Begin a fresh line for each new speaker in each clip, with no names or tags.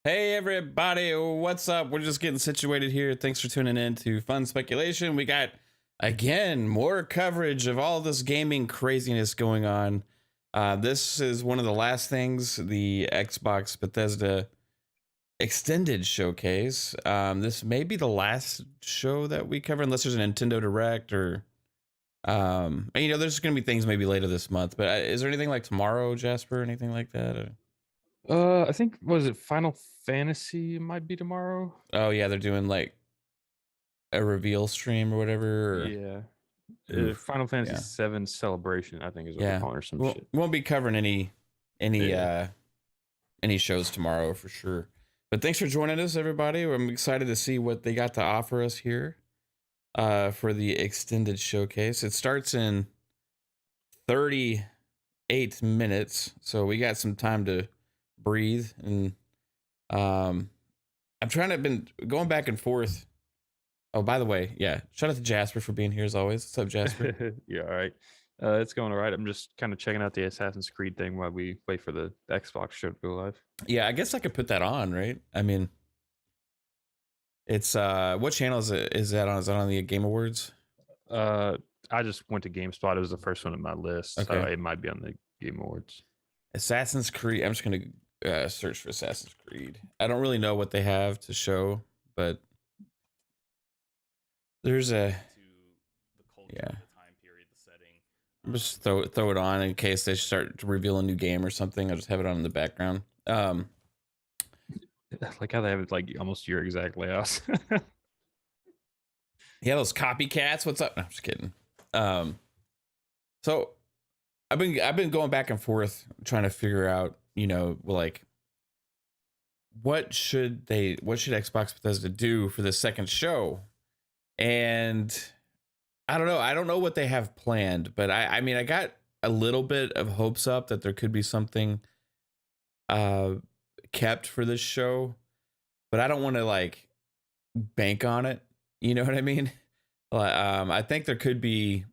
Hey everybody, what's up? We're just getting situated here. Thanks for tuning in to Fun Speculation. We got, again, more coverage of all this gaming craziness going on. This is one of the last things, the Xbox Bethesda extended showcase. This may be the last show that we cover, unless there's a Nintendo Direct or, there's going to be things maybe later this month. But is there anything like tomorrow, Jasper, or anything like that? Or?
I think was it Final Fantasy might be tomorrow.
Oh yeah, they're doing like a reveal stream or whatever. Or,
Yeah. Final
yeah.
Fantasy VII Celebration, I think is what they're calling or some shit.
We won't be covering any shows tomorrow for sure. But thanks for joining us, everybody. I'm excited to see what they got to offer us here for the extended showcase. It starts in 38 minutes, so we got some time to breathe. And I'm been going back and forth. Oh, by the way, yeah, shout out to Jasper for being here as always. What's up, Jasper?
Yeah, all right. It's going all right. I'm just kind of checking out the Assassin's Creed thing while we wait for the Xbox show to go live.
Yeah, I guess I could put that on, right? I mean, it's what channel is it? Is that on? Is that on the Game Awards?
I just went to GameSpot. It was the first one on my list.
Okay.
So it might be on the Game Awards.
Assassin's Creed. I'm just gonna search for Assassin's Creed. I don't really know what they have to show, but there's a yeah. Just throw it on in case they start to reveal a new game or something. I'll just have it on in the background.
Like how they have it like almost your exact layouts.
Yeah, those copycats. What's up? No, I'm just kidding. So I've been going back and forth trying to figure out, like what should Xbox Bethesda do for the second show? And I don't know. I don't know what they have planned, but I mean, I got a little bit of hopes up that there could be something kept for this show, but I don't want to like bank on it. You know what I mean? I think there could be.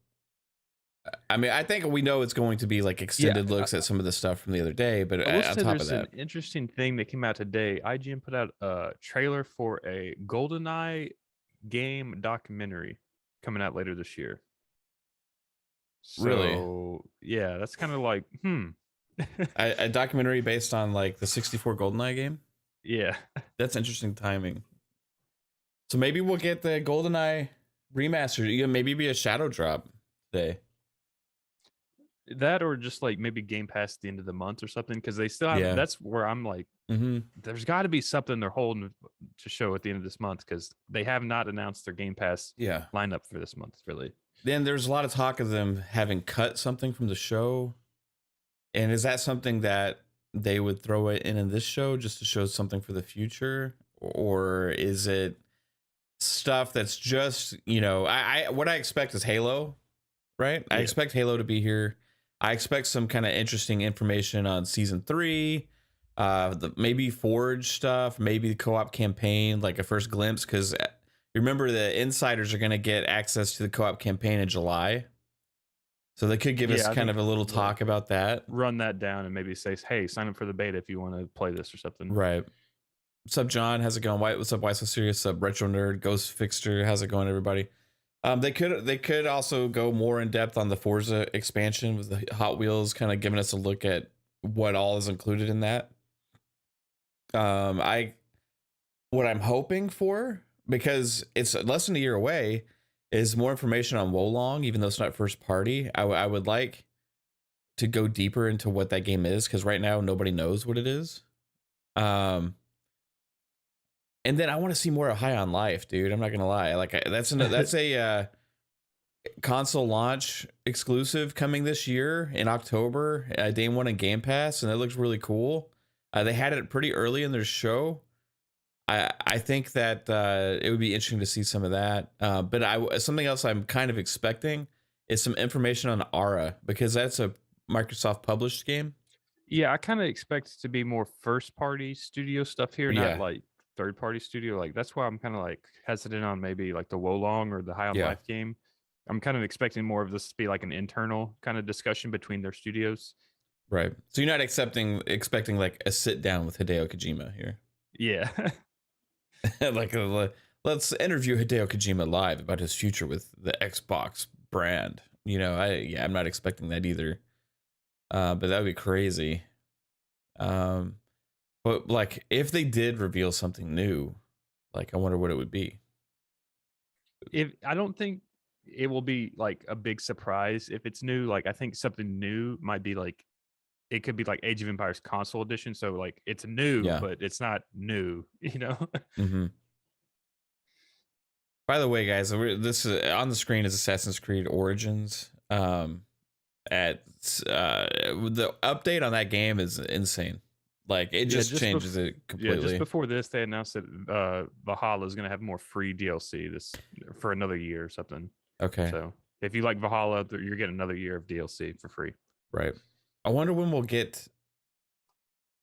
I mean, I think we know it's going to be like extended looks at some of the stuff from the other day, but on top of that,
an interesting thing that came out today. IGN put out a trailer for a GoldenEye game documentary coming out later this year. So,
really?
Yeah, that's kind of like
a documentary based on like the 64 GoldenEye game.
Yeah,
that's interesting timing. So maybe we'll get the GoldenEye remastered. Maybe be a shadow drop today.
That or just like maybe Game Pass at the end of the month or something, because they still have. Yeah. That's where I'm like, there's got to be something they're holding to show at the end of this month, because they have not announced their Game Pass lineup for this month, really.
Then there's a lot of talk of them having cut something from the show. And is that something that they would throw it in this show just to show something for the future? Or is it stuff that's just, what I expect is Halo, right? Yeah. I expect Halo to be here. I expect some kind of interesting information on season 3, maybe Forge stuff, maybe the co-op campaign, like a first glimpse. Because remember, the insiders are going to get access to the co-op campaign in July, so they could give us kind of a little talk about that.
Run that down and maybe say, "Hey, sign up for the beta if you want to play this or something."
Right. What's up, John? How's it going? What's up, Why So Serious? What's up, Retro Nerd? Ghost Fixter? How's it going, everybody? They could also go more in depth on the Forza expansion with the Hot Wheels, kind of giving us a look at what all is included in that. What I'm hoping for, because it's less than a year away, is more information on Wolong, even though it's not first party. I would like to go deeper into what that game is, because right now nobody knows what it is. And then I want to see more of High on Life, dude. I'm not gonna lie. Like that's a console launch exclusive coming this year in October, day one in Game Pass, and it looks really cool. They had it pretty early in their show. I think that it would be interesting to see some of that. But something else I'm kind of expecting is some information on Ara, because that's a Microsoft published game.
Yeah, I kind of expect it to be more first party studio stuff here, not like third party studio. Like that's why I'm kind of like hesitant on maybe like the Wolong or the High on Life game. I'm kind of expecting more of this to be like an internal kind of discussion between their studios.
Right. So you're not expecting like a sit down with Hideo Kojima here.
Yeah.
Like, let's interview Hideo Kojima live about his future with the Xbox brand. You know, I'm not expecting that either. But that would be crazy. But like, if they did reveal something new, like, I wonder what it would be.
If I don't think it will be like a big surprise if it's new. Like, I think something new might be like, it could be like Age of Empires console edition. So like it's new,
Yeah.
but it's not new, you know?
Mm-hmm. By the way, guys, this is on the screen is Assassin's Creed Origins. At the update on that game is insane. Like, it just changes it completely.
Yeah, just before this, they announced that Valhalla is going to have more free DLC for another year or something.
Okay.
So if you like Valhalla, you're getting another year of DLC for free.
Right. I wonder when we'll get.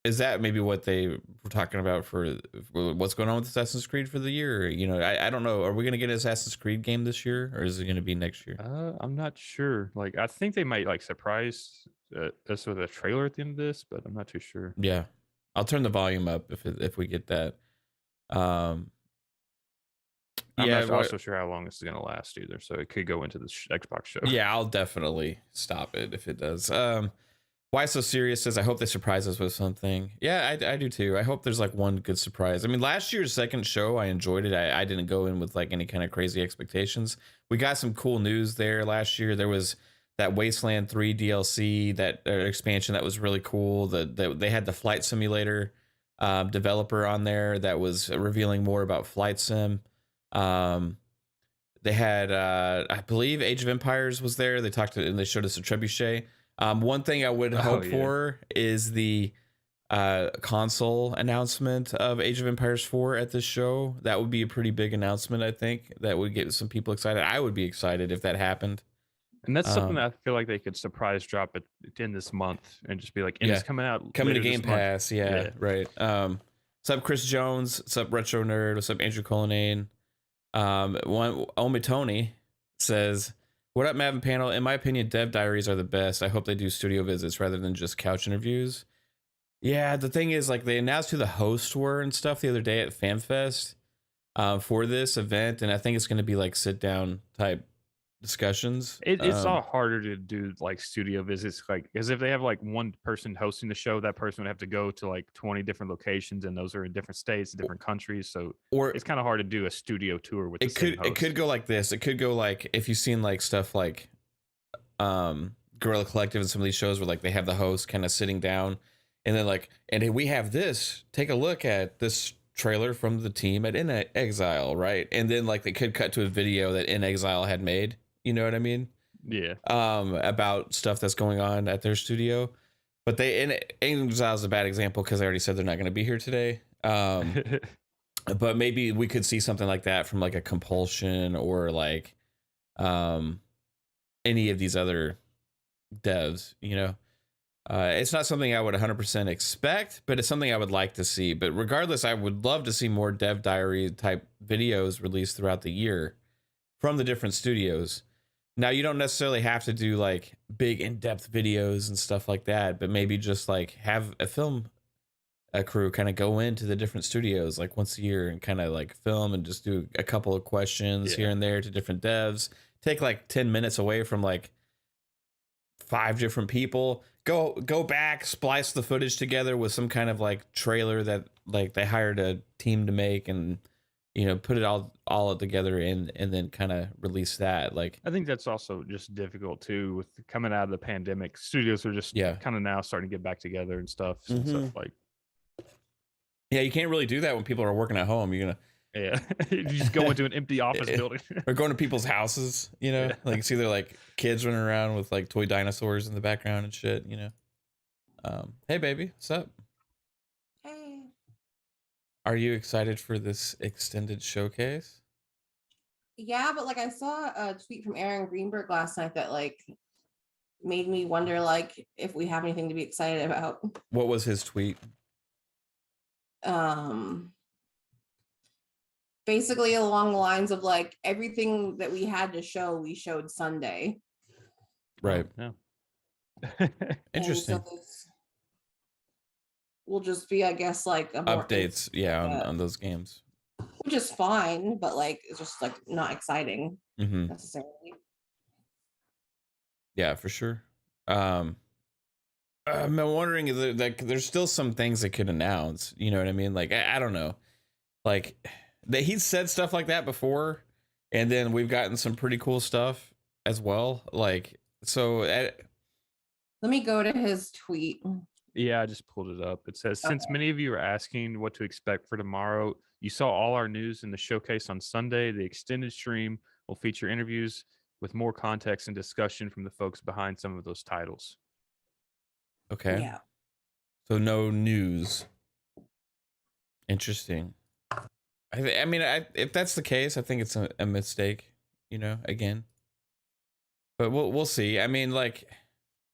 Is that maybe what they were talking about for what's going on with Assassin's Creed for the year? Or, you know, I don't know. Are we going to get an Assassin's Creed game this year, or is it going to be next year?
I'm not sure. Like, I think they might like surprise us with a trailer at the end of this, but I'm not too sure.
Yeah, I'll turn the volume up if we get that.
I'm not also sure how long this is going to last either, so it could go into the Xbox show.
Yeah, I'll definitely stop it if it does. Why So Serious says, I hope they surprise us with something. Yeah, I do too. I hope there's like one good surprise. I mean, last year's second show, I enjoyed it. I didn't go in with like any kind of crazy expectations. We got some cool news there last year. There was that Wasteland 3 DLC, that expansion that was really cool. They had the Flight Simulator developer on there that was revealing more about Flight Sim. They had, I believe, Age of Empires was there. They talked to, and they showed us a trebuchet. One thing I would hope for is the console announcement of Age of Empires 4 at this show. That would be a pretty big announcement, I think. That would get some people excited. I would be excited if that happened.
And that's something that I feel like they could surprise drop it in this month and just be like, and it's coming
to Game Pass. Yeah, right. What's up, Chris Jones? What's up, Retro Nerd? What's up, Andrew Cullinane? Omitoni says, what up, Mav and panel? In my opinion, dev diaries are the best. I hope they do studio visits rather than just couch interviews. Yeah, the thing is, like, they announced who the hosts were and stuff the other day at FanFest for this event, and I think it's going to be like sit down type discussions.
It's all harder to do like studio visits, like, because if they have like one person hosting the show, that person would have to go to like 20 different locations, and those are in different states, different countries. So it's kind of hard to do a studio tour with
it could go like this. It could go like, if you've seen like stuff like Guerrilla Collective and some of these shows where like they have the host kind of sitting down and then like, and we have this, take a look at this trailer from the team at In Exile, right? And then like they could cut to a video that In Exile had made. You know what I mean?
Yeah.
About stuff that's going on at their studio. But In Exile is a bad example because I already said they're not going to be here today. But maybe we could see something like that from like a Compulsion or like any of these other devs, you know? It's not something I would 100% expect, but it's something I would like to see. But regardless, I would love to see more dev diary type videos released throughout the year from the different studios. Now, you don't necessarily have to do like big in-depth videos and stuff like that, but maybe just like have a crew kind of go into the different studios like once a year and kind of like film and just do a couple of questions here and there to different devs. Take like 10 minutes away from like 5 different people. Go back, splice the footage together with some kind of like trailer that like they hired a team to make, and you know, put it all together and then kind of release that. Like,
I think that's also just difficult too with coming out of the pandemic. Studios are just kind of now starting to get back together and stuff. And stuff like.
Yeah, you can't really do that when people are working at home. You're
gonna you just go into an empty office building
or going to people's houses. You know, like see their like kids running around with like toy dinosaurs in the background and shit. You know, hey baby, what's up? Are you excited for this extended showcase?
Yeah, but like I saw a tweet from Aaron Greenberg last night that like made me wonder like if we have anything to be excited about.
What was his tweet?
Basically along the lines of like everything that we had to show, we showed Sunday.
Right.
Yeah.
Interesting.
will just be, I guess, like a more
updates, on those games,
which is fine, but like it's just like not exciting necessarily.
Yeah, for sure. I'm wondering, is it, like, there's still some things they could announce. You know what I mean? Like, I don't know. Like, he's said stuff like that before, and then we've gotten some pretty cool stuff as well. Like, so let
me go to his tweet.
Yeah, I just pulled it up. It says, since many of you are asking what to expect for tomorrow, you saw all our news in the showcase on Sunday. The extended stream will feature interviews with more context and discussion from the folks behind some of those titles.
Okay.
Yeah.
So no news. Interesting. I mean, if that's the case, I think it's a mistake, again. But we'll see. I mean, like,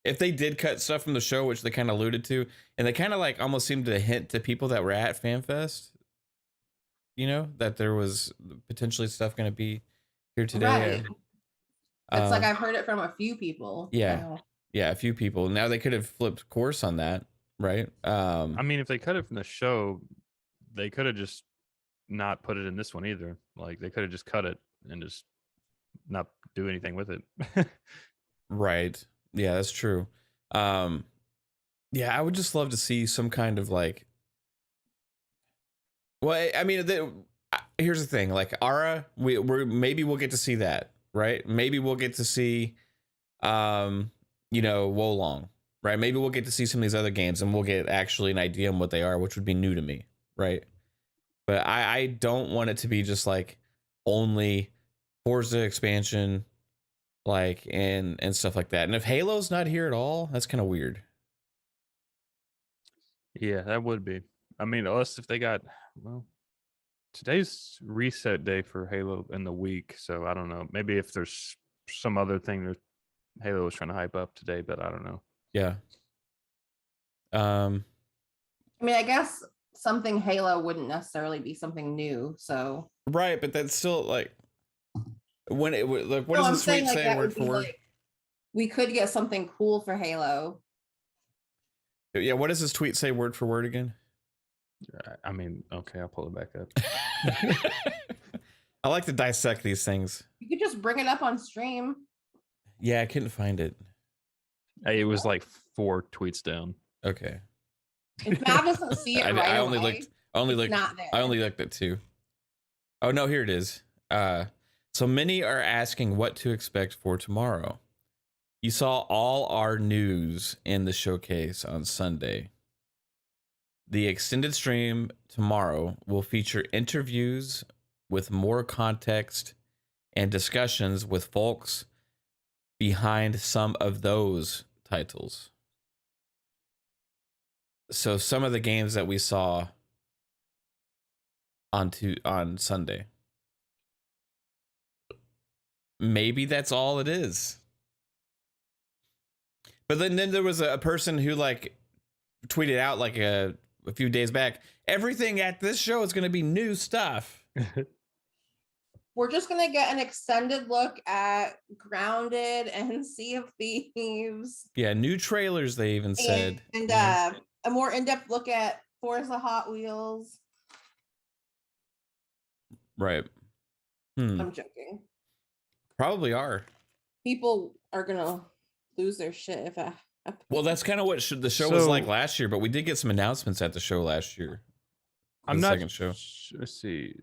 if they did cut stuff from the show, which they kind of alluded to, and they kind of like almost seemed to hint to people that were at FanFest, that there was potentially stuff going to be here today.
Right. It's like I've heard it from a few people.
Yeah. Yeah, a few people. Now they could have flipped course on that, right?
I mean, if they cut it from the show, they could have just not put it in this one either. Like, they could have just cut it and just not do anything with it.
Right. Yeah, that's true. Yeah, I would just love to see some kind of like. Well, I mean, here's the thing. Like, Ara, maybe we'll get to see that, right? Maybe we'll get to see, Wolong, right? Maybe we'll get to see some of these other games, and we'll get actually an idea on what they are, which would be new to me, right? But I don't want it to be just like only Forza expansion, like, and stuff like that. And if Halo's not here at all, that's kind of weird.
Yeah, that would be. I mean, unless if they got, well, today's reset day for Halo in the week, so I don't know. Maybe if there's some other thing that Halo was trying to hype up today, but I don't know.
Yeah.
I mean, I guess something Halo wouldn't necessarily be something new, so.
Right, but that's still like, when it like, what does the tweet say word for word?
Like, we could get something cool for Halo.
Yeah, what does this tweet say word for word again?
I mean, okay, I'll pull it back up.
I like to dissect these things.
You could just bring it up on stream.
Yeah, I couldn't find it.
It was like 4 tweets down.
Okay.
If Matt doesn't see it
I only looked
not there.
I only looked at 2. Oh no, here it is. So many are asking what to expect for tomorrow. You saw all our news in the showcase on Sunday. The extended stream tomorrow will feature interviews with more context and discussions with folks behind some of those titles. So some of the games that we saw on Sunday. Maybe that's all it is. But then there was a person who like tweeted out like a few days back, everything at this show is going to be new stuff.
We're just going to get an extended look at Grounded and Sea of Thieves.
Yeah, new trailers, they even said.
And a more in-depth look at Forza Hot Wheels.
Right.
I'm joking.
Probably are.
People are going to lose their shit if I...
Well, that's kind of what the show was like last year, but we did get some announcements at the show last year.
I'm not
second show.
Let's see.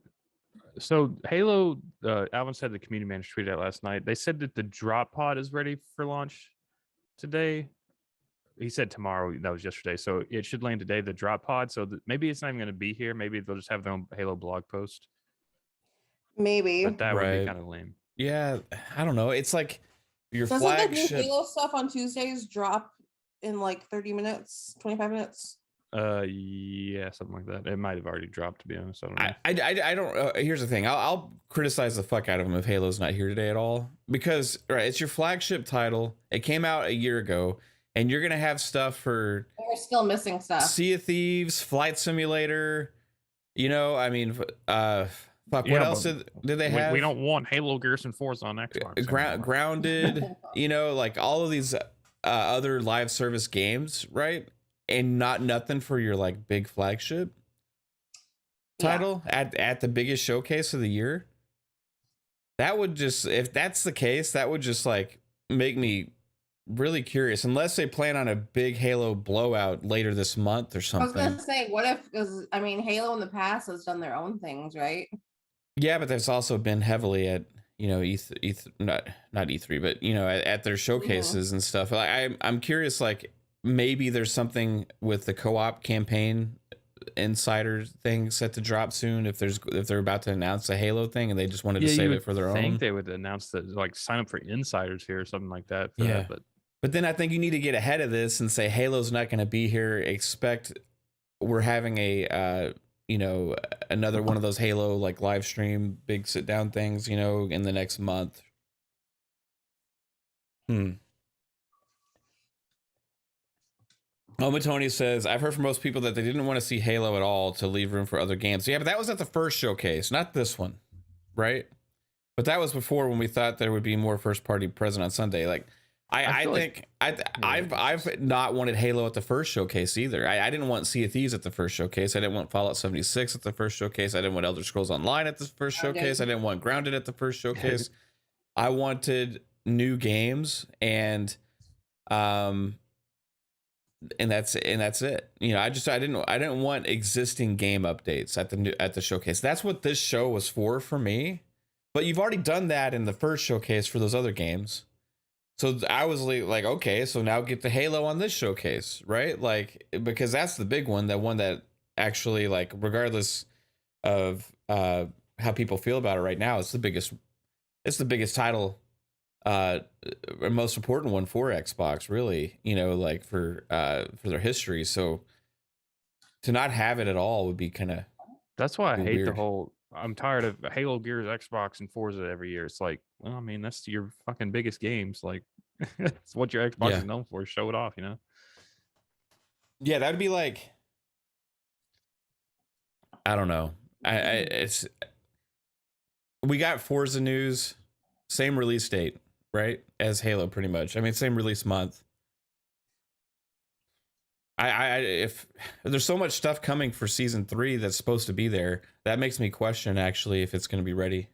So Halo, Alvin said the community manager tweeted out last night. They said that the drop pod is ready for launch today. He said tomorrow. That was yesterday. So it should land today, the drop pod. So maybe it's not even going to be here. Maybe they'll just have their own Halo blog post.
Maybe.
But that would be kind of lame.
Yeah, I don't know. It's like your
Doesn't
flagship.
the new Halo stuff on Tuesdays drop in like 30 minutes, 25 minutes?
Yeah, something like that. It might have already dropped, to be honest. I don't know.
I don't. Here's the thing. I'll criticize the fuck out of him if Halo's not here today at all, because it's your flagship title. It came out a year ago, and you're gonna have stuff for.
We're still missing stuff.
Sea of Thieves, Flight Simulator. I mean, fuck.
Yeah,
what else did they have?
We don't want Halo, Gears, and Forza on Xbox.
Grounded. Like all of these other live service games, right? and nothing for your like big flagship title at the biggest showcase of the year. That would just, if that's the case, that would just like make me really curious, unless they plan on a big Halo blowout later this month or something.
I was gonna say, what if, because I mean, Halo in the past has done their own things, right?
Yeah, but there's also been heavily at, you know, not E3, but you know, at their showcases and stuff. I'm curious, like maybe there's something with the co-op campaign insider thing set to drop soon, if they're about to announce a Halo thing and they just wanted to save it for their own. I think
they would announce that, like sign up for insiders here or something like that.
But then I think you need to get ahead of this and say Halo's not going to be here. Expect we're having a you know, another one of those Halo like live stream big sit down things, you know, in the next month. Tony says, I've heard from most people that they didn't want to see Halo at all to leave room for other games. Yeah, but that was at the first showcase, not this one, right? But that was before, when we thought there would be more first party present on Sunday. Like, I've not wanted Halo at the first showcase either. I didn't want Sea of Thieves at the first showcase. I didn't want Fallout 76 at the first showcase. I didn't want Elder Scrolls Online at the first showcase. I didn't want Grounded at the first showcase. I wanted new games, and that's it. You know, I didn't want existing game updates at the showcase. That's what this show was for me. But you've already done that in the first showcase for those other games. So I was like, okay, so now get the Halo on this showcase, right? Like, because that's the big one, that one that actually, like, regardless of how people feel about it right now, it's the biggest title, most important one for Xbox, really, you know, like for their history. So to not have it at all would be kind of,
that's why I hate weird. I'm tired of Halo, Gears, Xbox, and Forza every year. It's like, well, I mean, that's your fucking biggest games. Like, it's what your Xbox is known for. Show it off, you know?
Yeah, that'd be like, I don't know. We got Forza news, same release date, right? As Halo, pretty much. I mean, same release month. If there's so much stuff coming for season 3 that's supposed to be there, that makes me question actually if it's going to be ready.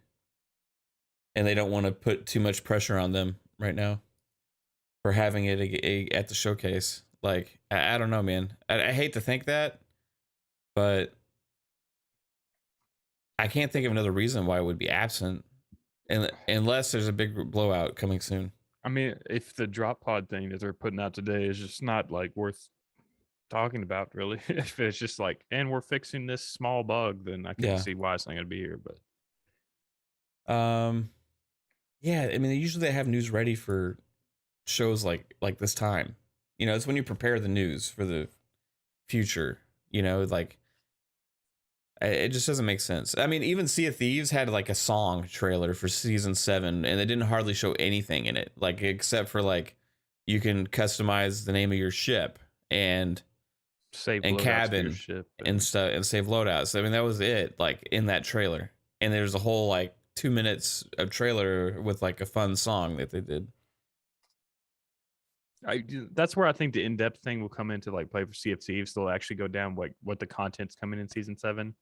And they don't want to put too much pressure on them right now for having it at the showcase. Like, I don't know, man. I hate to think that, but I can't think of another reason why it would be absent, unless there's a big blowout coming soon.
I mean, if the drop pod thing that they're putting out today is just not like worth talking about, really, if it's just like, and we're fixing this small bug, then I can see why it's not going to be here. But
yeah, I mean, usually they have news ready for shows like this time. You know, it's when you prepare the news for the future, you know, like it just doesn't make sense. I mean, even Sea of Thieves had like a song trailer for season 7, and they didn't hardly show anything in it, like except for like you can customize the name of your ship and
save
and cabin and stuff and save loadouts. I mean, that was it, like in that trailer. And there's a whole like 2 minutes of trailer with like a fun song that they did.
That's where I think the in-depth thing will come into, like, play for Sea of Thieves. They'll actually go down like what the content's coming in season 7.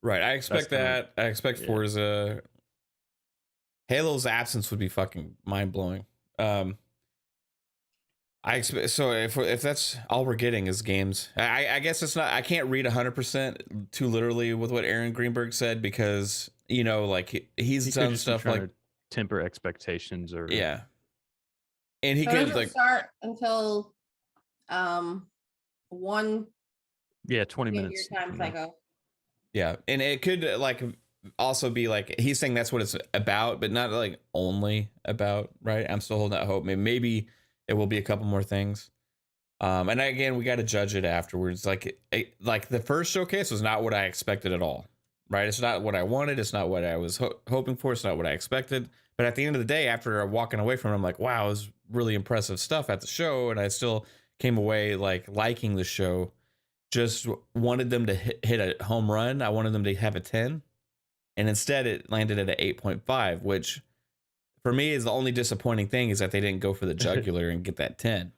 Right. I expect that. I expect Forza. Halo's absence would be fucking mind blowing. I expect, so if that's all we're getting is games, I guess it's not, I can't read 100% too literally with what Aaron Greenberg said, because, you know, like he's done stuff like
temper expectations or
and he could like
start until 1
20 minutes
time Psycho.
Yeah, and it could like also be like he's saying that's what it's about, but not like only about, right? I'm still holding out hope. Maybe it will be a couple more things. And again, we got to judge it afterwards. Like the first showcase was not what I expected at all, right? It's not what I wanted. It's not what I was hoping for. It's not what I expected. But at the end of the day, after walking away from it, I'm like, wow, it was really impressive stuff at the show. And I still came away like liking the show. Just wanted them to hit a home run. I wanted them to have a 10. And instead it landed at an 8.5, which for me is the only disappointing thing, is that they didn't go for the jugular and get that 10.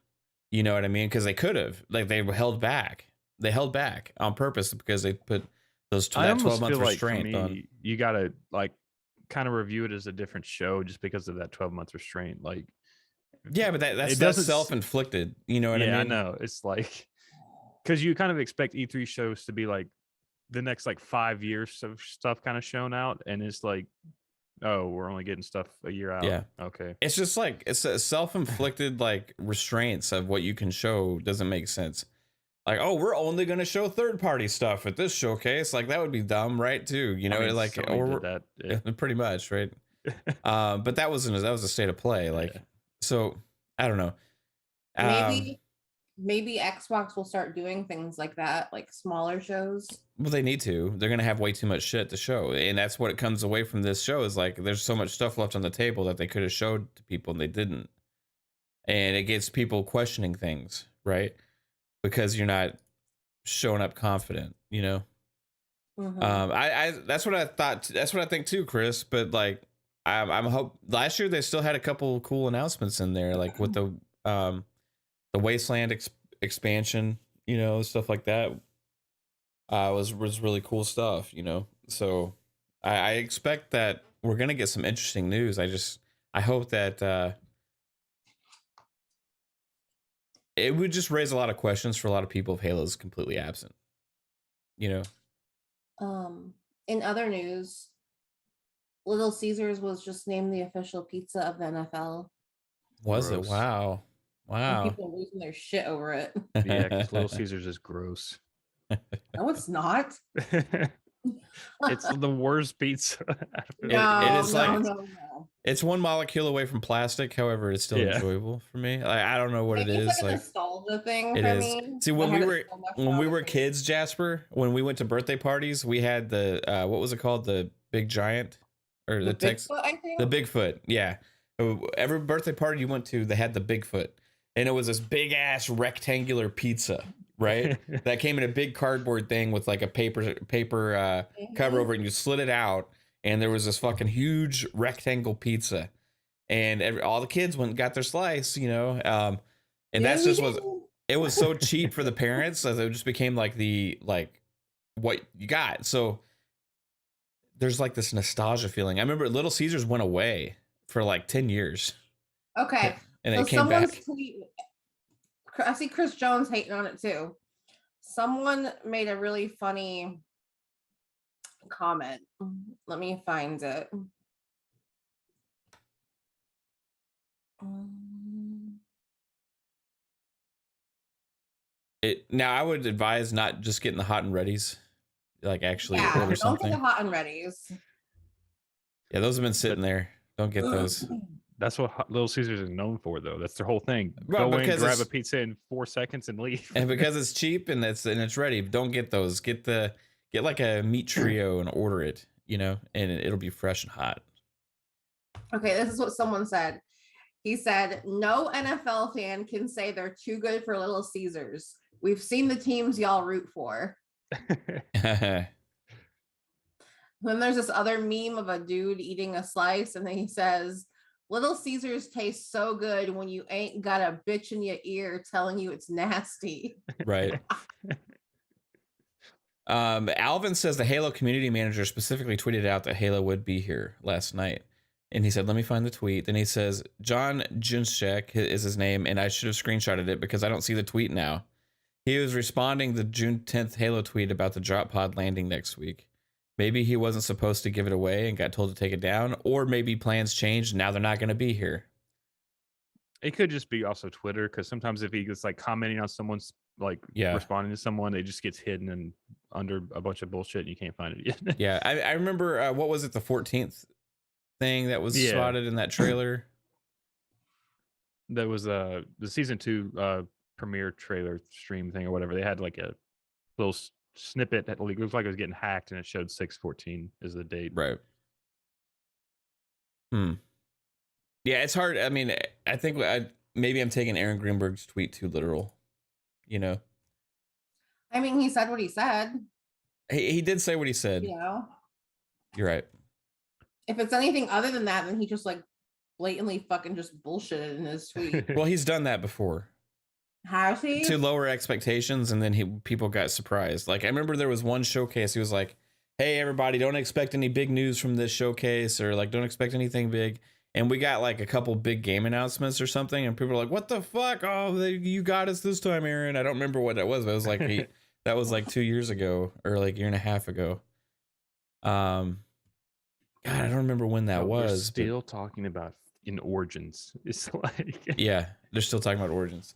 You know what I mean? Because they could have, like, they held back. They held back on purpose because they put that 12-month restraint on.
You gotta like kind of review it as a different show just because of that 12-month restraint. Like,
yeah, but that's self-inflicted. You know what I mean?
Yeah, I know. It's like because you kind of expect E3 shows to be like the next like 5 years of stuff kind of shown out, and it's like, oh, we're only getting stuff a year out.
Yeah,
okay.
It's just like it's a self-inflicted like restraints of what you can show doesn't make sense. Like, oh, we're only going to show third-party stuff at this showcase. Like, that would be dumb, right? Too, you know, like, or
that, yeah.
Pretty much, right? But that was a state of play, like, yeah. So I don't know.
Maybe Xbox will start doing things like that, like smaller shows.
Well, they need to. They're going to have way too much shit to show, and that's what it comes away from this show is like, there's so much stuff left on the table that they could have showed to people and they didn't, and it gets people questioning things, right? Because you're not showing up confident, you know. Mm-hmm. I that's what I thought. That's what I think too, Chris. But like, I'm hope last year they still had a couple cool announcements in there, like with the Wasteland expansion, you know, stuff like that. Was really cool stuff, you know. So I expect that we're gonna get some interesting news. I hope that. It would just raise a lot of questions for a lot of people if Halo's completely absent, you know?
In other news, Little Caesars was just named the official pizza of the NFL.
Was gross. It? Wow.
And people are losing their shit over it.
Yeah, because Little Caesars is gross.
No, it's not.
It's the worst pizza.
It's one molecule away from plastic. However, it's still enjoyable for me. Like, I don't know what it is.
It's like a nostalgia thing for me.
See, when we were kids, Jasper, when we went to birthday parties, we had the what was it called? The Big Giant or the
Bigfoot, I think?
The Bigfoot. Yeah. Every birthday party you went to, they had the Bigfoot, and it was this big ass rectangular pizza. Right, that came in a big cardboard thing with like a paper cover over it, and you slid it out, and there was this fucking huge rectangle pizza, and all the kids went and got their slice, you know, and that's just it was so cheap for the parents that it just became like what you got. So there's like this nostalgia feeling. I remember Little Caesars went away for like 10 years.
Okay,
and it came back.
I see Chris Jones hating on it too. Someone made a really funny comment. Let me find it.
Now I would advise not just getting the hot and readies, like actually order something.
Don't get the hot and readies.
Yeah, those have been sitting there. Don't get those.
That's what Little Caesars is known for, though. That's their whole thing. Go in, grab a pizza in 4 seconds, and leave.
And because it's cheap and it's ready, don't get those. Get like a meat trio and order it, you know, and it'll be fresh and hot.
Okay, this is what someone said. He said, "No NFL fan can say they're too good for Little Caesars. We've seen the teams y'all root for." Then there's this other meme of a dude eating a slice, and then he says, "Little Caesars tastes so good when you ain't got a bitch in your ear telling you it's nasty."
Right. Alvin says the Halo community manager specifically tweeted out that Halo would be here last night. And he said, let me find the tweet. Then he says, John Junschek is his name, and I should have screenshotted it because I don't see the tweet now. He was responding to the June 10th Halo tweet about the drop pod landing next week. Maybe he wasn't supposed to give it away and got told to take it down, or maybe plans changed. Now they're not going to be here.
It could just be also Twitter, because sometimes if he gets like commenting on someone's responding to someone, it just gets hidden and under a bunch of bullshit and you can't find it yet.
Yeah, I remember, what was it, the 14th thing that was spotted in that trailer?
That was the season 2 premiere trailer stream thing or whatever. They had like a little snippet that looked like it was getting hacked, and it showed 6/14 is the date.
Right. Yeah, it's hard. I mean, I think maybe I'm taking Aaron Greenberg's tweet too literal, you know?
I mean, he said what he said.
He did say what he said.
You know?
You're right.
If it's anything other than that, then he just like blatantly fucking just bullshitted in his tweet.
Well, he's done that before.
Has he?
To lower expectations, and then people got surprised. Like I remember there was one showcase. He was like, "Hey, everybody, don't expect any big news from this showcase, or like don't expect anything big." And we got like a couple big game announcements or something, and people were like, "What the fuck? Oh, you got us this time, Aaron." I don't remember what that was, but it was like that was like 2 years ago or like a year and a half ago. God, I don't remember when that was.
We're still talking about in Origins. It's like
yeah, they're still talking about Origins.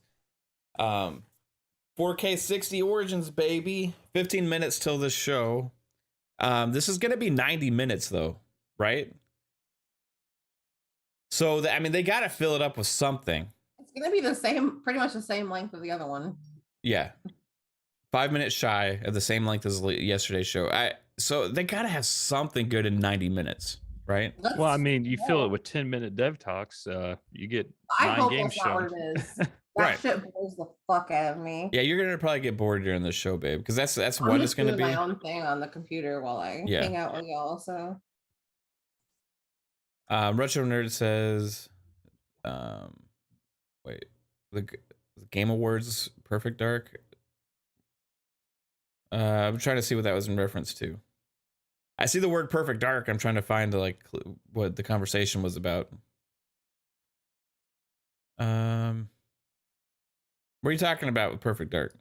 4K 60 Origins, baby. 15 minutes till this show. This is gonna be 90 minutes though, right? So I mean, they gotta fill it up with something.
It's gonna be the same, pretty much the same length of the other one.
Yeah, 5 minutes shy of the same length as yesterday's show. So they gotta have something good in 90 minutes, right?
Well, I mean, you fill it with 10-minute dev talks. You get 9 games shown.
What it is.
Right.
Shit blows the fuck out of me.
Yeah, you're gonna probably get bored during this show, babe, because that's what it's gonna be.
My own thing on the computer while I hang out with y'all. So,
Retro Nerd says, wait, the Game Awards Perfect Dark. I'm trying to see what that was in reference to. I see the word Perfect Dark. I'm trying to find what the conversation was about. What are you talking about with Perfect Dark?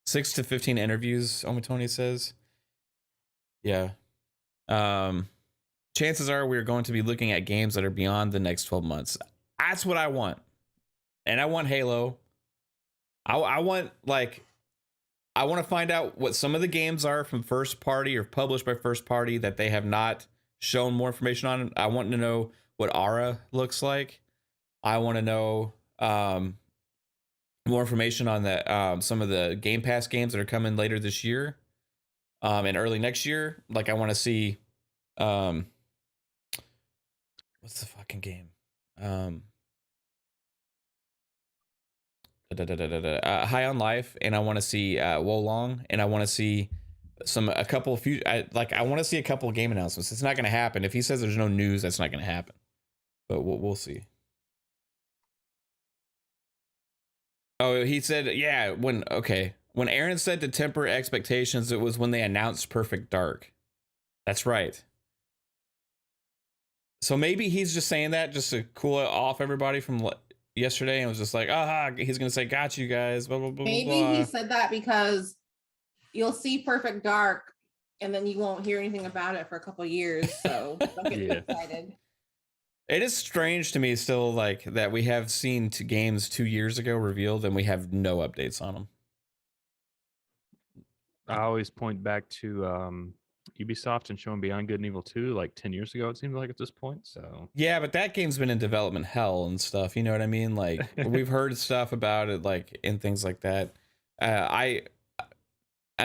6 to 15 interviews, Omitoni says. Yeah. Chances are we're going to be looking at games that are beyond the next 12 months. That's what I want. And I want Halo. I want to find out what some of the games are from first party or published by first party that they have not shown more information on. I want to know what Aura looks like. I want to know more information on that some of the Game Pass games that are coming later this year and early next year. Like I want to see what's the fucking game? High on Life, and I want to see Wolong, and I want to see I want to see a couple of game announcements. It's not going to happen if he says there's no news. That's not going to happen, but we'll see. Oh, he said, yeah. When Aaron said to temper expectations, it was when they announced Perfect Dark. That's right. So maybe he's just saying that just to cool off everybody from yesterday, and was just like, he's gonna say, "Got you guys." Blah blah blah.
Maybe
blah.
he said that because you'll see Perfect Dark, and then you won't hear anything about it for a couple of years. So don't get too excited.
It is strange to me still, like that we have seen games 2 years ago revealed, and we have no updates on them.
I always point back to Ubisoft and showing Beyond Good and Evil 2 like 10 years ago, it seems like at this point. So
yeah, but that game's been in development hell and stuff, you know what I mean? Like we've heard stuff about it, like and things like that. I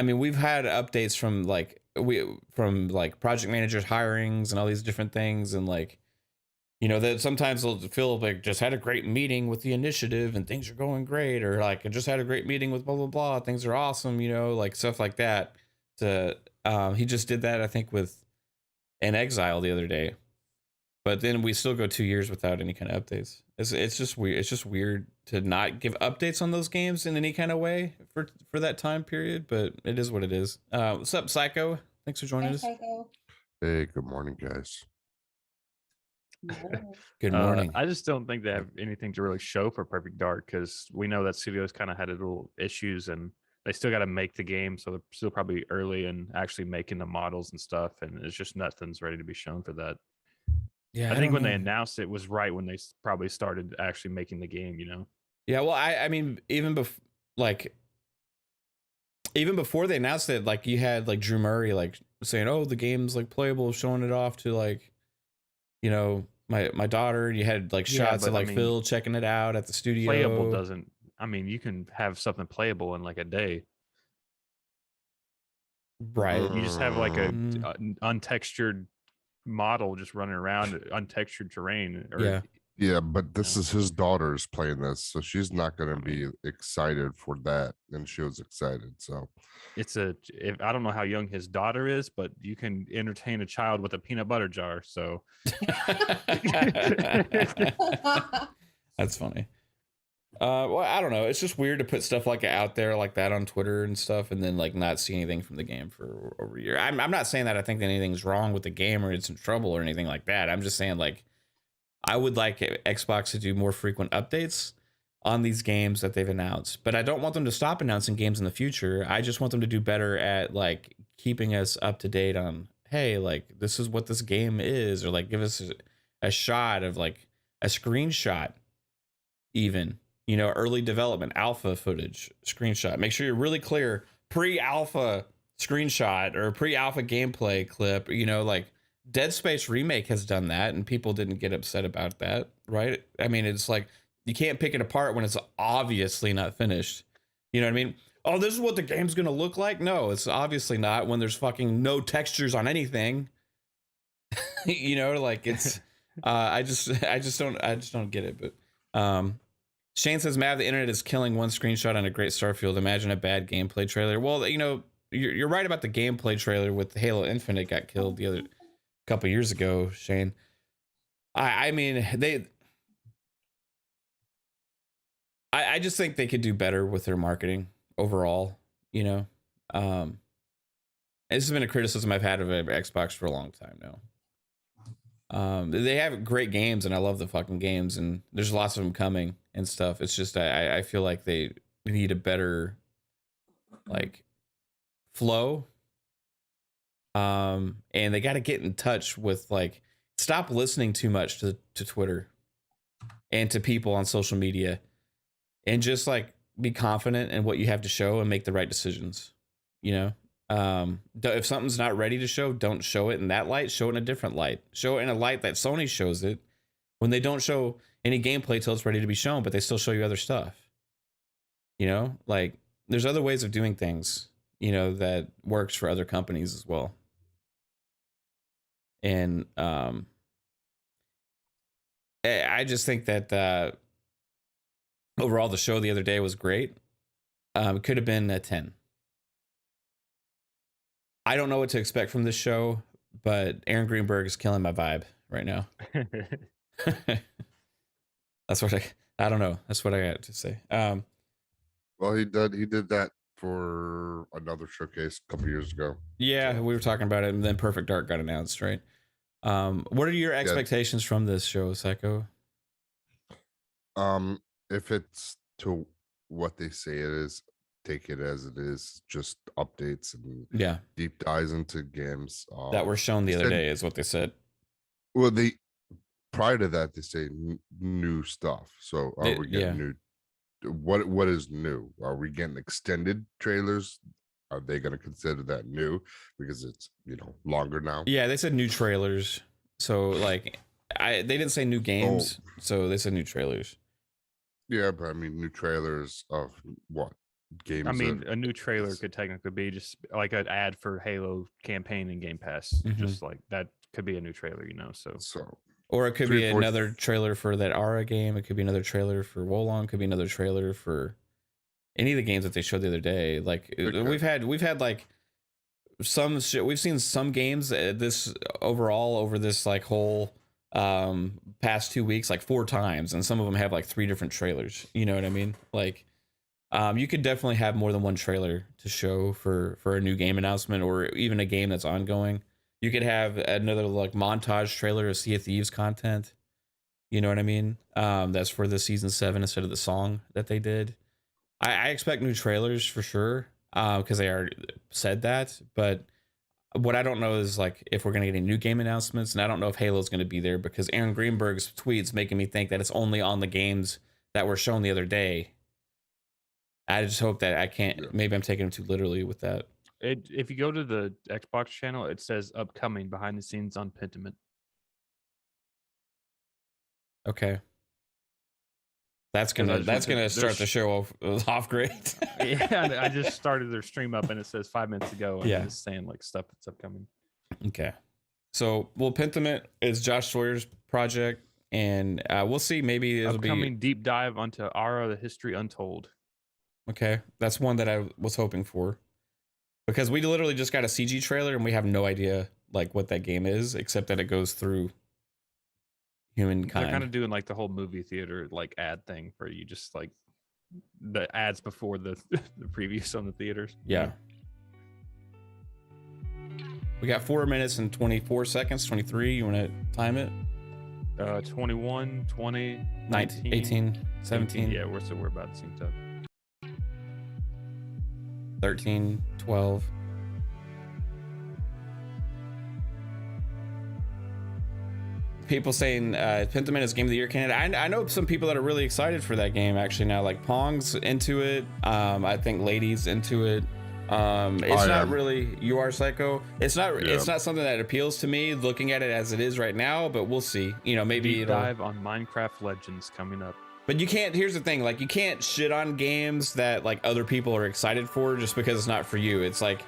mean we've had updates from project managers hirings and all these different things, and like, you know, that sometimes they'll feel like just had a great meeting with the initiative and things are going great, or like I just had a great meeting with blah blah blah, things are awesome, you know, like stuff like that. He just did that, I think, with An Exile the other day, but then we still go 2 years without any kind of updates. It's just weird. It's just weird to not give updates on those games in any kind of way for that time period. But it is what it is. What's up, Psycho? Thanks for joining us.
Psycho.
Hey, good morning, guys.
Good morning.
I just don't think they have anything to really show for Perfect Dark, because we know that studio's kind of had little issues, and they still got to make the game, so they're still probably early and actually making the models and stuff, and it's just nothing's ready to be shown for that.
Yeah,
I think when they announced it was right when they probably started actually making the game, you know.
Yeah, well, I mean, even before they announced it, like you had like Drew Murray like saying, "Oh, the game's like playable," showing it off to like, you know, my daughter. You had like shots of like Phil checking it out at the studio.
Playable doesn't. I mean, you can have something playable in like a day.
Right.
You just have like a untextured model just running around untextured terrain.
Yeah, but this is his daughter's playing this, so she's not going to be excited for that, and she was excited. So
I don't know how young his daughter is, but you can entertain a child with a peanut butter jar. So
that's funny. Well, I don't know. It's just weird to put stuff like out there like that on Twitter and stuff, and then like not see anything from the game for over a year. I'm not saying that I think that anything's wrong with the game or it's in trouble or anything like that. I'm just saying like I would like Xbox to do more frequent updates on these games that they've announced, but I don't want them to stop announcing games in the future. I just want them to do better at like keeping us up to date on, hey, like this is what this game is, or like give us a shot of like a screenshot, even, you know, early development, alpha footage, screenshot. Make sure you're really clear, pre-alpha screenshot or pre-alpha gameplay clip, you know, like Dead Space Remake has done that and people didn't get upset about that, right? I mean, it's like, you can't pick it apart when it's obviously not finished. You know what I mean? Oh, this is what the game's going to look like? No, it's obviously not when there's fucking no textures on anything. You know, like it's I just don't get it, but Shane says, Mav, the internet is killing one screenshot on a great Starfield. Imagine a bad gameplay trailer. Well, you know, you're right about the gameplay trailer with Halo Infinite got killed the other couple years ago, Shane. I mean, I just think they could do better with their marketing overall, you know. This has been a criticism I've had of Xbox for a long time now. They have great games and I love the fucking games and there's lots of them coming and stuff. It's just I feel like they need a better like flow. And they got to get in touch with like stop listening too much to Twitter and to people on social media. And just like be confident in what you have to show and make the right decisions, you know? If something's not ready to show, don't show it in that light, show it in a different light. Show it in a light that Sony shows it when they don't show any gameplay till it's ready to be shown, but they still show you other stuff. You know, like there's other ways of doing things, you know, that works for other companies as well. And I just think that overall, the show the other day was great. It could have been a 10. I don't know what to expect from this show, but Aaron Greenberg is killing my vibe right now. That's what I don't know. That's what I got to say.
Well, he did that for another showcase a couple years ago.
Yeah,
so.
We were talking about it, and then Perfect Dark got announced, right? What are your expectations from this show, Psycho?
If it's to what they say it is, take it as it is, just updates and deep dives into games
that were shown the other day is what they said.
Well, prior to that they say new stuff. So are we getting new? What is new? Are we getting extended trailers? Are they going to consider that new because it's, you know, longer now?
Yeah, they said new trailers. So like they didn't say new games, so they said new trailers.
Yeah, but I mean, new trailers of what games?
I mean, a new trailer could technically be just like an ad for Halo campaign and Game Pass. Mm-hmm. Just like that could be a new trailer, you know. So
or it could be another trailer for that Aura game. It could be another trailer for Wolong. Could be another trailer for any of the games that they showed the other day. Like we've had like some shit. We've seen some games this overall over this like whole past 2 weeks like 4 times, and some of them have like 3 different trailers, you know what I mean? Like you could definitely have more than one trailer to show for a new game announcement or even a game that's ongoing. You could have another like montage trailer of Sea of Thieves content, you know what I mean? That's for the season 7 instead of the song that they did. I expect new trailers for sure, because they already said that, but what I don't know is like if we're going to get any new game announcements, and I don't know if Halo's going to be there because Aaron Greenberg's tweets making me think that it's only on the games that were shown the other day. I just hope that I can't. Maybe I'm taking him too literally with that.
If you go to the Xbox channel, it says upcoming behind the scenes on Pentiment.
Okay. That's gonna start the show off great.
Yeah, I just started their stream up and it says 5 minutes ago. And it's saying like stuff that's upcoming.
Okay, so Pentiment is Josh Sawyer's project, and we'll see. Maybe it'll
upcoming deep dive onto Aura: The History Untold.
Okay, that's one that I was hoping for because we literally just got a CG trailer and we have no idea like what that game is except that it goes through humankind.
They're kind of doing like the whole movie theater like ad thing where you just like the ads before the the previews on the theaters.
Yeah. We got 4 minutes and 24 seconds, 23. You want to time it?
21, 20,
19, 18, 17.
Yeah, we're about synced up.
13, 12. People saying Pentiment is Game of the Year candidate. I know some people that are really excited for that game actually now. Like Pong's into it. I think Lady's into it. It's not really. You Are Psycho. It's not. Yeah. It's not something that appeals to me looking at it as it is right now. But we'll see. You know, maybe
deep dive on Minecraft Legends coming up.
But you can't. Here's the thing. Like you can't shit on games that like other people are excited for just because it's not for you. It's like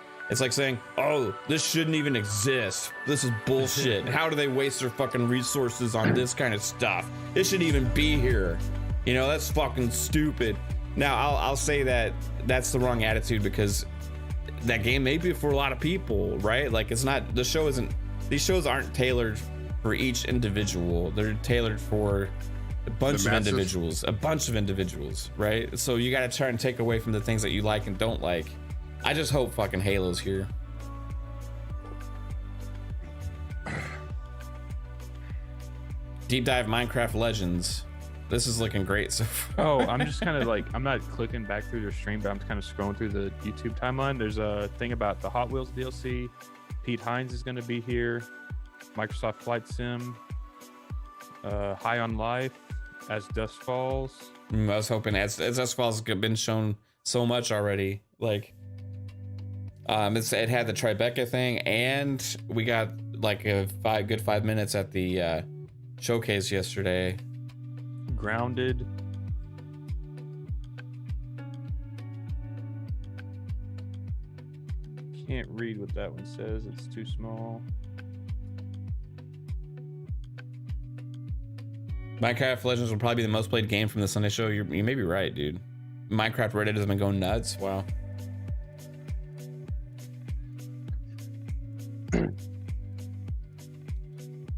saying, oh, this shouldn't even exist. This is bullshit. How do they waste their fucking resources on this kind of stuff? It shouldn't even be here. You know, that's fucking stupid. Now I'll say that that's the wrong attitude because that game may be for a lot of people, right? Like it's not, the show isn't, these shows aren't tailored for each individual. They're tailored for a bunch of individuals, right? So you got to try and take away from the things that you like and don't like. I just hope fucking Halo's here. Deep dive Minecraft Legends. This is looking great so far.
Oh, I'm just kind of like, I'm not clicking back through their stream, but I'm kind of scrolling through the YouTube timeline. There's a thing about the Hot Wheels DLC. Pete Hines is going to be here. Microsoft Flight Sim. High on Life. As Dusk Falls.
I was hoping As Dusk Falls has been shown so much already. Like, it had the Tribeca thing, and we got like a good 5 minutes at the showcase yesterday.
Grounded. Can't read what that one says. It's too small.
Minecraft Legends will probably be the most played game from the Sunday show. You may be right, dude. Minecraft Reddit has been going nuts. Wow.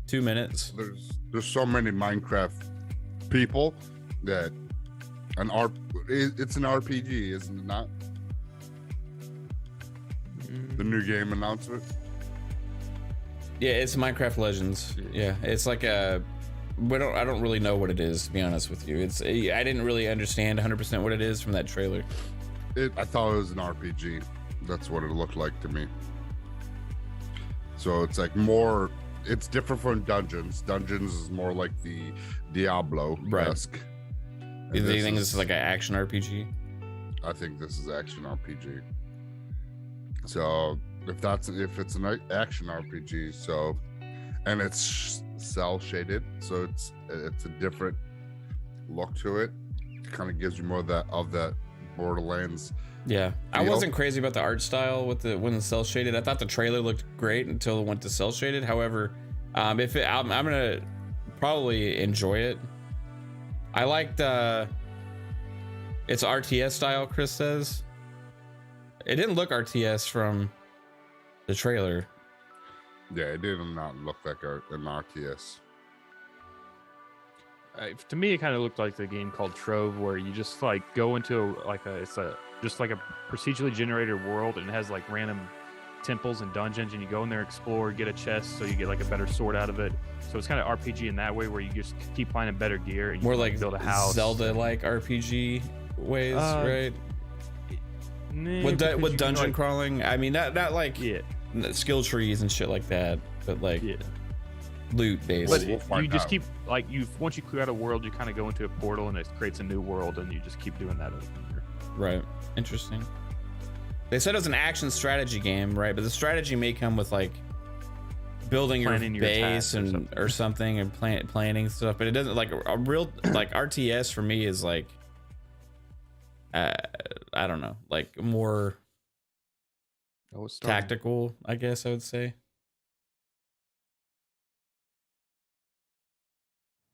Two minutes.
There's so many Minecraft people that it's an RPG, isn't it not? The new game announcement.
Yeah, it's Minecraft Legends. Yeah, it's like a. I don't really know what it is, to be honest with you. I didn't really understand 100% what it is from that trailer.
I thought it was an RPG. That's what it looked like to me. So it's like more. It's different from Dungeons. Dungeons is more like the Diablo-esque.
Do you think this is like an action RPG?
I think this is action RPG. So if it's an action RPG, so and it's cell shaded, so it's a different look to it. It kind of gives you more of that Borderlands.
Yeah, feel. I wasn't crazy about the art style when the cell shaded. I thought the trailer looked great until it went to cell shaded. However, I'm gonna probably enjoy it. I liked it's RTS style. Chris says it didn't look RTS from the trailer.
Yeah, it did not look like an RTS.
To me, it kind of looked like the game called Trove, where you just like go into just like a procedurally generated world, and it has like random temples and dungeons, and you go in there, explore, get a chest, so you get like a better sword out of it. So it's kind of RPG in that way, where you just keep finding better gear and you
more like
build a house.
Zelda-like RPG ways, right? With dungeon crawling, I mean not like skill trees and shit like that, but like loot based.
But you just keep like once you clear out a world, you kind of go into a portal and it creates a new world, and you just keep doing that over.
Right. Interesting. They said it was an action strategy game, right? But the strategy may come with like building your base or something and planning stuff. But it doesn't like a real like RTS for me is like I don't know, like more tactical, I guess I would say.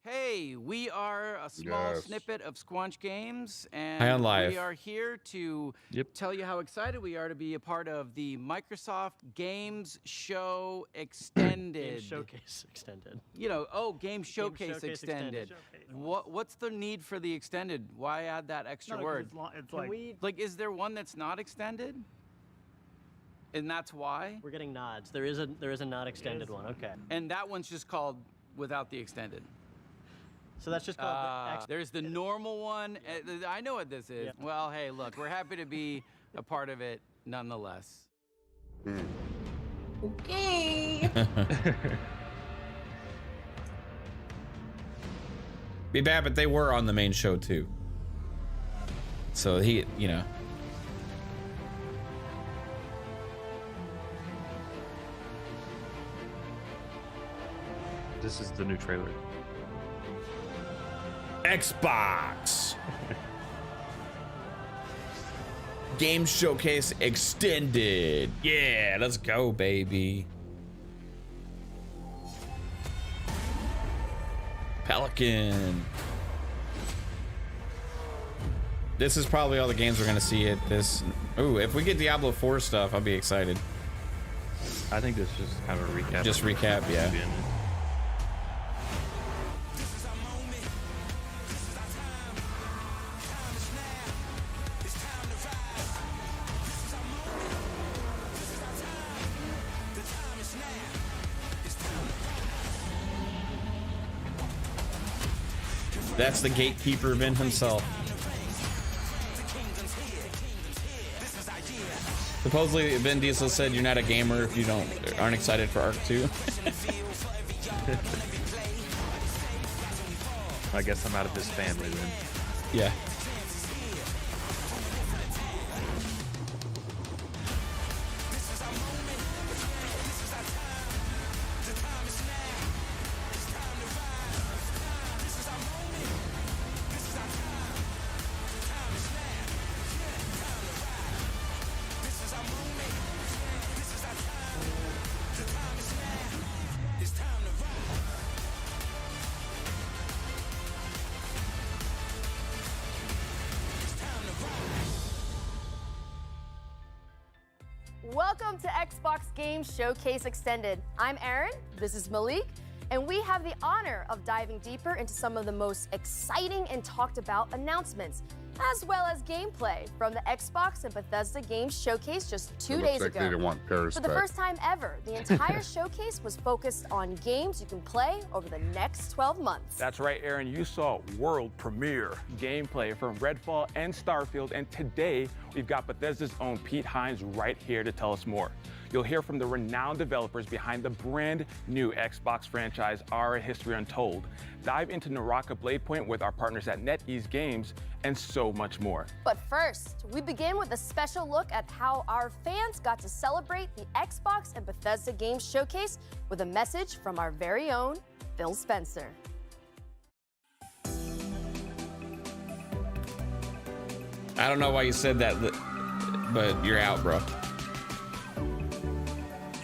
Hey, we are a small snippet of Squanch Games, and
Hi on live.
we are here to tell you how excited we are to be a part of the Microsoft Games Show Extended.
Game Showcase Extended.
You know, Game Showcase Extended. What's the need for the extended? Why add that extra word?
It's
like, is there one that's not extended? And that's why?
We're getting nods. There is a not extended one. Okay.
And that one's just called without the extended.
So that's just called
there's the normal one. I know what this is.
Yeah.
Well, hey, look, we're happy to be a part of it nonetheless.
Okay.
Be bad, but they were on the main show too. So he, you know.
This is the new trailer.
Xbox Game Showcase Extended. Yeah, let's go, baby. Pelican. This is probably all the games we're gonna see at this. Ooh, if we get Diablo 4 stuff, I'll be excited.
I think this is just kind of a recap.
Just recap, yeah. That's the gatekeeper Vin himself. Supposedly, Vin Diesel said you're not a gamer if you aren't excited for Arc 2.
I guess I'm out of this family then.
Yeah.
Welcome to Xbox Game Showcase Extended. I'm Aaron, this is Malik, and we have the honor of diving deeper into some of the most exciting and talked about announcements, as well as gameplay from the Xbox and Bethesda Games Showcase just 2 days ago.
They didn't want Paris
For the first time ever, the entire showcase was focused on games you can play over the next 12 months.
That's right, Aaron. You saw world premiere gameplay from Redfall and Starfield, and today we've got Bethesda's own Pete Hines right here to tell us more. You'll hear from the renowned developers behind the brand new Xbox franchise, Our History Untold. Dive into Naraka Bladepoint with our partners at NetEase Games, and so much more.
But first, we begin with a special look at how our fans got to celebrate the Xbox and Bethesda Games Showcase with a message from our very own Phil Spencer.
I don't know why you said that, but you're out, bro.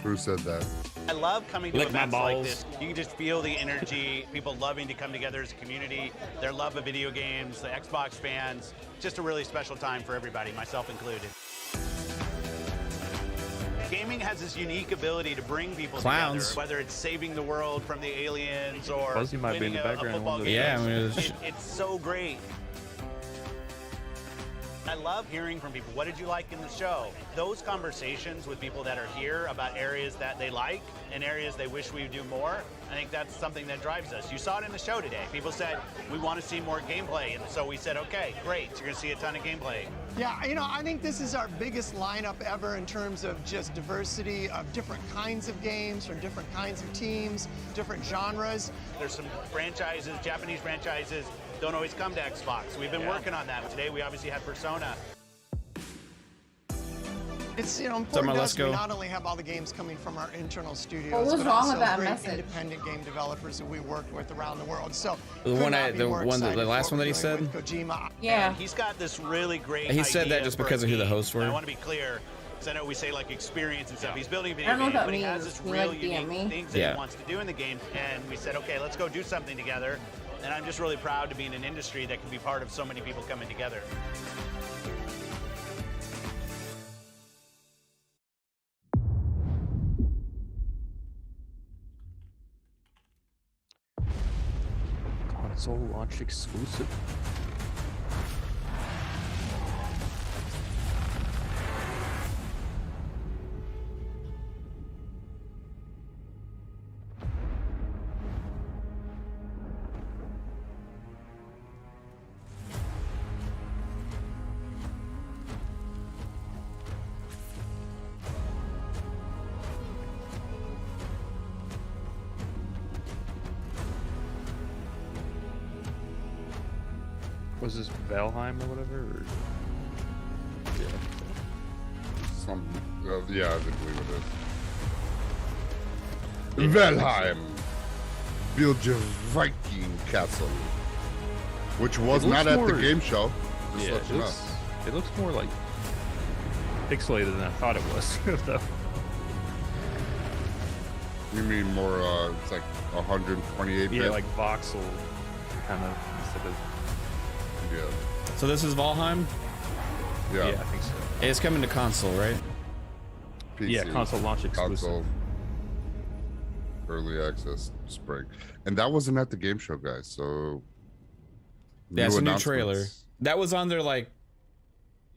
Who said that?
I love coming to
Lick my
events like
balls.
this. You can just feel the energy, people loving to come together as a community, their love of video games, the Xbox fans. Just a really special time for everybody, myself included. Gaming has this unique ability to bring people together, whether it's saving the world from the aliens or
Fuzzy might be in
winning
the
a
background.
football game.
Yeah, I mean,
It's so great. I love hearing from people. What did you like in the show? Those conversations with people that are here about areas that they like and areas they wish we would do more, I think that's something that drives us. You saw it in the show today. People said, we want to see more gameplay. And so we said, okay, great. You're going to see a ton of gameplay.
Yeah, you know, I think this is our biggest lineup ever in terms of just diversity of different kinds of games from different kinds of teams, different genres.
There's some franchises, Japanese franchises, don't always come to Xbox. We've been working on that. Today we obviously had Persona.
It's, you know, important to us we not only have all the games coming from our internal studios,
What was
but
wrong
also
with that
great
message?
independent game developers that we work with around the world. So
The last one that he said?
Kojima.
Yeah.
And he's got this really great
He said that
idea
just
for
because
a
of who the
game.
hosts were.
And I want to be clear, because I know we say like experience and stuff. He's building a
I don't know
video
what
game,
that
but he has
means.
this
Can you,
real
like, DM
unique
me?
things that he wants to do in the game. And we said, okay, let's go do something together. And I'm just really proud to be in an industry that can be part of so many people coming together.
Console launch exclusive. Was this Valheim or whatever? Or... Yeah.
Yeah, I believe it is. Valheim. Build your Viking castle. Which was not at the game show. Just let you know.
It looks more like pixelated than I thought it was, though.
You mean more, it's like 128 bit?
Yeah, like voxel kind of instead of...
Yeah.
So this is Valheim?
Yeah, I think so.
It's coming to console, right?
PC,
yeah, console launch exclusive.
Console, early access spring. And that wasn't at the game show, guys, so...
That's a new trailer. That was on their, like,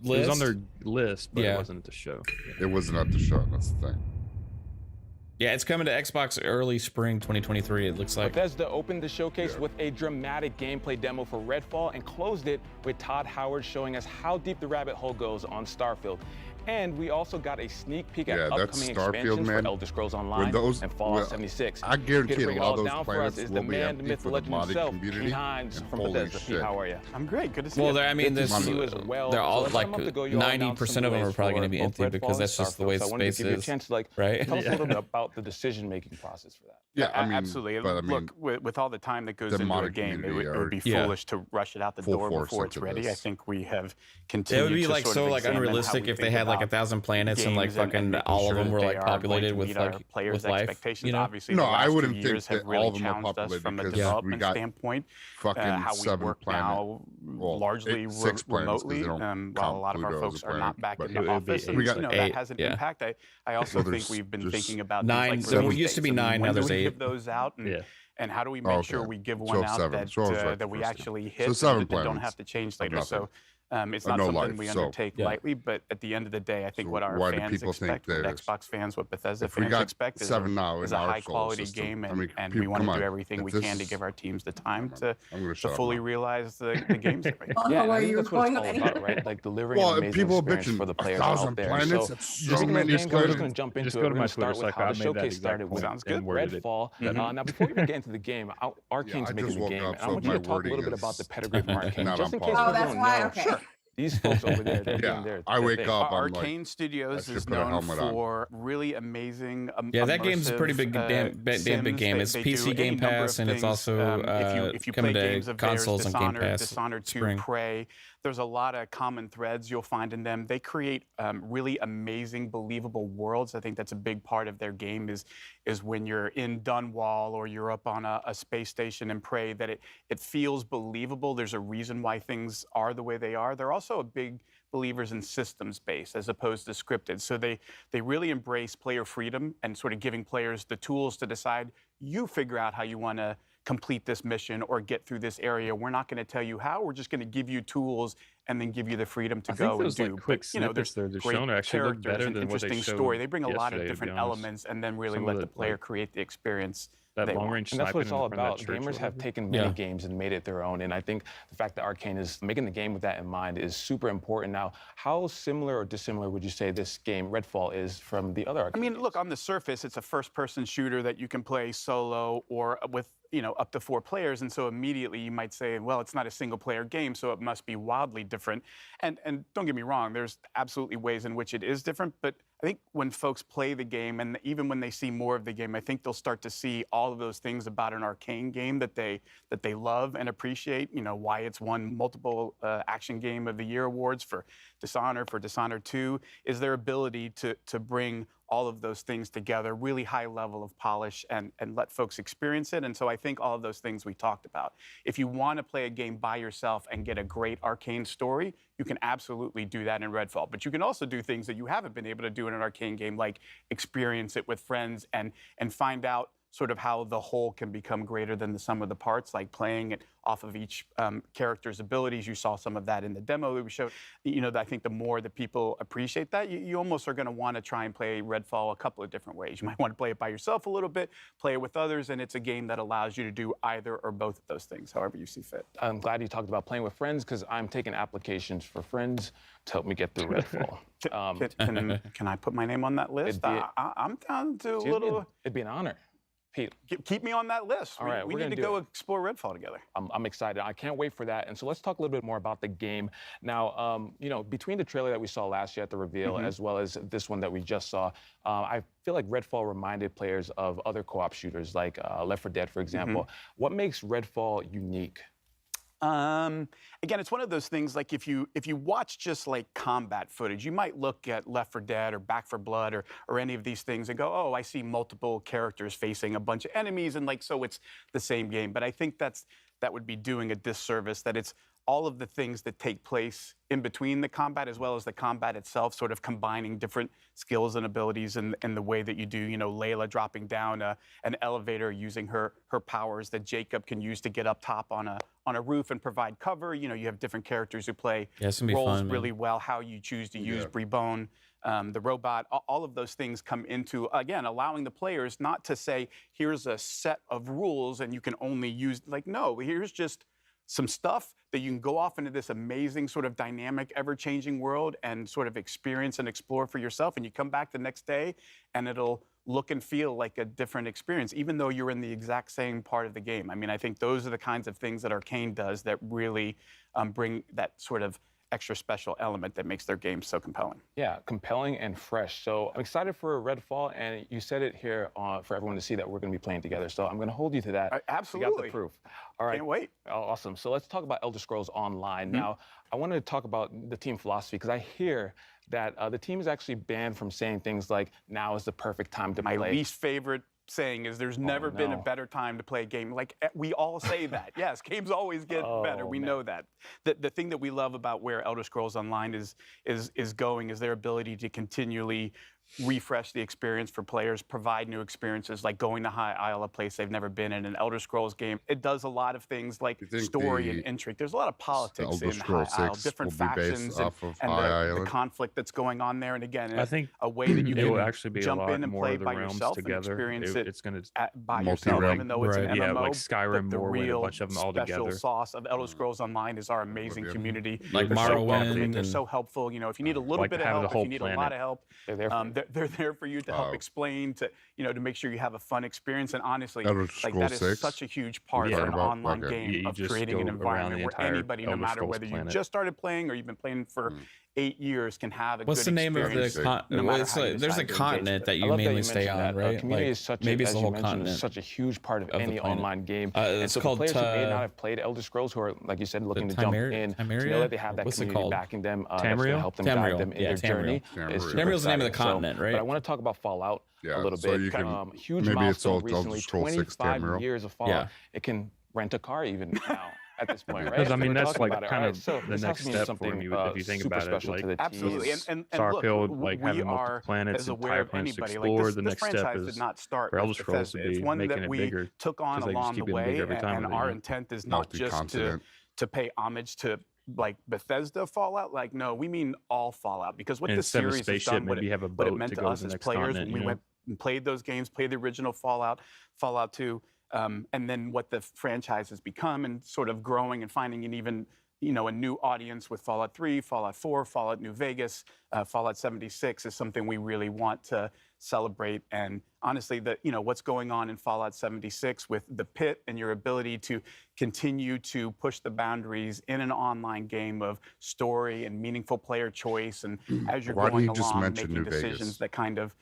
list?
It was on their list, but it wasn't at the show.
It wasn't at the show, that's the thing.
Yeah, it's coming to Xbox early spring 2023, it looks like.
Bethesda opened the showcase with a dramatic gameplay demo for Redfall and closed it with Todd Howard showing us how deep the rabbit hole goes on Starfield. And we also got a sneak peek at upcoming expansions for Elder Scrolls Online and Fallout 76.
I guarantee
a
all those
planets is the man, the myth, the legend himself, KhAos from Bethesda. Pete, how are you?
I'm great. Good to see you.
Well, I mean, they're all
So
like
a month ago,
90% of them are probably going to be empty because that's just the way
so
space is,
right? Tell us a little bit
Yeah.
about the decision-making process for that.
Yeah, I mean,
absolutely.
but I mean,
Look, with all the time that goes
the
into a
modded
game, it
community
would be
are-
foolish to rush it out the
full
door
force
before it's
into
ready.
this.
I think we have
It
continued
would be
to
like
sort
so
of
like
examine how
unrealistic
we
if they
think
had like
about
1,000 planets and like
games and
fucking
making
all
sure
of them
that
were
they
like
are going
populated
to
with
meet our
like
players'
with life,
expectations.
you know?
Obviously,
No,
the last
I wouldn't
few
think
years have
that
really
all of them are
challenged us
populated
from a
because we
development
got
standpoint.
fucking
How we
7
work
planets.
now largely
6 planets 'cause they
remotely,
don't
while a lot of our
Pluto as
folks
a
are not
planet,
back
but
in the
it would be
office. And,
we got
you know,
8,
that has an
yeah.
impact. I also
Well,
think we've been
just
thinking about
9,
things like
there
release
used to be
dates and
9, now
when do
there's
we
8.
give those out, and how do we make
Okay.
sure we give one
12,
out
7.
that
12 is right
that we
the first
actually
one.
hit
So 7
and don't
planets
have to change
of
later.
nothing.
So it's
Or
not
no
something
life,
we
so-
undertake
Yeah.
lightly, but at the end of the day, I think
So
what our
why do
fans
people think
expect, what
there's-
Xbox fans, what Bethesda
if we
fans
got
expect is
7 now
is
in
a
our
high
solar
quality
system,
game,
I
and,
mean,
and
people-
we want
come
to
on.
do everything
If
we
this
can to
is-
give our teams the time to
I'm gonna shut up
fully
now.
realize the games that we
Yeah,
and I
where
think
you're
that's what
going
it's
with
all about,
anything.
right? Like delivering
Well,
an amazing
people
experience
bitching
for the players
1,000
out there.
planets.
So
That's
speaking
so
of
many
games, we're just
planets.
going to jump into
Just
it.
go
We're
to
going
my
to start
Twitter
with
cycle.
how
I
the
made that
showcase
exact
started with
point
Sounds good.
and worded it.
Redfall. Now, before we even get into the game, Arcane's
I
making
just
the
woke
game,
up,
and I
so
want you
my
to talk a little
wording
bit about the
is
pedigree from Arcane,
not
just
on
in case
par.
Oh,
people
that's
don't
why.
know.
Okay.
These folks over there, they're
Yeah,
doing their
I wake
thing.
up, I'm like,
Arcane Studios
I
is
should put a
known
helmet on.
for really amazing,
Yeah, that game's a pretty big, damn big
sims.
game. It's
They
PC
do
Game
any number
Pass,
of
and it's
things.
also
if you
coming
play
to
games of theirs,
consoles on Game
Dishonored,
Pass
Dishonored 2,
spring.
Prey, there's a lot of common threads you'll find in them. They create really amazing, believable worlds. I think that's a big part of their game is when you're in Dunwall or you're up on a space station in Prey, that it feels believable. There's a reason why things are the way they are. They're also a big believers in systems-based as opposed to scripted. So they really embrace player freedom and sort of giving players the tools to decide, you figure out how you want to complete this mission or get through this area. We're not going to tell you how. We're just going to give you tools and then give you the freedom to go and do.
Like quick
But, you know, there's
snippets they're
great
shown actually look
characters
better
and
than what they
interesting
showed
story. They bring a lot of
yesterday, to be
different
honest.
elements and then really
Some
let
of
the
the,
player
like,
create the experience
that
they
long
want.
range
And that's what it's
sniping
all
in front of
about.
that church or
Gamers have
whatever.
taken many games and made it their own. And I think the fact that Arcane is making the game with that in mind is super important. Now, how similar or dissimilar would you say this game, Redfall, is from the other Arcane
I mean,
games?
look, on the surface, it's a first-person shooter that you can play solo or with, you know, up to 4 players. And so immediately you might say, well, it's not a single-player game, so it must be wildly different. And don't get me wrong, there's absolutely ways in which it is different. But I think when folks play the game, and even when they see more of the game, I think they'll start to see all of those things about an Arcane game that they love and appreciate. You know, why it's won multiple Action Game of the Year awards for Dishonored 2, is their ability to bring all of those things together, really high level of polish, and let folks experience it. And so I think all of those things we talked about. If you want to play a game by yourself and get a great arcane story, you can absolutely do that in Redfall. But you can also do things that you haven't been able to do in an arcane game, like experience it with friends and find out sort of how the whole can become greater than the sum of the parts, like playing it off of each character's abilities. You saw some of that in the demo that we showed. You know, I think the more that people appreciate that, you almost are going to want to try and play Redfall a couple of different ways. You might want to play it by yourself a little bit, play it with others, and it's a game that allows you to do either or both of those things, however you see fit.
I'm glad you talked about playing with friends, because I'm taking applications for friends to help me get through Redfall.
Can I put my name on that list? I'm down to a little...
It'd be an honor. Pete.
Keep me on that list.
All right,
we need to go explore Redfall together.
I'm excited. I can't wait for that. And so let's talk a little bit more about the game. Now, you know, between the trailer that we saw last year at the reveal, as well as this one that we just saw, I feel like Redfall reminded players of other co-op shooters, like Left 4 Dead, for example. What makes Redfall unique?
Again, it's one of those things, like if you watch just like combat footage, you might look at Left 4 Dead or Back 4 Blood or any of these things and go, oh, I see multiple characters facing a bunch of enemies, and like, so it's the same game. But I think that would be doing a disservice, that it's all of the things that take place in between the combat as well as the combat itself, sort of combining different skills and abilities in the way that you do, you know, Layla dropping down an elevator using her powers that Jacob can use to get up top on a roof and provide cover. You know, you have different characters who play roles really well, how you choose to use Brebone, the robot, all of those things come into, again, allowing the players not to say, here's a set of rules and you can only use, like, no, here's just some stuff that you can go off into this amazing sort of dynamic, ever-changing world and sort of experience and explore for yourself. And you come back the next day and it'll look and feel like a different experience, even though you're in the exact same part of the game. I mean, I think those are the kinds of things that Arcane does that really bring that sort of extra special element that makes their game so compelling.
Yeah, compelling and fresh. So I'm excited for Redfall, and you said it here for everyone to see that we're going to be playing together. So I'm going to hold you to that.
Absolutely.
You got the proof. All right.
Can't wait.
Awesome. So let's talk about Elder Scrolls Online. Now, I want to talk about the team philosophy, because I hear that the team is actually banned from saying things like, now is the perfect time to play.
My least favorite saying is there's never been a better time to play a game. Like, we all say that. Yes, games always get better. We know that. The thing that we love about where Elder Scrolls Online is going is their ability to continually refresh the experience for players, provide new experiences, like going to High Isle, a place they've never been in, an Elder Scrolls game. It does a lot of things like story and intrigue. There's a lot of politics in High Isle, different factions, and the conflict that's going on there. And again, I think a way that you can
actually be
jump in and play by yourself and experience it by yourself, even though it's an MMO.
Like Skyrim,
the real
a bunch of them all
special
together.
Sauce of Elder Scrolls Online is our amazing community.
Like Morrowind.
They're so helpful. You know, if you need a little bit of help, if you need a lot of help, they're there for you to help explain, to to make sure you have a fun experience. And honestly, like that is such a huge part of an online game, of creating an environment where anybody, no matter whether you just started playing or you've been playing for 8 years, can have a good experience.
What's the name of the there's a continent that you mainly stay on, right?
Community is such
maybe it's the whole continent.
Such a huge part of any online game.
It's
so
called
players who may not have played Elder Scrolls, who are, like you said, looking to jump in, to know that they have that community backing them, that's going to help them guide them in their journey.
Tamriel's the name of the continent, right?
But I want to talk about Fallout a little
so
bit.
you can,
huge
maybe
milestone
it's all
recently,
Scroll 6
25 years of Fallout. It can rent a car even now. At this point, right?
Because I mean, that's like kind of
so
the next step for me if you think about it. Like,
absolutely, and
Starfield,
look,
like having multiple planets and entire planets to explore.
Like
the next step is for Elder Scrolls to be making it bigger.
Took on along the way, and our intent is not just to pay homage to like Bethesda Fallout. Like, no, we mean all Fallout, because what this series has done, what it meant to us as players when we went and played those games, played the original Fallout, Fallout 2. And then what the franchise has become, and sort of growing and finding an even, a new audience with Fallout 3, Fallout 4, Fallout New Vegas, Fallout 76 is something we really want to celebrate. And honestly, what's going on in Fallout 76 with the pit and your ability to continue to push the boundaries in an online game of story and meaningful player choice, and as you're going along, making decisions that kind of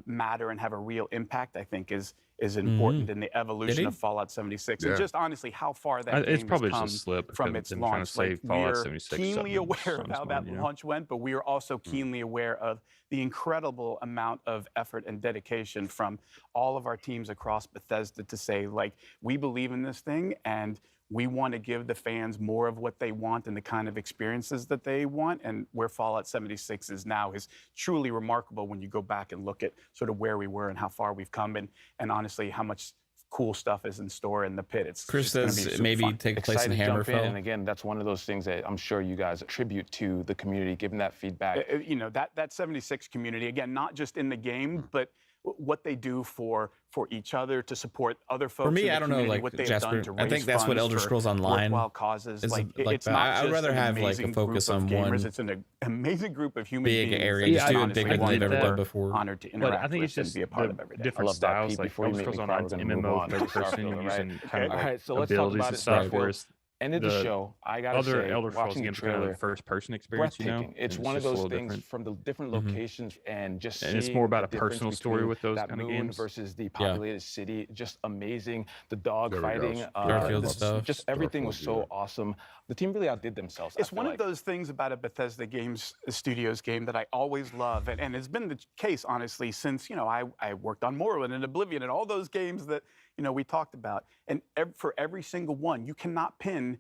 matter and have a real impact, I think is important in the evolution of Fallout 76. And just honestly, how far that game has come from its launch. Like, we're keenly aware of how that launch went, but we are also keenly aware of the incredible amount of effort and dedication from all of our teams across Bethesda to say, like, we believe in this thing and we want to give the fans more of what they want and the kind of experiences that they want. And where Fallout 76 is now is truly remarkable when you go back and look at sort of where we were and how far we've come, and honestly how much cool stuff is in store in the pit. It's
Chris says maybe
fun.
take place in Hammerfell.
And again, that's one of those things that I'm sure you guys attribute to the community, giving that feedback.
You know, that 76 community, again, not just in the game, but what they do for each other to support other folks.
For me,
in the
I don't know, like
what they've
Jasper,
done to raise
I think that's what
funds
Elder
for
Scrolls Online
worthwhile causes.
is
Like,
like
it's
that.
not
I'd
just
rather
an
have like a
amazing
focus
group of
on
gamers,
one
it's an amazing group of human
big
beings.
area.
that
Just do it
honestly
bigger than
want
they've
to
ever
be
done before.
honored to
But
interact
I think it's
with and
just
be a part
the
of every day.
different styles. Like
before you
Elder
make me
Scrolls
cry,
Online's
we're gonna move
MMO,
on.
third person,
Starfield,
using
right?
kind of
All
like
right, so let's talk
abilities
about
and
it.
stuff.
Starfield.
Whereas
End of the show, I gotta
other
say,
Elder Scrolls
watching the
games are kind of
trailer,
a first person experience, you know?
breathtaking. It's
and
one of
just a
those
little
things
different.
from the different locations and just
And it's
seeing
more about
the
a personal
difference
story
between
with those
that
kind of
moon
games.
versus the populated city. Just amazing. The dog
There we go.
fighting,
Starfield stuff.
just everything was so
Starfield, yeah.
awesome. The team really outdid themselves. I
It's
feel
one
like.
of those things about a Bethesda Games Studios game that I always love, and it's been the case, honestly, since, you know, I worked on Morrowind and Oblivion and all those games that, you know, we talked about. And for every single one, you cannot pin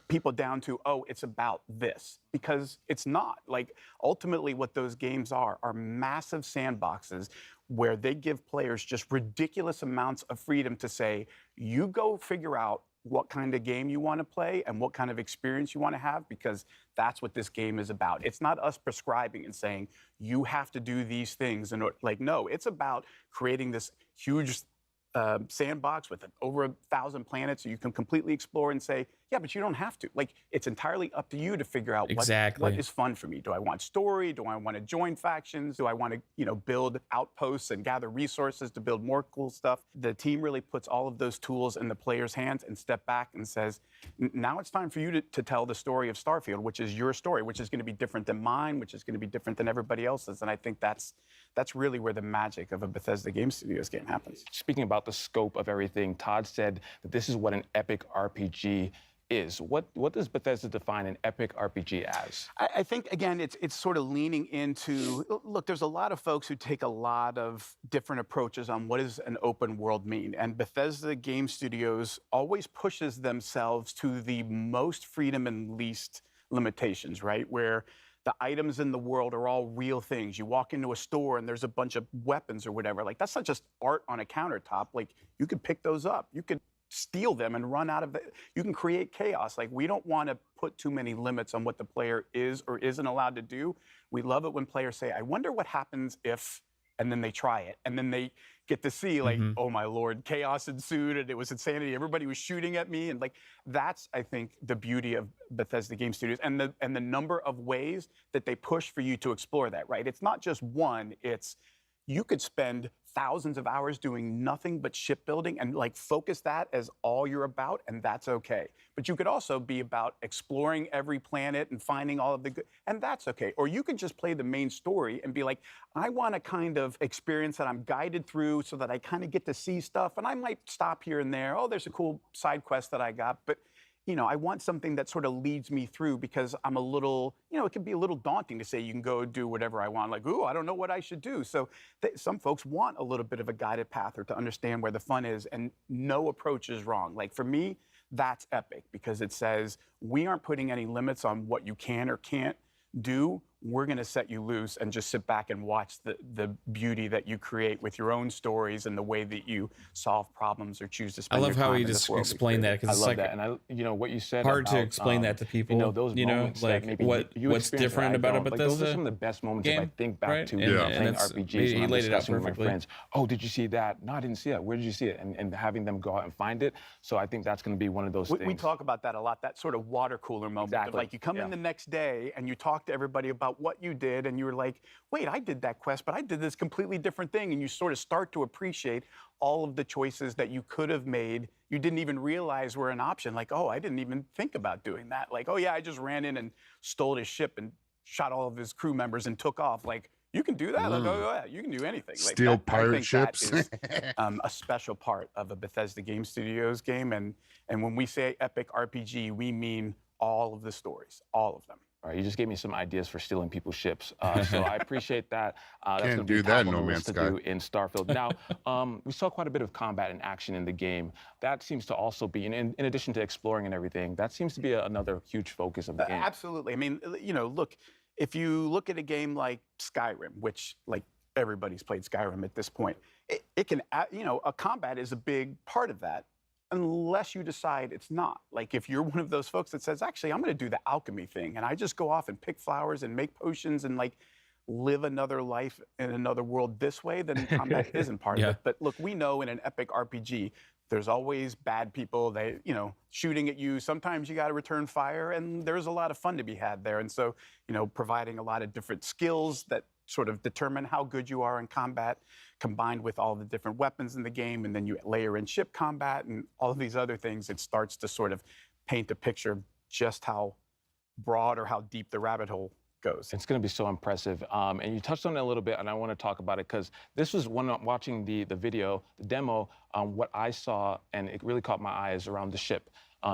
people down to, oh, it's about this, because it's not. Like, ultimately what those games are massive sandboxes where they give players just ridiculous amounts of freedom to say, you go figure out what kind of game you want to play and what kind of experience you want to have, because that's what this game is about. It's not us prescribing and saying, you have to do these things. And like, no, it's about creating this huge sandbox with over 1,000 planets so you can completely explore and say, yeah, but you don't have to. Like, it's entirely up to you to figure out what is fun for me. Do I want story? Do I want to join factions? Do I want to, you know, build outposts and gather resources to build more cool stuff? The team really puts all of those tools in the player's hands and step back and says, now it's time for you to tell the story of Starfield, which is your story, which is going to be different than mine, which is going to be different than everybody else's. And I think that's really where the magic of a Bethesda Game Studios game happens.
Speaking about the scope of everything, Todd said that this is what an epic RPG is. What does Bethesda define an epic RPG as?
I think, again, it's sort of leaning into, look, there's a lot of folks who take a lot of different approaches on what does an open world mean. And Bethesda Game Studios always pushes themselves to the most freedom and least limitations, right? Where the items in the world are all real things. You walk into a store and there's a bunch of weapons or whatever. Like, that's not just art on a countertop. Like, you could pick those up. You could steal them and run out of it. You can create chaos. Like, we don't want to put too many limits on what the player is or isn't allowed to do. We love it when players say, I wonder what happens if, and then they try it. And then they get to see, like, oh my Lord, chaos ensued and it was insanity. Everybody was shooting at me. And like, that's, I think, the beauty of Bethesda Game Studios and the number of ways that they push for you to explore that, right? It's not just one, it's, you could spend thousands of hours doing nothing but shipbuilding and like focus that as all you're about, and that's okay. But you could also be about exploring every planet and finding all of the good, and that's okay. Or you could just play the main story and be like, I want a kind of experience that I'm guided through so that I kind of get to see stuff, and I might stop here and there. Oh, there's a cool side quest that I got, but you know, I want something that sort of leads me through, because I'm a little, you know, it can be a little daunting to say you can go do whatever I want. Like, ooh, I don't know what I should do. So some folks want a little bit of a guided path or to understand where the fun is, and no approach is wrong. Like, for me, that's epic, because it says we aren't putting any limits on what you can or can't do. We're going to set you loose and just sit back and watch the beauty that you create with your own stories and the way that you solve problems or choose to spend
I love
your
how
time
he
in this
just
world
explained that, because
I
it's
love
like
that, and I, you know, what you said
hard to
about,
explain that to people.
You know, those moments
like
that maybe
what's
experience
different
that I
about a
don't.
Bethesda
Like, those are some of the best moments if I
game,
think back
right?
to
And
playing
it's,
RPGs
he
and I'm
laid it out
discussing with my
perfectly.
friends. Oh, did you see that? No, I didn't see that. Where did you see it? And having them go out and find it. So I think that's going to be one of those things.
We talk about that a lot, that sort of water cooler moment. Of like, you come in the next day and you talk to everybody about what you did, and you're like, wait, I did that quest, but I did this completely different thing. And you sort of start to appreciate all of the choices that you could have made. You didn't even realize were an option. Like, oh, I didn't even think about doing that. Like, oh yeah, I just ran in and stole his ship and shot all of his crew members and took off. Like, you can do that? Like, oh yeah, you can do anything. Like,
Steal pirate ships.
That is a special part of a Bethesda Game Studios game. And when we say epic RPG, we mean all of the stories, all of them.
All right, you just gave me some ideas for stealing people's ships. So I appreciate that. That's
Can't
gonna be
do
top
that,
on the
No
list
Man's
to
Sky.
do in Starfield. Now, we saw quite a bit of combat and action in the game. That seems to also be, in addition to exploring and everything, that seems to be another huge focus of the game.
Absolutely. I mean, you know, look, if you look at a game like Skyrim, which like everybody's played Skyrim at this point, it can, you know, a combat is a big part of that. Unless you decide it's not. Like if you're one of those folks that says, actually, I'm going to do the alchemy thing, and I just go off and pick flowers and make potions and like live another life in another world this way, then combat isn't part of it. But look, we know in an epic RPG, there's always bad people, they, you know, shooting at you. Sometimes you got to return fire, and there's a lot of fun to be had there. And so, you know, providing a lot of different skills that sort of determine how good you are in combat, combined with all the different weapons in the game, and then you layer in ship combat and all of these other things, it starts to sort of paint a picture of just how broad or how deep the rabbit hole goes.
It's going to be so impressive. And you touched on it a little bit, and I want to talk about it because this was when I'm watching the video, the demo, what I saw, and it really caught my eye is around the ship.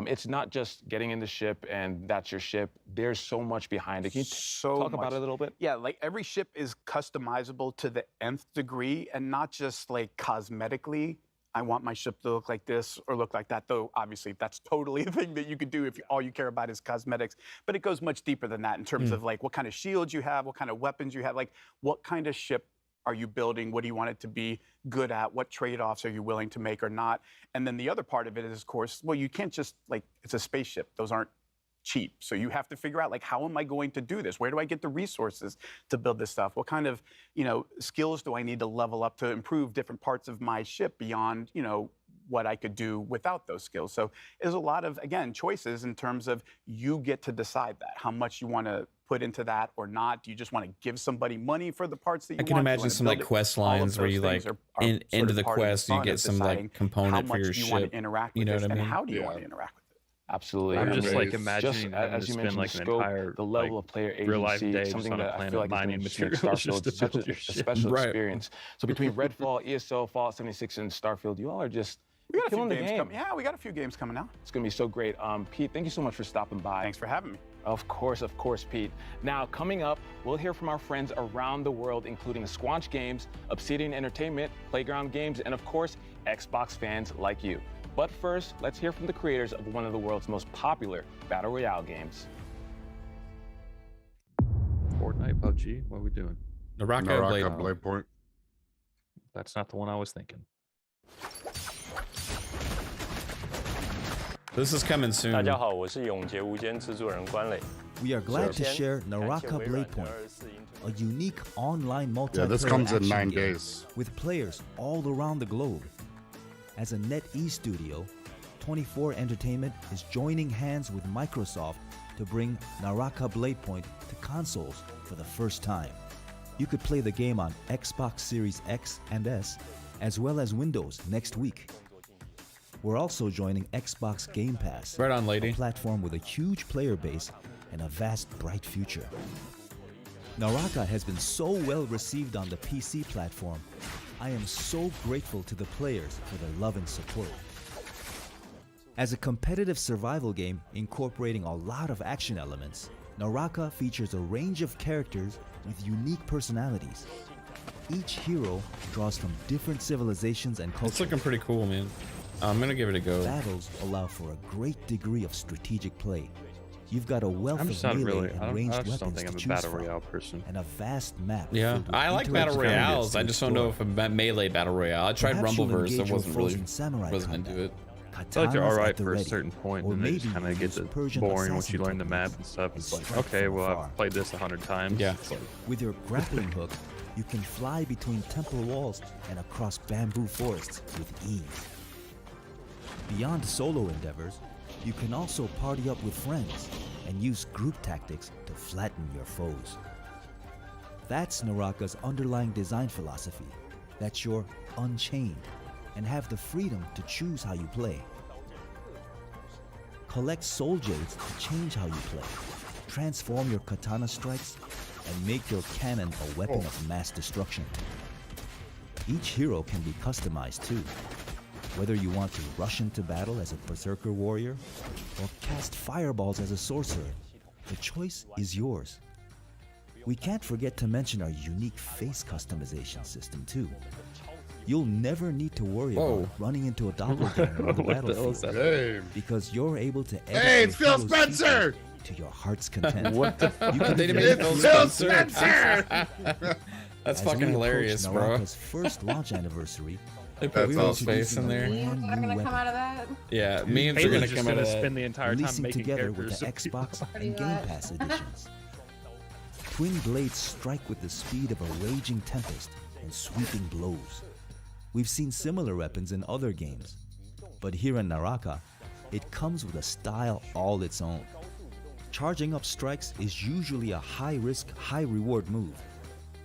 It's not just getting in the ship and that's your ship. There's so much behind it. Can you talk about it a little bit?
Yeah, like every ship is customizable to the nth degree, and not just like cosmetically. I want my ship to look like this or look like that, though obviously that's totally a thing that you could do if all you care about is cosmetics. But it goes much deeper than that in terms of like what kind of shields you have, what kind of weapons you have, like what kind of ship are you building? What do you want it to be good at? What trade-offs are you willing to make or not? And then the other part of it is, of course, well, you can't just, like, it's a spaceship. Those aren't cheap. So you have to figure out, like, how am I going to do this? Where do I get the resources to build this stuff? What kind of, you know, skills do I need to level up to improve different parts of my ship beyond, you know, what I could do without those skills? So there's a lot of, again, choices in terms of you get to decide that, how much you want to put into that or not. Do you just want to give somebody money for the parts that you want?
I can imagine some like quest lines where you like into the quest you get some like component for your ship.
Want to interact with
you know what I mean?
And how do you want to interact with it?
Absolutely.
I'm just like imagining
as you mentioned,
like
the
an
scope,
entire
the level of player agency, something that I feel like
mining
is going to make Starfield such a special experience. So between Redfall, ESO, Fallout 76, and Starfield, you all are just
we got a few
killing the
games
game.
coming. Yeah, we got a few games coming out.
It's going to be so great. Pete, thank you so much for stopping by.
Thanks for having me.
Of course, Pete. Now, coming up, we'll hear from our friends around the world, including Squanch Games, Obsidian Entertainment, Playground Games, and of course, Xbox fans like you. But first, let's hear from the creators of one of the world's most popular Battle Royale games.
Fortnite, PUBG, what are we doing?
Naraka
Blade Point.
That's not the one I was thinking.
This is coming soon.
大家好，我是永劫无间制作人关磊。
We are glad to share Naraka Blade Point, a unique online multiplayer
Yeah, this comes in
action
9
game
days.
with players all around the globe. As a NetEase studio, 24 Entertainment is joining hands with Microsoft to bring Naraka Blade Point to consoles for the first time. You could play the game on Xbox Series X and S, as well as Windows next week. We're also joining Xbox Game Pass,
right on, lady.
A platform with a huge player base and a vast, bright future. Naraka has been so well received on the PC platform. I am so grateful to the players for their love and support. As a competitive survival game incorporating a lot of action elements, Naraka features a range of characters with unique personalities. Each hero draws from different civilizations and cultures.
It's looking pretty cool, man. I'm gonna give it a go.
Battles allow for a great degree of strategic play. You've got a wealth
I'm
of
just not
melee
really.
and ranged
I just don't
weapons
think I'm
to
a
choose
battle
from,
royale person.
and a vast map.
Yeah,
filled with
I like battle
interactive
royales.
areas
I
to
just don't know if
explore.
a melee battle royale. I tried
Perhaps you'll
Rumbleverse. I
engage your
wasn't really
frozen samurai
into it.
I feel like they're
Katanas
all right
at the
for a
ready,
certain point,
or
and they
maybe
just kind of get
use Persian
boring once you
assassin
learn the map
techniques
and stuff. It's
and
like,
strike
okay,
from
well,
afar.
I've played this 100 times.
Yeah.
It's like,
With your grappling hook, you can fly between temple walls and across bamboo forests with ease. Beyond solo endeavors, you can also party up with friends and use group tactics to flatten your foes. That's Naraka's underlying design philosophy, that you're unchained and have the freedom to choose how you play. Collect soul jades to change how you play, transform your katana strikes, and make your cannon a weapon of mass destruction. Each hero can be customized too, whether you want to rush into battle as a berserker warrior or cast fireballs as a sorcerer. The choice is yours. We can't forget to mention our unique face customization system too. You'll never need to worry about running into a doppelganger on the battlefield because you're able to edit
Hey, it's Phil Spencer!
to your heart's content.
What the fuck? They
even
made
Phil
Phil
Spencer!
Spencer! That's
As
fucking
we
hilarious,
approach
bro.
Naraka's first launch anniversary,
They put
we're
Phil's
introducing
face in there.
a brand
Memes are
new
gonna
weapon,
come out of that.
Yeah, memes are gonna come out of that.
spend the entire time
releasing
making
together with
characters.
the Xbox
Pretty
and Game
much.
Pass editions. Twin blades strike with the speed of a raging tempest and sweeping blows. We've seen similar weapons in other games, but here in Naraka, it comes with a style all its own. Charging up strikes is usually a high-risk, high-reward move.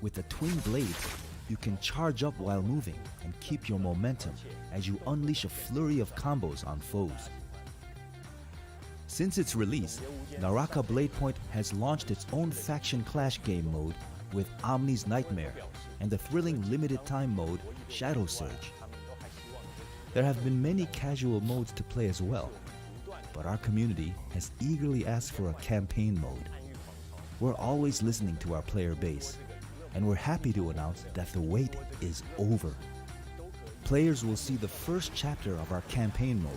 With the twin blades, you can charge up while moving and keep your momentum as you unleash a flurry of combos on foes. Since its release, Naraka Bladepoint has launched its own faction clash game mode with Omni's Nightmare and the thrilling limited time mode Shadow Surge. There have been many casual modes to play as well, but our community has eagerly asked for a campaign mode. We're always listening to our player base, and we're happy to announce that the wait is over. Players will see the first chapter of our campaign mode.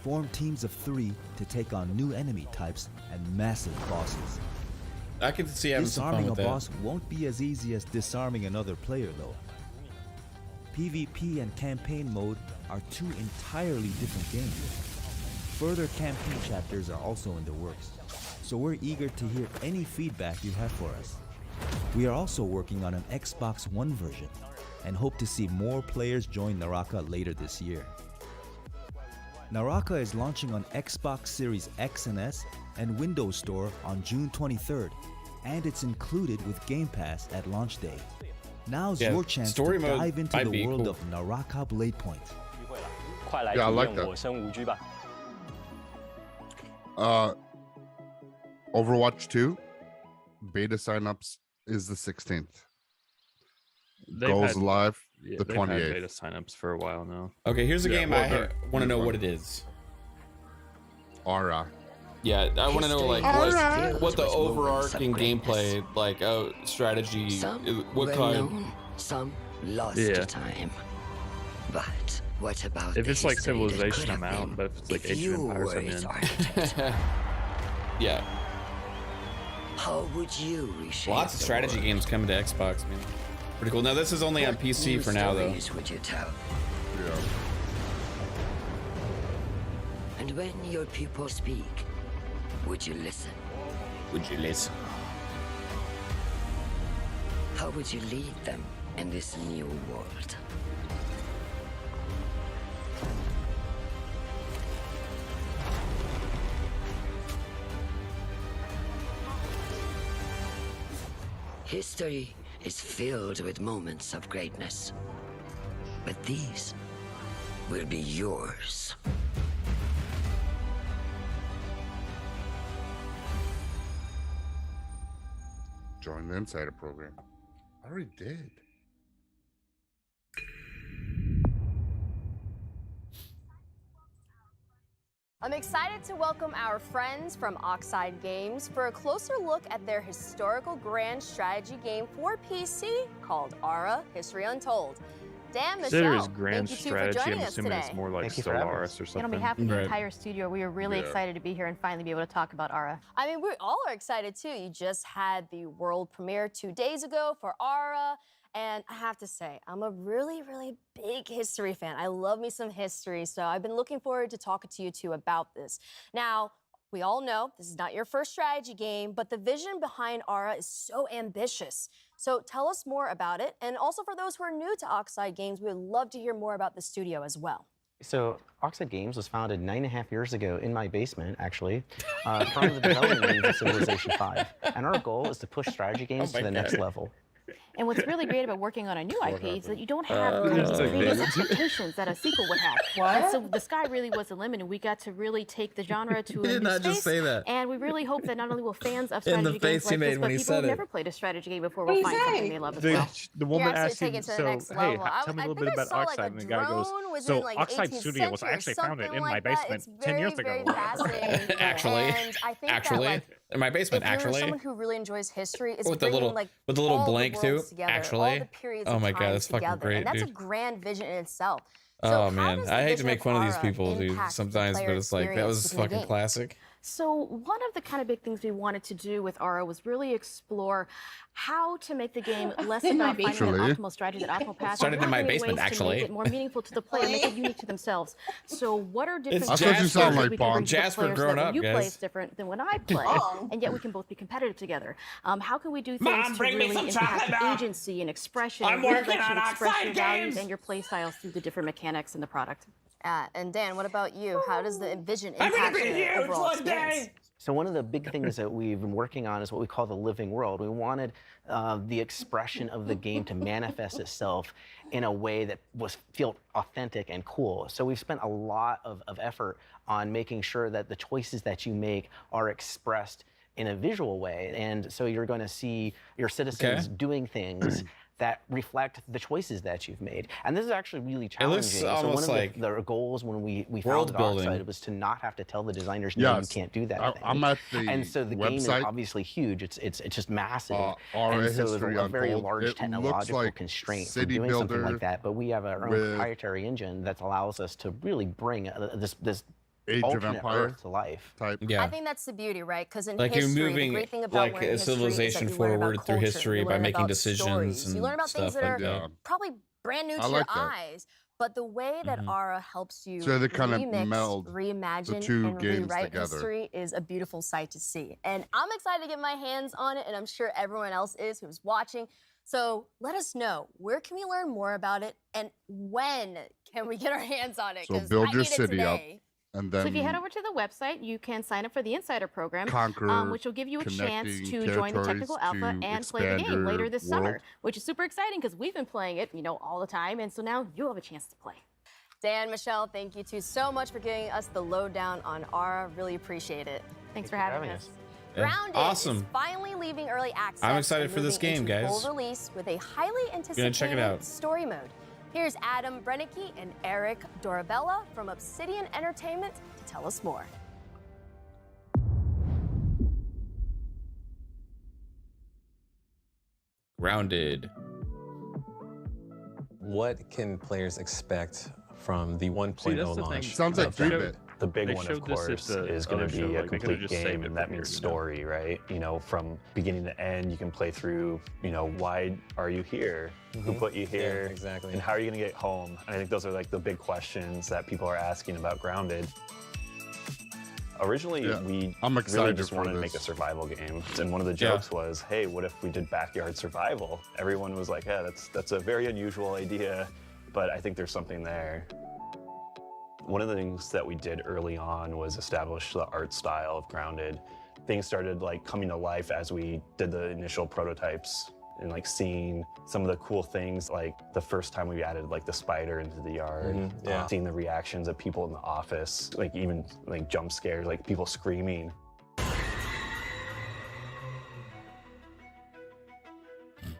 Form teams of 3 to take on new enemy types and massive bosses.
I can see having some fun
Disarming a
with that.
boss won't be as easy as disarming another player though. PvP and campaign mode are two entirely different games. Further campaign chapters are also in the works, so we're eager to hear any feedback you have for us. We are also working on an Xbox One version and hope to see more players join Naraka later this year. Naraka is launching on Xbox Series X and S and Windows Store on June 23rd, and it's included with Game Pass at launch day. Now's your chance to
story mode
dive into
might
the
be
world
cool.
of Naraka Bladepoint.
Yeah, I like that. Overwatch 2 beta signups is the 16th. Goes live the
they've had
28th.
beta signups for a while now.
Okay, here's a
Yeah,
game
well,
I
they're-
want to know what it is.
Aura.
Yeah, I want to know like what the overarching gameplay, like strategy, what kind.
Some lost
Yeah.
to time. But what about
If
the
it's like
history that
Civilization,
could
I'm
have
out.
been
But if it's like
if
Age
you
of Empires,
were
I'm
its
in.
architect?
Yeah,
How would you reshape
lots of
the
strategy
world?
games coming to Xbox, man. Pretty cool. Now this is only on
What
PC
new
for now, though.
stories would you tell?
Yeah.
And when your people speak, would you listen?
Would you listen?
How would you lead them in this new world? History is filled with moments of greatness, but these will be yours.
Join the Insider program. I already did.
I'm excited to welcome our friends from Oxide Games for a closer look at their historical grand strategy game for PC called Aura History Untold. Dan,
There
Michelle,
is grand
thank you two for
strategy.
joining
I'm
us
assuming
today.
it's more like
Thank you for having
Stellaris
us.
or
And
something.
on behalf of the
Right.
entire studio, we are really
Yeah.
excited to be here and finally be able to talk about Aura.
I mean, we all are excited too. You just had the world premiere 2 days ago for Aura. And I have to say, I'm a really, really big history fan. I love me some history. So I've been looking forward to talking to you two about this. Now, we all know this is not your first strategy game, but the vision behind Aura is so ambitious. So tell us more about it. And also for those who are new to Oxide Games, we would love to hear more about the studio as well.
So Oxide Games was founded 9.5 years ago in my basement, actually, from the development needs of Civilization V. And our goal is to push strategy games to the next level.
And what's really great about working on a new IP is that you don't have
it's
the
okay.
previous expectations that a sequel would have.
What?
And so the sky really was the limit, and we got to really take the genre to a
He did
new
not
space.
just say that.
And we really hope that not only will fans of
In the
strategy
face
games
he
like
made
this,
when
but
he
people
said
who've
it.
never played a strategy game before
What
will
are you
find something
saying?
they love as well.
The woman
You're actually
asked him,
taking it to the
so,
next
hey,
level.
tell me a little bit about Oxide. And the guy goes, so Oxide Studio was actually founded in my basement 10 years ago.
Fascinating.
Actually,
And I think
actually,
that, like,
in my basement,
if you're
actually.
someone who really enjoys history, it's
With the
bringing
little-
like
with the little
all
blank
the worlds
too,
together, all
actually.
the periods
Oh
of
my God,
time
that's fucking
together,
great,
and that's
dude.
a grand vision in itself.
Oh
So how
man,
does the
I hate to
vision
make
of
fun of these
Aura
people, dude,
impact the
sometimes, but
player
it's like that
experience
was
within the
fucking
game?
classic.
So one of the kind of big things we wanted to do with Aura was really explore how to make the game less
In my
about finding that
basement.
optimal strategy, that optimal path.
Started in my
and
basement,
ways to
actually.
make it more meaningful to the player, make it unique to themselves. So what are different
It's
I thought you sound
strategies
like
we can
Pong.
bring to the
Jasper
players so
grown
that
up,
when you play
guys.
is different than when I play,
Pong.
and yet we can both be competitive together. How can we do
Mom,
things to
bring me
really
some
impact
chocolate milk.
agency and expression
I'm
and really
working
let you
on
express
outside
your values
games.
and your play styles through the different mechanics in the product?
And Dan, what about you? How does the vision
I'm gonna
impact
be
the
huge
overall
one
experience?
day.
So one of the big things that we've been working on is what we call the living world. We wanted the expression of the game to manifest itself in a way that felt authentic and cool. So we've spent a lot of effort on making sure that the choices that you make are expressed in a visual way. And so you're going to see your citizens doing things that reflect the choices that you've made. And this is actually really challenging. So one
almost
of
like
the goals when we
world
founded
building.
Oxide was to not have to tell the designers, no, you
Yes.
can't do that thing.
I'm at the
And so the game is
website.
obviously huge. It's just massive.
Aura
And so there's
History
a very
Untold.
large
It looks
technological
like
constraint for
City
doing something
Builder
like that. But we have our own
with
proprietary engine that allows us to really bring this
Age of
alternate
Empire
Earth to life.
type.
Yeah.
I think that's the beauty, right? Because in
Like you're
history,
moving
the great thing about
like
learning
a
history is that
civilization
you learn about
forward through
culture,
history
you
by
learn
making
about
decisions
stories,
and
you learn about things
stuff
that
like
are
that.
probably brand new to
I
your
like that.
eyes. But the way that Aura helps you
So they kinda
remix,
meld
reimagine,
the two
and
games
rewrite
together.
history is a beautiful sight to see. And I'm excited to get my hands on it, and I'm sure everyone else is who's watching. So let us know, where can we learn more about it, and when can we get our hands on it?
So
'Cause
build
I
your
need it
city up,
today.
and
So if you head
then
over to the website, you can sign up for the Insider Program,
conquer
which will give you a chance
connecting
to join the technical
territories
alpha
to
and play the
expand
game later
your
this
world.
summer, which is super exciting because we've been playing it, all the time, and so now you'll have a chance to play.
Dan, Michelle, thank you two so much for giving us the lowdown on Aura. Really appreciate it.
Thanks for having us.
Yeah.
Grounded
Awesome.
is finally leaving early access.
I'm excited
and
for this
moving
game,
into
guys.
Full release with a highly
Gonna
anticipated
check it out.
story mode. Here's Adam Brennicky and Eric Dorabella from Obsidian Entertainment to tell us more.
Grounded.
What can players expect from the 1.0
See, that's the
launch?
thing.
Sounds like
They
3-bit.
The big
They
one, of
showed this at
course,
the
is going
other
to
show,
be a
like, they could've
complete
just saved
game,
it
and
for
that
here,
means
you know?
story, right? From beginning to end, you can play through, why are you here? Who put you here?
Yeah, exactly.
And how are you going to get home? And I think those are like the big questions that people are asking about Grounded. Originally,
Yeah,
we
I'm
really
excited
just
for
wanted to make a
this.
survival game. And one of the jokes was, hey, what if we did backyard survival? Everyone was like, yeah, that's a very unusual idea, but I think there's something there. One of the things that we did early on was establish the art style of Grounded. Things started coming to life as we did the initial prototypes and seeing some of the cool things, like the first time we added the spider into the yard, seeing the reactions of people in the office, even jump scares, people screaming.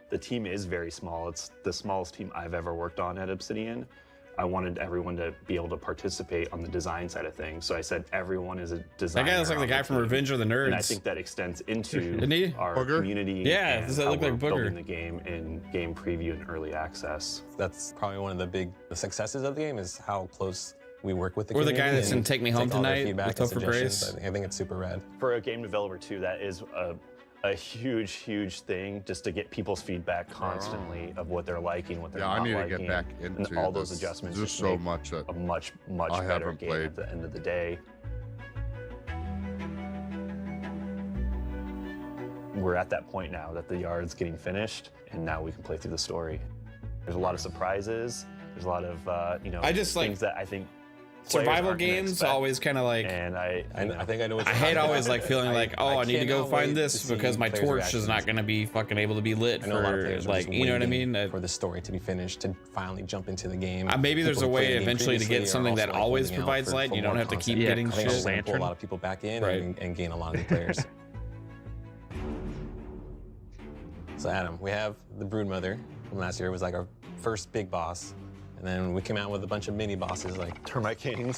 The team is very small. It's the smallest team I've ever worked on at Obsidian. I wanted everyone to be able to participate on the design side of things. So I said everyone is a designer.
That guy looks like the guy from Revenge of the Nerds.
And I think that extends into
Isn't he?
our
Booger?
community.
Yeah,
and
does that
how
look like
we're
Booger?
building the game in game preview and early access.
That's probably one of the big successes of the game is how close we work with the
Or the
community
guy that's
and
in Take Me Home
all their
Tonight
feedback
with
and
Hope for
suggestions.
Grace.
I think it's super rad.
For a game developer too, that is a huge thing, just to get people's feedback constantly of what they're liking, what they're
Yeah,
not
I need
liking,
to get back
and
into
all those
this.
adjustments.
There's
just
so
make
much that
a much
I
better
haven't
game
played.
at the end of the day. We're at that point now that the yard's getting finished, and now we can play through the story. There's a lot of surprises. There's a lot of
I just,
things that I think
survival
aren't gonna
games
expect.
always kind of
And I
think I know what
I
you're
hate
talking
always
about.
feeling I need to go
cannot wait
find
to
this
see
because my
players'
torch is
reactions.
not going to be fucking able to be lit
I know a lot of
for
players are just
you know what I
waiting
mean?
for the story to be finished to finally jump into the game.
Maybe there's
People
a
who played
way
the game
eventually to
previously
get
are
something
also,
that always
holding out
provides
for
light. You
more
don't have to
content.
keep getting
I think it's
shit.
gonna pull a lot of people back in and gain a lot of new players. So Adam, we have the Broodmother from last year. It was our first big boss. And And then we came out with a bunch of mini bosses like Termite King and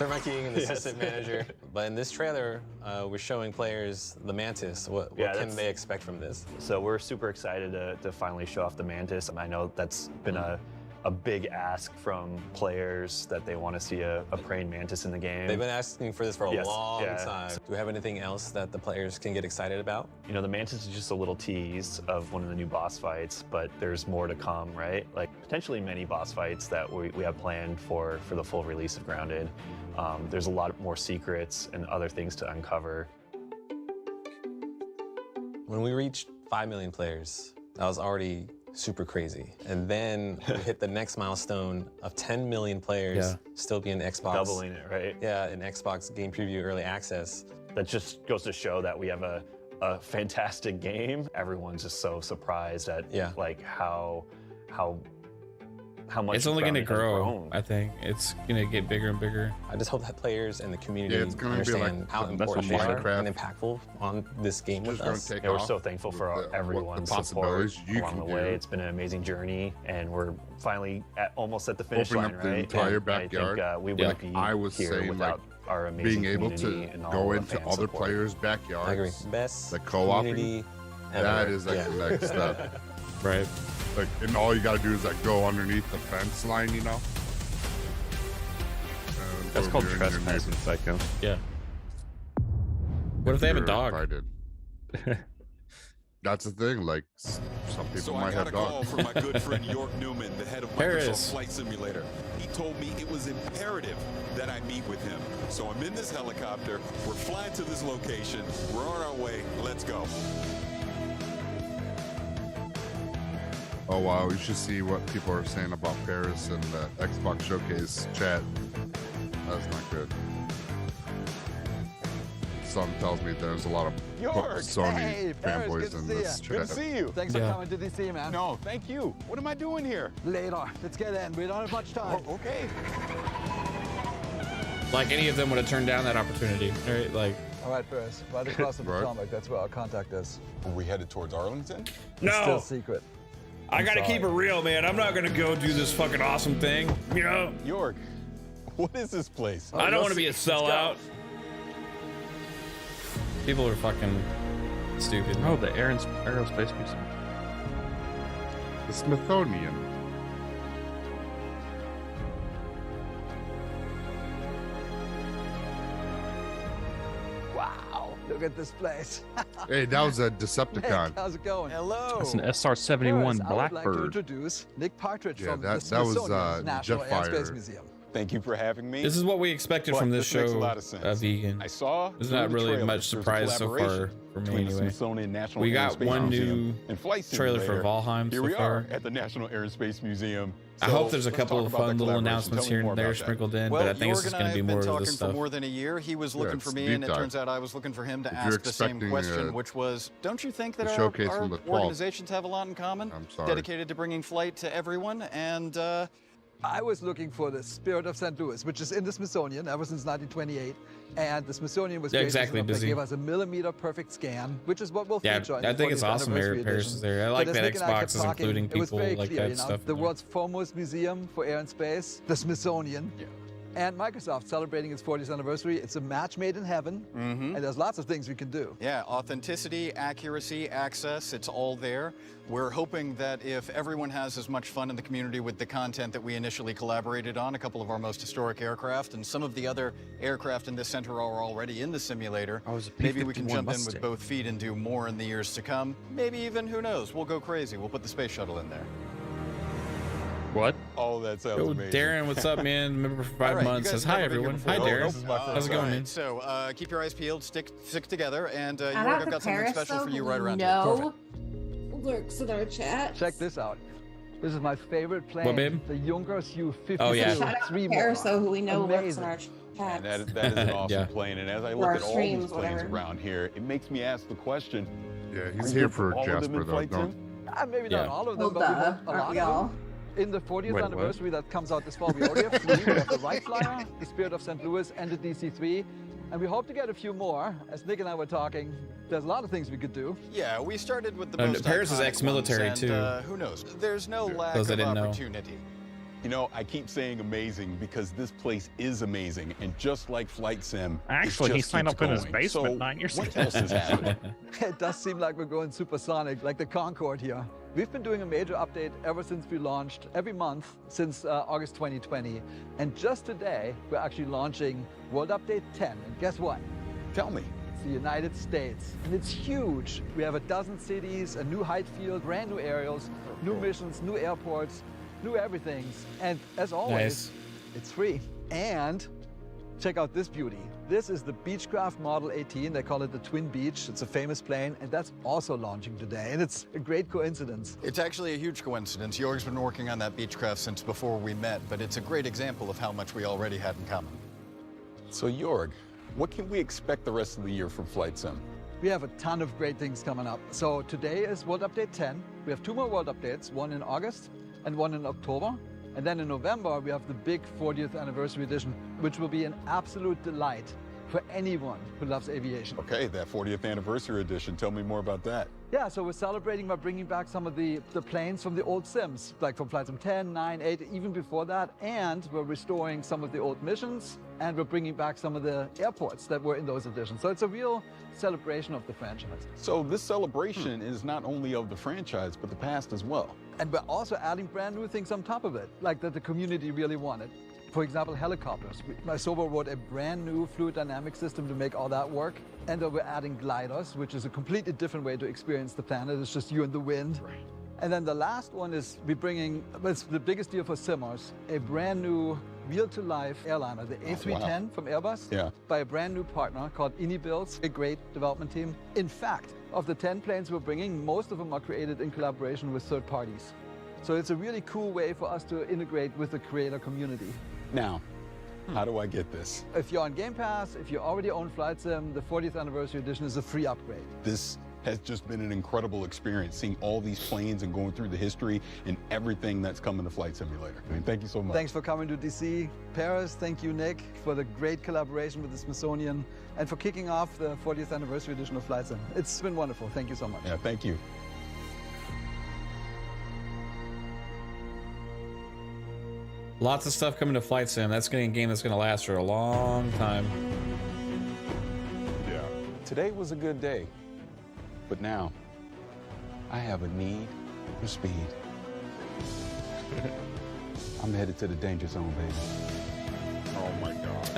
the Assistant Manager. But in this trailer, we're showing players the Mantis. What can they expect from this?
So we're super excited to finally show off the Mantis. I know that's been a big ask from players that they want to see a praying mantis in the game.
They've been asking for this for a long time. Do we have anything else that the players can get excited about?
You know, the mantis is just a little tease of one of the new boss fights, but there's more to come, right? Like potentially many boss fights that we have planned for the full release of Grounded. There's a lot more secrets and other things to uncover.
When we reached 5 million players, that was already super crazy. And then we hit the next milestone of 10 million players still being Xbox.
Doubling it, right?
Yeah, in Xbox Game Preview Early Access.
That just goes to show that we have a fantastic game. Everyone's just so surprised at like how much
it's only going to grow. I think it's going to get bigger and bigger.
I just hope that players and the community understand how important they are and impactful on this game with us.
Yeah, we're so thankful for everyone's support along the way. It's been an amazing journey, and we're finally almost at the finish line, right?
The entire backyard.
I think we wouldn't be here without our amazing
being able
community
to
and all
go
the
into
fan
other
support.
players' backyards.
I agree. Best
the co-oping,
community
that is like the next step.
Right.
Like, and all you gotta do is like go underneath the fence line, you know?
That's called trespassing, Psycho.
Yeah. What if they have a dog?
That's the thing, like, some people might have dogs.
So I got a call from my good friend York Newman, the head of Microsoft Flight Simulator. He told me it was imperative that I meet with him. So I'm in this helicopter, we're flying to this location, we're on our way, let's go.
Oh wow, you should see what people are saying about Paris and the Xbox Showcase chat. That's not good. Something tells me there's a lot of Sony fanboys in this chat.
Good to see you.
Thanks for coming to DC, man.
No, thank you. What am I doing here?
Later. Let's get in. We don't have much time.
Oh, okay.
Like any of them would have turned down that opportunity, right? Like.
All right, Paris. Right across the Potomac. That's where our contact is.
Are we headed towards Arlington?
No.
It's still secret.
I gotta keep it real, man. I'm not gonna go do this fucking awesome thing, you know?
York, what is this place?
I don't want to be a sellout. People are fucking stupid.
Oh, the Aerospace Museum.
The Smithsonian.
Wow, look at this place.
Hey, that was a Decepticon.
Nick, how's it going? Hello.
That's an SR-71
Paris, I would like to
Blackbird.
introduce Nick Partridge
Yeah,
from
that
the
was,
Smithsonian National
Jetfire.
Airspace Museum.
Thank you for having me.
This is what we expected
But
from this
makes a
show,
lot of sense.
Vegan.
I saw
There's
through
not
the
really
trailer,
much
there's a
surprise so far
collaboration
for me
between the
anyway.
Smithsonian National
We got
Aerospace
one
Museum
new
and Flight
trailer for
Simulator.
Valheim
Here
so
we
far.
are at the National Aerospace Museum.
I hope there's a couple of fun little announcements here and there sprinkled in, but I think it's just going to be more of this
talking
stuff.
for more than a year. He was looking for me, and it turns out I was looking for him to ask the same question, which was, don't you think that our organizations have a lot in common?
I'm sorry.
Dedicated to bringing flight to everyone, and
I was looking for the Spirit of St. Louis, which is in the Smithsonian ever since 1928. And the Smithsonian was gracious enough to give us a millimeter perfect scan, which is what we'll feature.
I think it's awesome Paris is there. I like that Xbox is including people like that stuff.
The world's foremost museum for air and space, the Smithsonian. Yeah. And Microsoft celebrating its 40th anniversary. It's a match made in heaven, and there's lots of things we can do.
Yeah, authenticity, accuracy, access, it's all there. We're hoping that if everyone has as much fun in the community with the content that we initially collaborated on, a couple of our most historic aircraft, and some of the other aircraft in this center are already in the simulator, maybe we can jump in with both feet and do more in the years to come. Maybe even, who knows, we'll go crazy. We'll put the space shuttle in there.
What?
Oh, that sounds
Yo,
amazing.
Darren, what's up, man? Member for 5 months. Says hi, everyone. Hi, Darren. How's it going, man?
So keep your eyes peeled, stick together, and
Shout
York,
out
I've
to
got something
Paris,
special for you
who
right around
here. Lurks in our chat.
Check this out. This is my favorite plane.
What, babe?
The Junkers U-52.
Oh, yeah.
Shout out to Paris, who we know lurks in our chat.
And that is an awesome plane. And as I look at all these planes around here, it makes me ask the question.
Yeah, he's here for Jasper, though.
Maybe not all of them, but we have a lot of them. In the 40th anniversary that comes out this fall, we already have 3. We have the Wright Flyer, the Spirit of St. Louis, and the DC-3. And we hope to get a few more. As Nick and I were talking, there's a lot of things we could do.
Yeah, we started with the most
Paris is
iconic
ex-military,
ones,
too.
and, who knows? There's no lack of opportunity
You know, I keep saying amazing because this place is amazing, and just like Flight Sim,
actually, he signed up in his basement 9 years ago.
What else is happening?
It does seem like we're going supersonic, like the Concorde here. We've been doing a major update ever since we launched, every month since August 2020. And just today, we're actually launching World Update 10. And guess what?
Tell me.
It's the United States. And it's huge. We have a dozen cities, a new height field, brand new aerials, new missions, new airports, new everything. And as always, it's free. And check out this beauty. This is the Beechcraft Model 18. They call it the Twin Beach. It's a famous plane, and that's also launching today. And it's a great coincidence.
It's actually a huge coincidence. Jorg's been working on that Beechcraft since before we met, but it's a great example of how much we already had in common.
So Jorg, what can we expect the rest of the year from Flight Sim?
We have a ton of great things coming up. So today is World Update 10. We have 2 more World Updates, one in August and one in October. And then in November, we have the big 40th anniversary edition, which will be an absolute delight for anyone who loves aviation.
Okay, that 40th anniversary edition. Tell me more about that.
Yeah, so we're celebrating by bringing back some of the planes from the old Sims, like from Flight Sim 10, 9, 8, even before that. And we're restoring some of the old missions, and we're bringing back some of the airports that were in those editions. So it's a real celebration of the franchise.
So this celebration is not only of the franchise, but the past as well.
And we're also adding brand new things on top of it, like that the community really wanted. For example, helicopters. Sobo wrote a brand new fluid dynamic system to make all that work. And then we're adding gliders, which is a completely different way to experience the planet. It's just you and the wind. Right. And then the last one is we're bringing, it's the biggest deal for simmers, a brand new real-to-life airliner, the A310 from Airbus, by a brand new partner called IniBuilds, a great development team. In fact, of the 10 planes we're bringing, most of them are created in collaboration with third parties. So it's a really cool way for us to integrate with the creator community.
Now, how do I get this?
If you're on Game Pass, if you already own Flight Sim, the 40th anniversary edition is a free upgrade.
This has just been an incredible experience, seeing all these planes and going through the history and everything that's coming to Flight Simulator. I mean, thank you so much.
Thanks for coming to DC. Paris, thank you, Nick, for the great collaboration with the Smithsonian and for kicking off the 40th anniversary edition of Flight Sim. It's been wonderful. Thank you so much.
Yeah, thank you.
Lots of stuff coming to Flight Sim. That's going to be a game that's going to last for a long time.
Yeah. Today was a good day, but now I have a need for speed. I'm headed to the danger zone, baby.
Oh my God.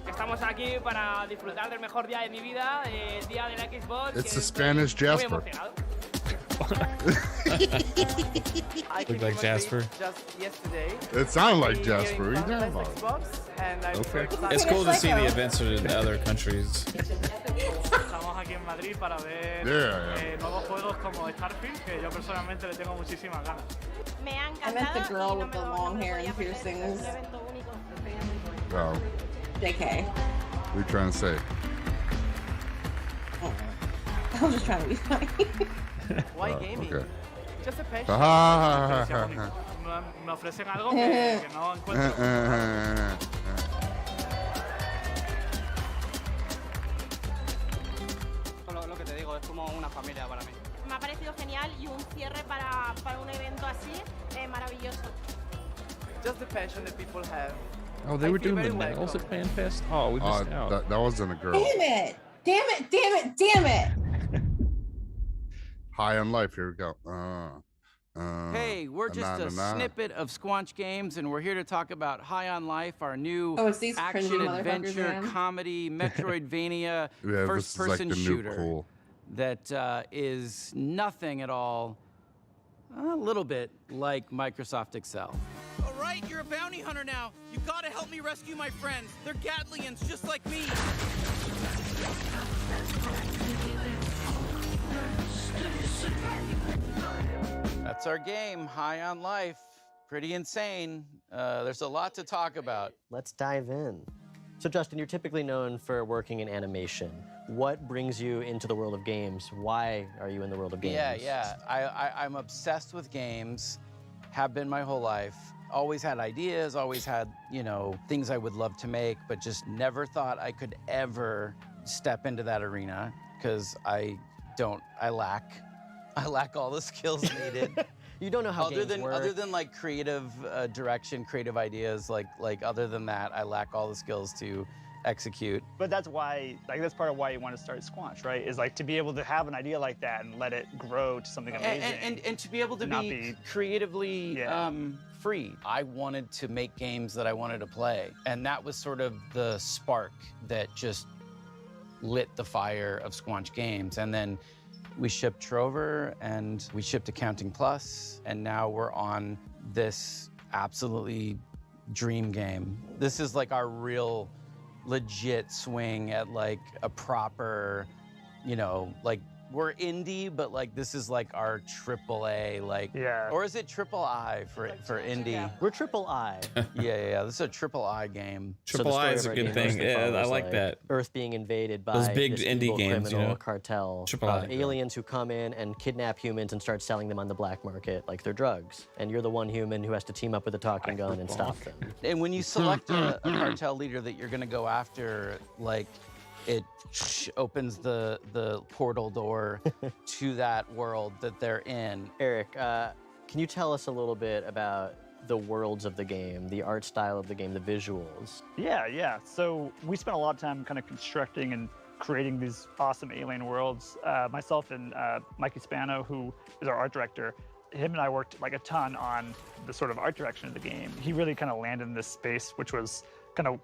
Estamos aquí para disfrutar del mejor día de mi vida, el día de la Xbox.
It's the Spanish Jasper.
Looked like Jasper.
Just yesterday.
It sounded like Jasper. What are you talking about?
Xbox, and I'm
Okay.
very excited.
It's cool to see the events in other countries.
Estamos aquí en Madrid para ver nuevos juegos como Starfield, que yo personalmente le tengo muchísimas ganas.
I met the girl with the long hair and piercings.
Oh.
JK.
What are you trying to say?
I was just trying to be funny.
Lui Gaming.
Okay.
Just a patient. Me ofrecen algo que no encuentro.
Lo que te digo, es como una familia para mí.
Me ha parecido genial y un cierre para un evento así maravilloso.
Just the passion that people have.
Oh, they were doing the nails at FanFest? Oh, we missed out.
That wasn't a girl.
Damn it! Damn it! Damn it! Damn it!
High on Life. Here we go.
Hey, we're just a snippet of Squanch Games, and we're here to talk about High on Life, our new action adventure comedy Metroidvania first-person shooter that is nothing at all, a little bit like Microsoft Excel.
All right, you're a bounty hunter now. You gotta help me rescue my friends. They're Gatlians just like me.
That's our game, High on Life. Pretty insane. There's a lot to talk about.
Let's dive in. So Justin, you're typically known for working in animation. What brings you into the world of games? Why are you in the world of games?
I'm obsessed with games, have been my whole life. always had ideas, always had, you know, things I would love to make, but just never thought I could ever step into that arena because I lack all the skills needed.
You don't know how games work.
Other than like creative direction, creative ideas, like other than that, I lack all the skills to execute.
But that's why, like, that's part of why you want to start Squanch, right? Is like to be able to have an idea like that and let it grow to something amazing.
And to be able to be creatively free. I wanted to make games that I wanted to play. And that was sort of the spark that just lit the fire of Squanch Games. And then we shipped Trover and we shipped Accounting Plus, and now we're on this absolutely dream game. This is like our real legit swing at like a proper, you know, like we're indie, but like this is like our AAA, like, or is it triple I for indie?
Yeah. We're triple I.
yeah. This is a triple I game.
Triple I is a good thing. Yeah, I like that.
Earth being invaded by
those big
this
indie
evil
games, you
criminal
know,
cartel
Triple
of
I.
aliens who come in and kidnap humans and start selling them on the black market like they're drugs. And you're the one human who has to team up with a talking gun and stop them.
And when you select a cartel leader that you're gonna go after, like, it opens the portal door to that world that they're in.
Eric, can you tell us a little bit about the worlds of the game, the art style of the game, the visuals?
Yeah. So we spent a lot of time kind of constructing and creating these awesome alien worlds. Myself and Micah Ford, who is our art director, him and I worked like a ton on the sort of art direction of the game. He really kind of landed in this space, which was kind of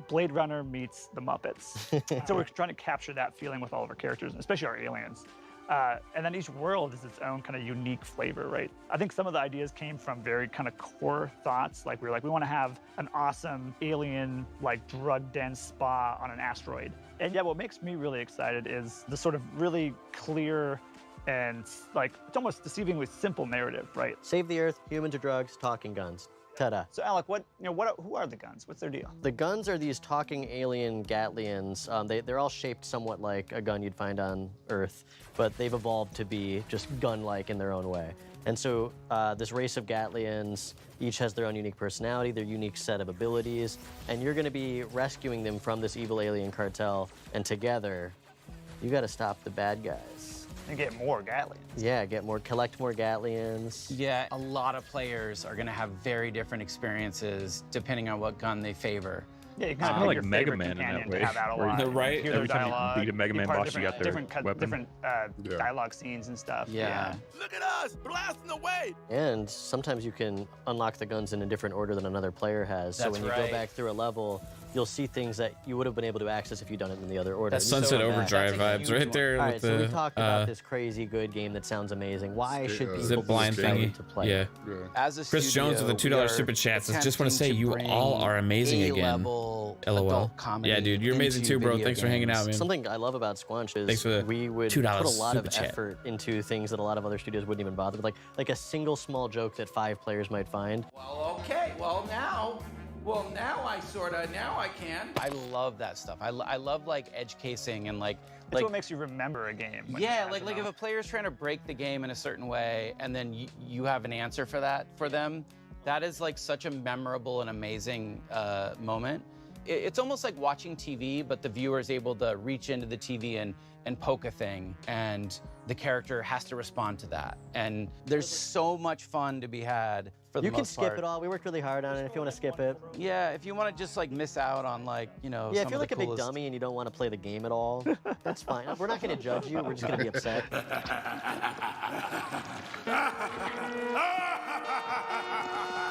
Blade Runner meets the Muppets. So we're trying to capture that feeling with all of our characters, especially our aliens. And then each world is its own kind of unique flavor, right? I think some of the ideas came from very kind of core thoughts. Like we want to have an awesome alien, like drug-dense spa on an asteroid. And yeah, what makes me really excited is the sort of really clear and like, it's almost deceivingly simple narrative, right?
Save the Earth, humans or drugs, talking guns. Ta-da.
So Alec, who are the guns? What's their deal?
The guns are these talking alien Gatlians. They're all shaped somewhat like a gun you'd find on Earth, but they've evolved to be just gun-like in their own way. And so this race of Gatlians each has their own unique personality, their unique set of abilities, and you're gonna be rescuing them from this evil alien cartel, and together, you gotta stop the bad guys.
And get more Gatlians.
Yeah, collect more Gatlians.
Yeah, a lot of players are gonna have very different experiences depending on what gun they favor.
Yeah, you
kind of like Mega Man in that way.
Right?
Every time you beat a Mega Man boss, you got their
different dialogue scenes and stuff.
Yeah.
Look at us, blasting away!
And sometimes you can unlock the guns in a different order than another player has. So when you go back through a level, you'll see things that you would have been able to access if you'd done it in the other order.
That's Sunset Overdrive vibes right there.
All right, so we talked about this crazy good game that sounds amazing. Why should people be excited to play it?
As a
Chris Jones with the $2 super chats. I just want to say you all are amazing again. LOL. Yeah, dude, you're amazing too, bro. Thanks for hanging out, man.
Something I love about Squanch is we would put a lot of effort into things that a lot of other studios wouldn't even bother with, like a single small joke that 5 players might find.
Well, okay. Now I can. I love that stuff. I love like edge casing and like.
That's what makes you remember a game.
Yeah, like if a player's trying to break the game in a certain way and then you have an answer for that for them, that is like such a memorable and amazing moment. It's almost like watching TV, but the viewer is able to reach into the TV and poke a thing, and the character has to respond to that. And there's so much fun to be had for the most part.
You can skip it all. We worked really hard on it if you want to skip it.
Yeah, if you want to just like miss out on like, you know,
yeah, if you're like a big dummy and you don't want to play the game at all, that's fine. We're not going to judge you. We're just going to be upset.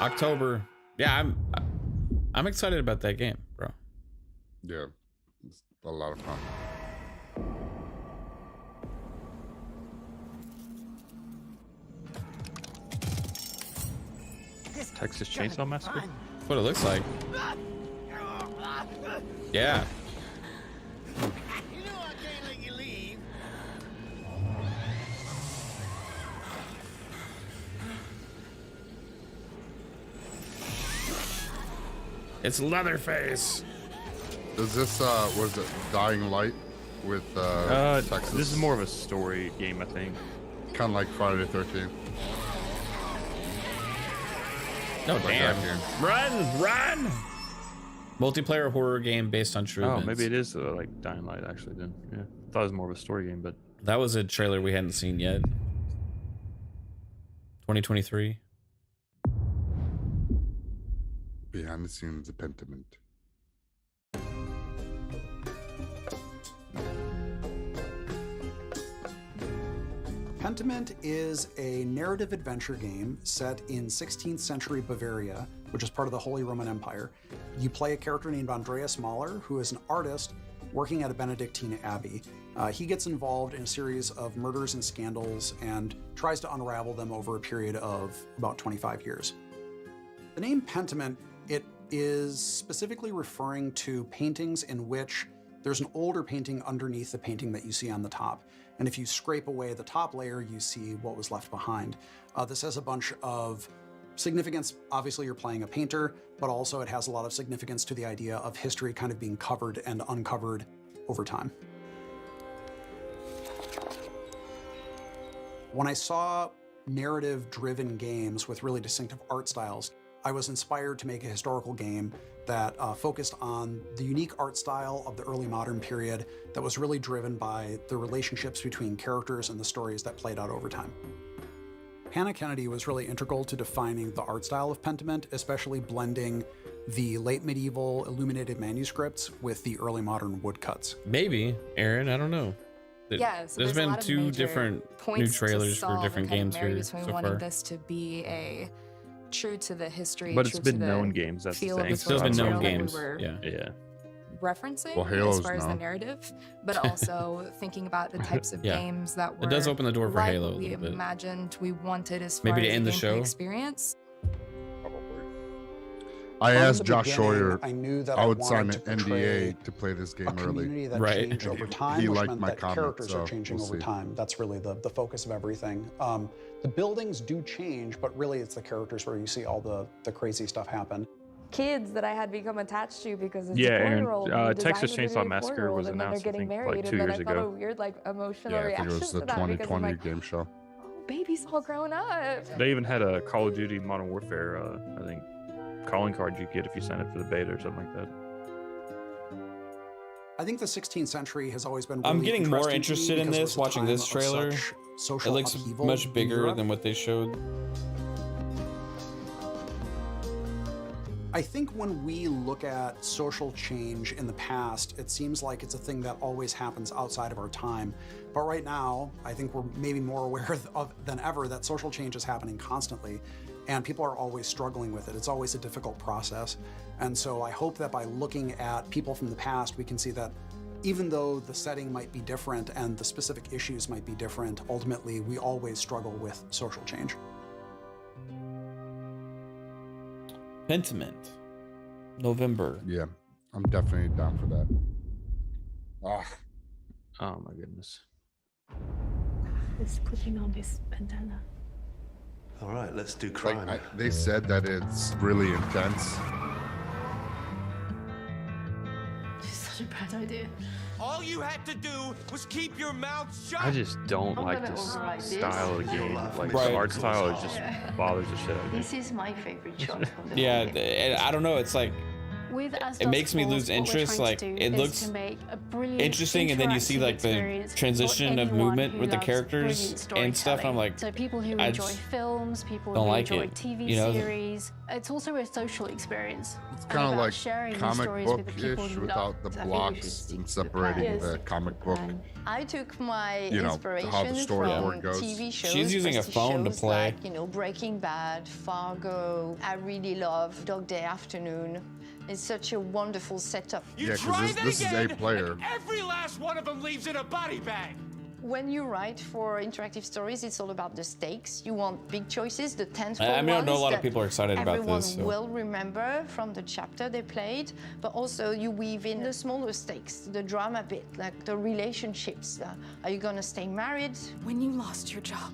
October. Yeah, I'm excited about that game, bro.
Yeah, it's a lot of fun.
Texas Chainsaw Massacre?
That's what it looks like. Yeah. It's Leatherface.
Is this was it Dying Light with Texas?
This is more of a story game, I think.
Kind of like Friday the 13th.
Oh, damn. Run! Multiplayer horror game based on true events.
Maybe it is like Dying Light actually then. Yeah. I thought it was more of a story game, but
that was a trailer we hadn't seen yet. 2023.
Behind the scenes of Pentiment.
Pentiment is a narrative adventure game set in 16th century Bavaria, which is part of the Holy Roman Empire. You play a character named Andreas Mahler, who is an artist working at a Benedictine abbey. He gets involved in a series of murders and scandals and tries to unravel them over a period of about 25 years. The name Pentiment, it is specifically referring to paintings in which there's an older painting underneath the painting that you see on the top. And if you scrape away the top layer, you see what was left behind. This has a bunch of significance. Obviously, you're playing a painter, but also it has a lot of significance to the idea of history kind of being covered and uncovered over time. When I saw narrative-driven games with really distinctive art styles, I was inspired to make a historical game that focused on the unique art style of the early modern period that was really driven by the relationships between characters and the stories that played out over time. Hannah Kennedy was really integral to defining the art style of Pentiment, especially blending the late medieval illuminated manuscripts with the early modern woodcuts.
Maybe, Aaron, I don't know.
Yeah, so
there's been two different new trailers for different games here so far.
Wanting this to be a true to the history,
but it's been known games. That's the thing.
It's still been known games.
Yeah. Referencing
Halo's
as far as the narrative, but also thinking about the types of games that were.
It does open the door for
like
Halo.
We imagined we wanted as far
maybe to
as
end the show
experience.
I asked Josh Sawyer.
I knew that
I would
wanted
sign
to
an
portray
NDA to play this game
a community
early.
that changed over time,
He
which
liked
meant
my
that
comment,
characters
so
are changing
we'll
over
see.
time. That's really the focus of everything. The buildings do change, but really it's the characters where you see all the crazy stuff happen.
Kids that I had become attached to because it's
Aaron,
a 4-year-old.
Texas Chainsaw Massacre was announced, I think, like 2 years
I
ago.
felt a weird, like, emotional
Yeah, I
reaction
think it was the
to that because I'm
2020
like,
game show.
baby's all grown up.
They even had a Call of Duty Modern Warfare, I think, calling card you get if you sign up for the beta or something like that.
I think the 16th century has always been.
I'm
really
getting more
interesting
interested
to me
in
because it
this
was a
watching
time
this
of
trailer.
such
It
social
looks
upheaval
much
in
bigger
Europe.
than what they showed.
I think when we look at social change in the past, it seems like it's a thing that always happens outside of our time. But right now, I think we're maybe more aware than ever that social change is happening constantly, and people are always struggling with it. It's always a difficult process. And so I hope that by looking at people from the past, we can see that even though the setting might be different and the specific issues might be different, ultimately we always struggle with social change.
Pentiment. November.
Yeah, I'm definitely down for that.
Oh my goodness.
He's putting on his bandana.
All right, let's do crime.
They said that it's really intense.
It's such a bad idea.
All you had to do was keep your mouth shut.
I just don't
I'm
like
gonna
this
override this.
style of game. Like
Right.
the art style is just bothers the shit out of me.
This is my favorite shot from the
Yeah,
whole game.
I don't know. It's like
With As
it makes
Dusk
me
Falls,
lose
what we're
interest.
trying
Like
to do
it
is
looks
to make a brilliant
interesting, and then you see
interactive
like the
experience for
transition of
anyone
movement
who
with the
loves
characters
brilliant
and stuff. I'm like,
so people who
I
enjoy
just
films, people
don't
who
like
enjoy
it,
TV
you know?
series. It's also a social experience.
It's kind of
about
like
sharing these
comic
stories with the people
book-ish
you
without
love.
the
I think we
blocks
should stick
and
to the
separating
plan.
the comic book.
I took my
You know,
inspiration
how the storyboard
from
goes.
TV shows.
She's using a
prestige
phone to
shows
play.
Like, you know, Breaking Bad, Fargo. I really love Dog Day Afternoon. It's such a wonderful setup.
You
Yeah, 'cause
try
this-
that
this is
again,
a player.
and every last one of them leaves in a body bag.
When you write for interactive stories, it's all about the stakes. You want big choices, the tentpole
I know a lot
ones
of people are excited
that
about
everyone
this, so.
will remember from the chapter they played, but also you weave in the smaller stakes, the drama bit, like the relationships. Are you gonna stay married?
When you lost your job,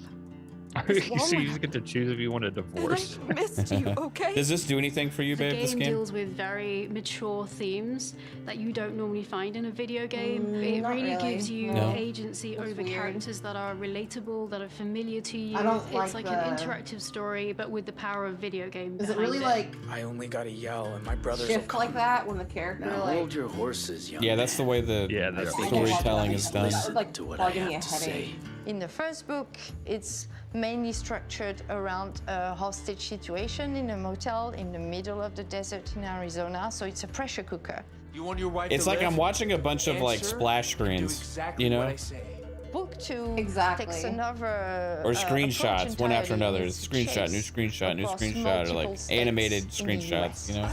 So you just get to choose if you want a divorce.
I missed you, okay?
Does this do anything for you, babe?
The
This
game
game?
deals with very mature themes that you don't normally find in a video game. It
not
really
really.
gives you
No.
agency
That's
over
weird.
characters that are relatable, that are familiar to you.
I don't
It's
like
like an
the-
interactive story, but with the power of video game.
Is it
behind
really like
I only gotta yell, and my brothers will
shift
come.
like that when the character
Now
like
hold your horses, young
Yeah, that's the way the
that's
the
storytelling is done.
It's like
to what I
bugging me a
have to say.
headache.
In the first book, it's mainly structured around a hostage situation in a motel in the middle of the desert in Arizona. So it's a pressure cooker.
You want your wife
It's
to
like
live?
I'm watching a bunch of like
Answer,
splash
do
screens,
exactly
you know,
what I say.
Book 2
Exactly.
takes another
or
approach
screenshots, one after
entirely.
another.
It's
Screenshot, new
chase
screenshot, new
across
screenshot, or like
multiple states
animated
in the
screenshots,
US.
you know.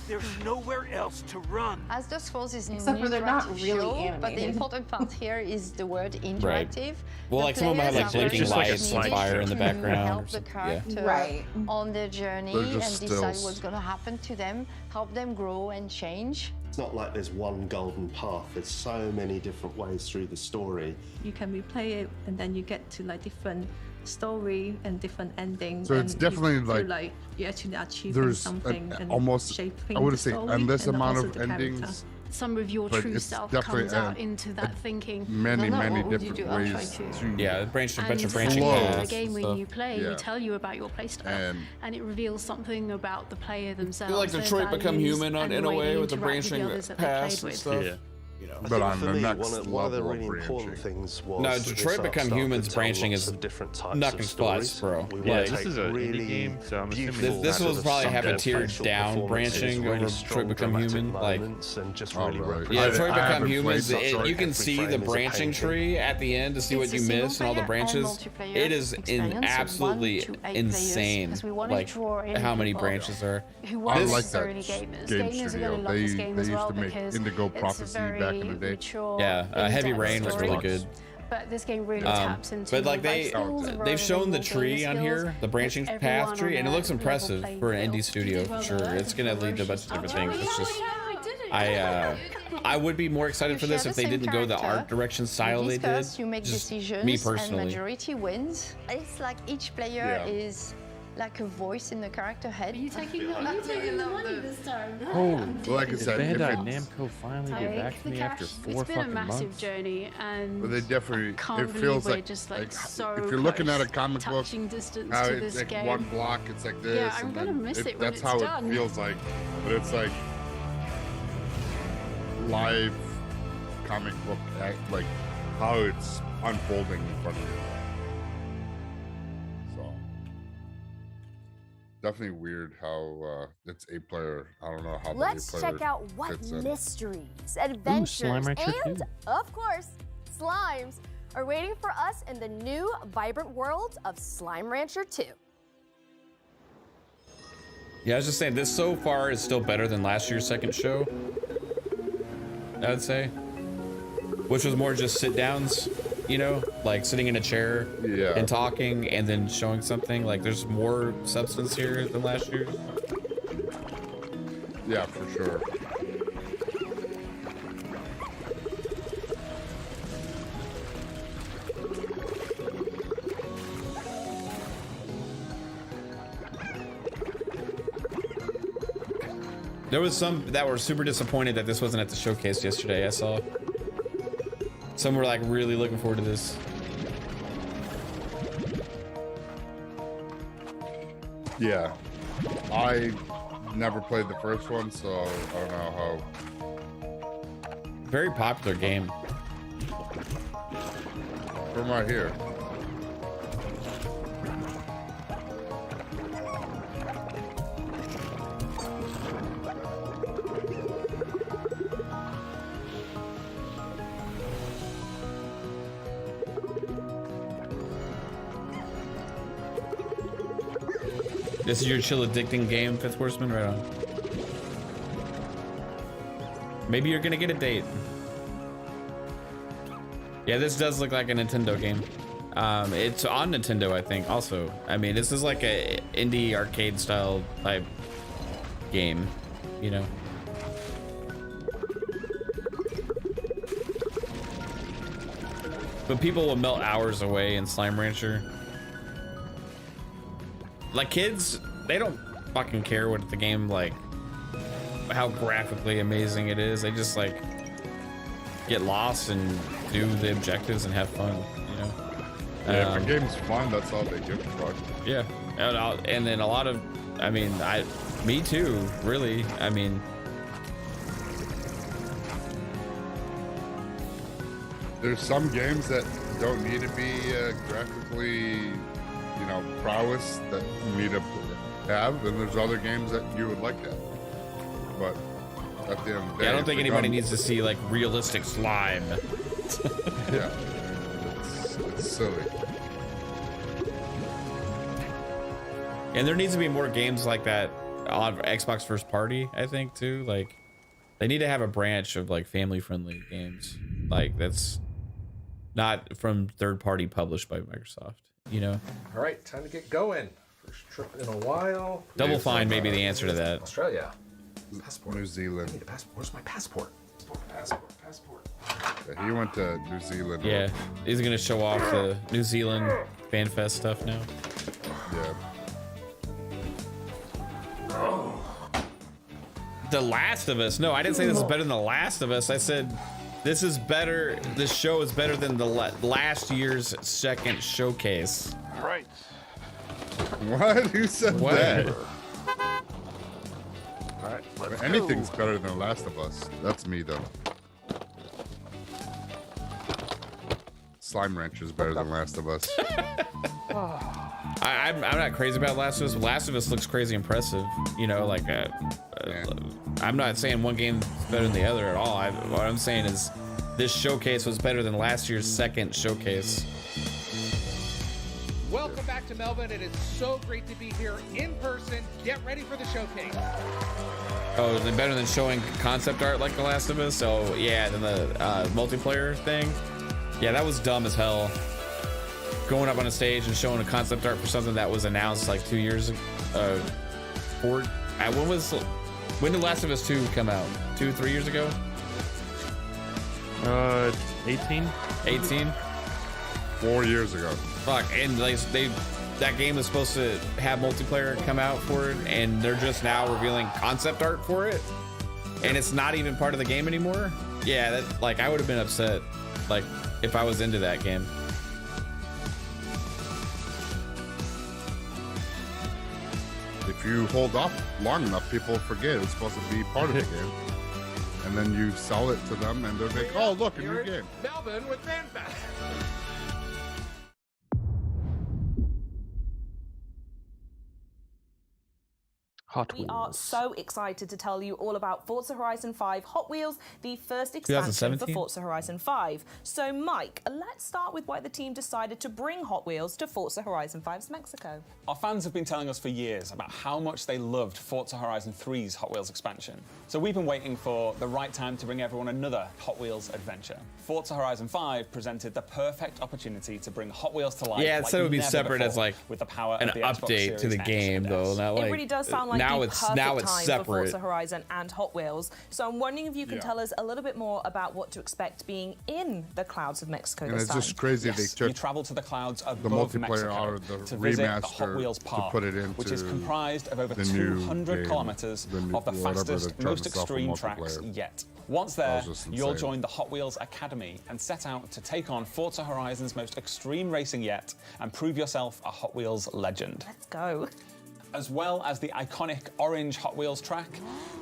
There's nowhere else to run.
As the Force is an
Except for they're not
interactive
really
show, but the
animated.
important part here is the word interactive.
Well,
The
like some of them have like
players are
blinking
just like a
lights and
slideshow.
fire in the
to
background.
help
Or
the
something. Yeah.
character
Right.
on their journey
They're
and
just
decide
stills.
what's going to happen to them, help them grow and change.
It's not like there's one golden path. There's so many different ways through the story.
You can replay it, and then you get to like different story and different endings.
So it's
and
definitely
you feel
like
you're actually achieving
there's
something and
almost,
shaping
I would
the
say,
story
endless
and
amount
also
of
the character.
endings.
Some of your
But
true
it's
self
definitely
comes out into that thinking.
Many,
No, no,
many
what would you
different
do? I'll
ways
try to.
to
Yeah, a bunch of
And
branching
Flow.
in the
paths
game
and
when
stuff.
you play,
Yeah.
we tell you about your playstyle, and it reveals something about the player themselves.
like
their
Detroit Become
values,
Human
and
in a
way
way
they
with the
interact
branching
others that they played
paths and
with.
stuff.
Yeah.
You know.
I
But
think
on
for
the
me,
next
one of the
level
really
of
important
branching.
things was
No,
that
Detroit
this art
Become
style
Humans
could tell
branching
lots
is
of different types
knocking
of
spots,
stories.
bro.
We
Yeah,
want to
this
take
is an indie
really
game, so I'm assuming
beautiful
This will
sort of
probably have a
subject
tiered
facial
down
performances,
branching
really
over
strong
Detroit Become
dramatic
Human. Like,
moments, and just
Oh,
really
really?
represent
yeah,
I
Detroit Become
haven't
Humans.
played Detroit.
You can
Every
see
frame
the
is a
branching
painting.
tree at the end to see what
It's
you
a single
miss and all the
player
branches.
and multiplayer
It is
experience of
absolutely
1 to 8 players,
insane.
because we wanna
Like
draw in
how many
people
branches are.
who
I
aren't
like that
necessarily gamers.
game
Gamers are
studio.
going to love this game
They
as
used
well
to make
because
Indigo
it's a
Prophecy back in the
very
day.
mature,
Yeah, Heavy
in-depth
Rain was
story.
really good.
But this game really taps into
But like
life skills
they've
rather
shown the
than
tree
gamer
on
skills.
here, the branching
Everyone
path
on
tree, and it
a
looks
level
impressive
playing
for an indie
field.
studio for sure. It's gonna lead to a bunch of different things. It's just I would be more excited for this if they didn't go the art direction style they did.
Discuss, you make
Just
decisions,
me
and
personally.
majority wins. It's like each player
Yeah.
is like a voice in the character head.
Are you taking the money this time?
Oh,
Like I
Did
said, if
Bandai
it's,
Namco finally get back to me after 4
It's been a
fucking
massive
months?
journey, and
but they definitely,
can't
it
believe
feels
we're
like,
just like so
if you're looking at a
close,
comic book,
touching distance
how
to
it's
this
like
game.
one block, it's like this.
Yeah, I'm
and
gonna
then
miss it when
that's
it's
how
done.
it feels like, but it's like live comic book, like how it's unfolding in front of you. So definitely weird how it's 8-player. I don't know how.
Let's
the 8-player
check out what
fits in.
mysteries, adventures,
Slime Rancher
and,
2.
of course, slimes are waiting for us in the new vibrant world of Slime Rancher 2.
Yeah, I was just saying this so far is still better than last year's second show. I would say, which was more just sit downs, you know, like sitting in a chair and talking and then showing something. Like there's more substance here than last year's.
Yeah, for sure.
There was some that were super disappointed that this wasn't at the showcase yesterday. I saw some were like really looking forward to this.
Yeah, I never played the first one, so I don't know how.
Very popular game.
From right here.
This is your chill addicting game, Fifth Horseman, right on. Maybe you're gonna get a date. Yeah, this does look like a Nintendo game. It's on Nintendo, I think, also. I mean, this is like a indie arcade style type game, you know. But people will melt hours away in Slime Rancher. like kids, they don't fucking care what the game, like how graphically amazing it is. They just like get lost and do the objectives and have fun, you know.
Yeah, if the game's fun, that's all they give a fuck.
Yeah, and then a lot of, I mean, me too, really. I mean,
there's some games that don't need to be graphically, you know, prowess that you need to have, and there's other games that you would like that. But at the end of the day,
I don't think anybody needs to see like realistic slime.
Yeah, it's silly.
And there needs to be more games like that on Xbox first party, I think, too. Like, they need to have a branch of like family-friendly games, like that's not from third party published by Microsoft, you know.
All right, time to get going. First trip in a while.
Double Fine may be the answer to that.
Australia. Passport.
New Zealand.
I need a passport. Where's my passport? Passport.
Yeah, he went to New Zealand.
Yeah, he's gonna show off the New Zealand Fan Fest stuff now.
Yeah.
The Last of Us. No, I didn't say this is better than The Last of Us. I said this is better. This show is better than the last year's second showcase.
All right.
What? Who said
What?
that?
All right, let's
Anything's
go.
better than Last of Us. That's me, though. Slime Rancher is better than Last of Us.
I'm not crazy about Last of Us. Last of Us looks crazy impressive. You know, like I'm not saying one game is better than the other at all. What I'm saying is this showcase was better than last year's second showcase.
Welcome back to Melbourne. It is so great to be here in person. Get ready for the showcase.
Oh, is it better than showing concept art like The Last of Us? Oh, yeah, than the multiplayer thing? Yeah, that was dumb as hell. Going up on a stage and showing a concept art for something that was announced like 2 years ago. When did Last of Us 2 come out? 2-3 years ago?
18.
18?
4 years ago.
Fuck, and that game was supposed to have multiplayer come out for it, and they're just now revealing concept art for it, and it's not even part of the game anymore. Yeah, that, like, I would have been upset, like, if I was into that game.
If you hold off long enough, people forget it's supposed to be part of the game. And then you sell it to them, and they're like, oh, look, a new game.
Melbourne with FanFest.
We are so excited to tell you all about Forza Horizon 5 Hot Wheels, the first expansion for
2017?
Forza Horizon 5. So, Mike, let's start with why the team decided to bring Hot Wheels to Forza Horizon 5's Mexico.
Our fans have been telling us for years about how much they loved Forza Horizon 3's Hot Wheels expansion. So we've been waiting for the right time to bring everyone another Hot Wheels adventure. Forza Horizon 5 presented the perfect opportunity to bring Hot Wheels to life.
Yeah, it said it would be separate as like
with the power
an
of the Xbox
update to the
Series
game, though. Not like
It really does sound like
now
the
it's
perfect time
separate.
for Forza Horizon and Hot Wheels. So I'm wondering if you can tell us a little bit more about what to expect being in the clouds of Mexico
And
this
it's
time.
just crazy they took
you travel to the clouds
the
above
multiplayer
Mexico
out of the
to visit the Hot
remaster
Wheels
to
Park,
put it into
which is comprised of over
the new
200
game,
kilometers
the new-
of the
whatever
fastest,
they're trying
most
to sell for
extreme tracks
multiplayer.
yet. Once
That
there,
was just
you'll
insane.
join the Hot Wheels Academy and set out to take on Forza Horizon's most extreme racing yet and prove yourself a Hot Wheels legend.
Let's go.
As well as the iconic orange Hot Wheels track,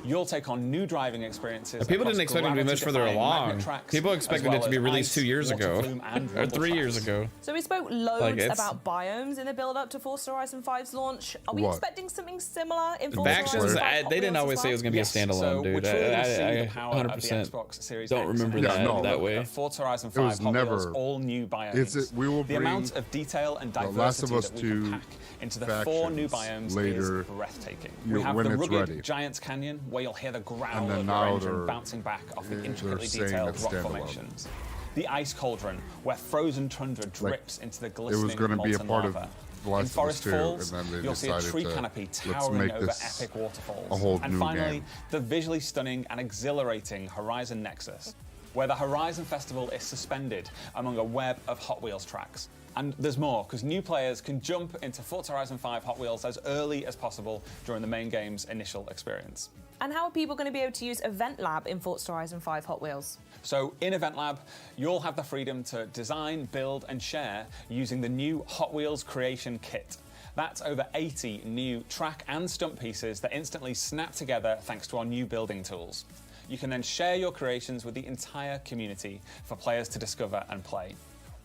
you'll take on new driving experiences.
People
across
didn't expect it to be much further
gravity-defying
along.
magnet tracks,
People
as
expected
well
it to be
as
released
ice,
2 years
water
ago,
flume, and
or
rumble
3 years
tracks.
ago.
So we spoke loads
Like, it's-
about biomes in the build-up to Forza Horizon 5's launch. Are we
What?
expecting something similar in
The
Forza
factions,
Horizon 5 Hot
they didn't
Wheels
always
as
say it
well?
was going to be a standalone, dude. I 100% don't remember that way.
Forza Horizon
It
5
was
Hot
never-
Wheels all new biomes.
we will
the
bring
amount of detail and
The Last of
diversity
Us
that we can
2
pack into the 4 new biomes
later,
is breathtaking.
you-
We have
when
the
it's
rugged
ready.
Giants Canyon, where you'll hear the growl
And then
of
now
your engine
they're-
bouncing back off the
they're
intricately
saying
detailed
it's
rock
standalone.
formations. The Ice Cauldron, where frozen tundra drips into the glistening
it was going to be a
molten
part of
lava.
The Last
In
of Us
Forest
2,
Falls,
and then they
you'll see a
decided
tree
to
canopy
let's
towering
make
over
this
epic waterfalls.
a whole
and
new
finally,
game.
the visually stunning and exhilarating Horizon Nexus. where the Horizon Festival is suspended among a web of Hot Wheels tracks. And there's more, because new players can jump into Forza Horizon 5 Hot Wheels as early as possible during the main game's initial experience.
And how are people going to be able to use Event Lab in Forza Horizon 5 Hot Wheels?
So in Event Lab, you'll have the freedom to design, build, and share using the new Hot Wheels Creation Kit. That's over 80 new track and stunt pieces that instantly snap together thanks to our new building tools. You can then share your creations with the entire community for players to discover and play.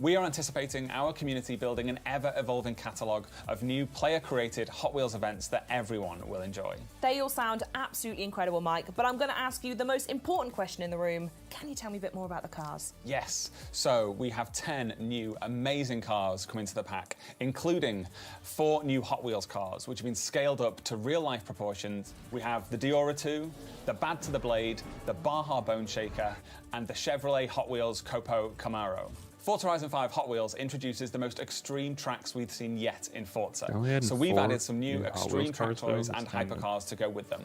We are anticipating our community building an ever-evolving catalogue of new player-created Hot Wheels events that everyone will enjoy.
They all sound absolutely incredible, Mike, but I'm going to ask you the most important question in the room. Can you tell me a bit more about the cars?
Yes, so we have 10 new amazing cars coming to the pack, including 4 new Hot Wheels cars, which have been scaled up to real-life proportions. We have the Diora 2, the Bad to the Blade, the Baja Bone Shaker, and the Chevrolet Hot Wheels Copo Camaro. Forza Horizon 5 Hot Wheels introduces the most extreme tracks we've seen yet in Forza. So we've added some new extreme track toys and hypercars to go with them.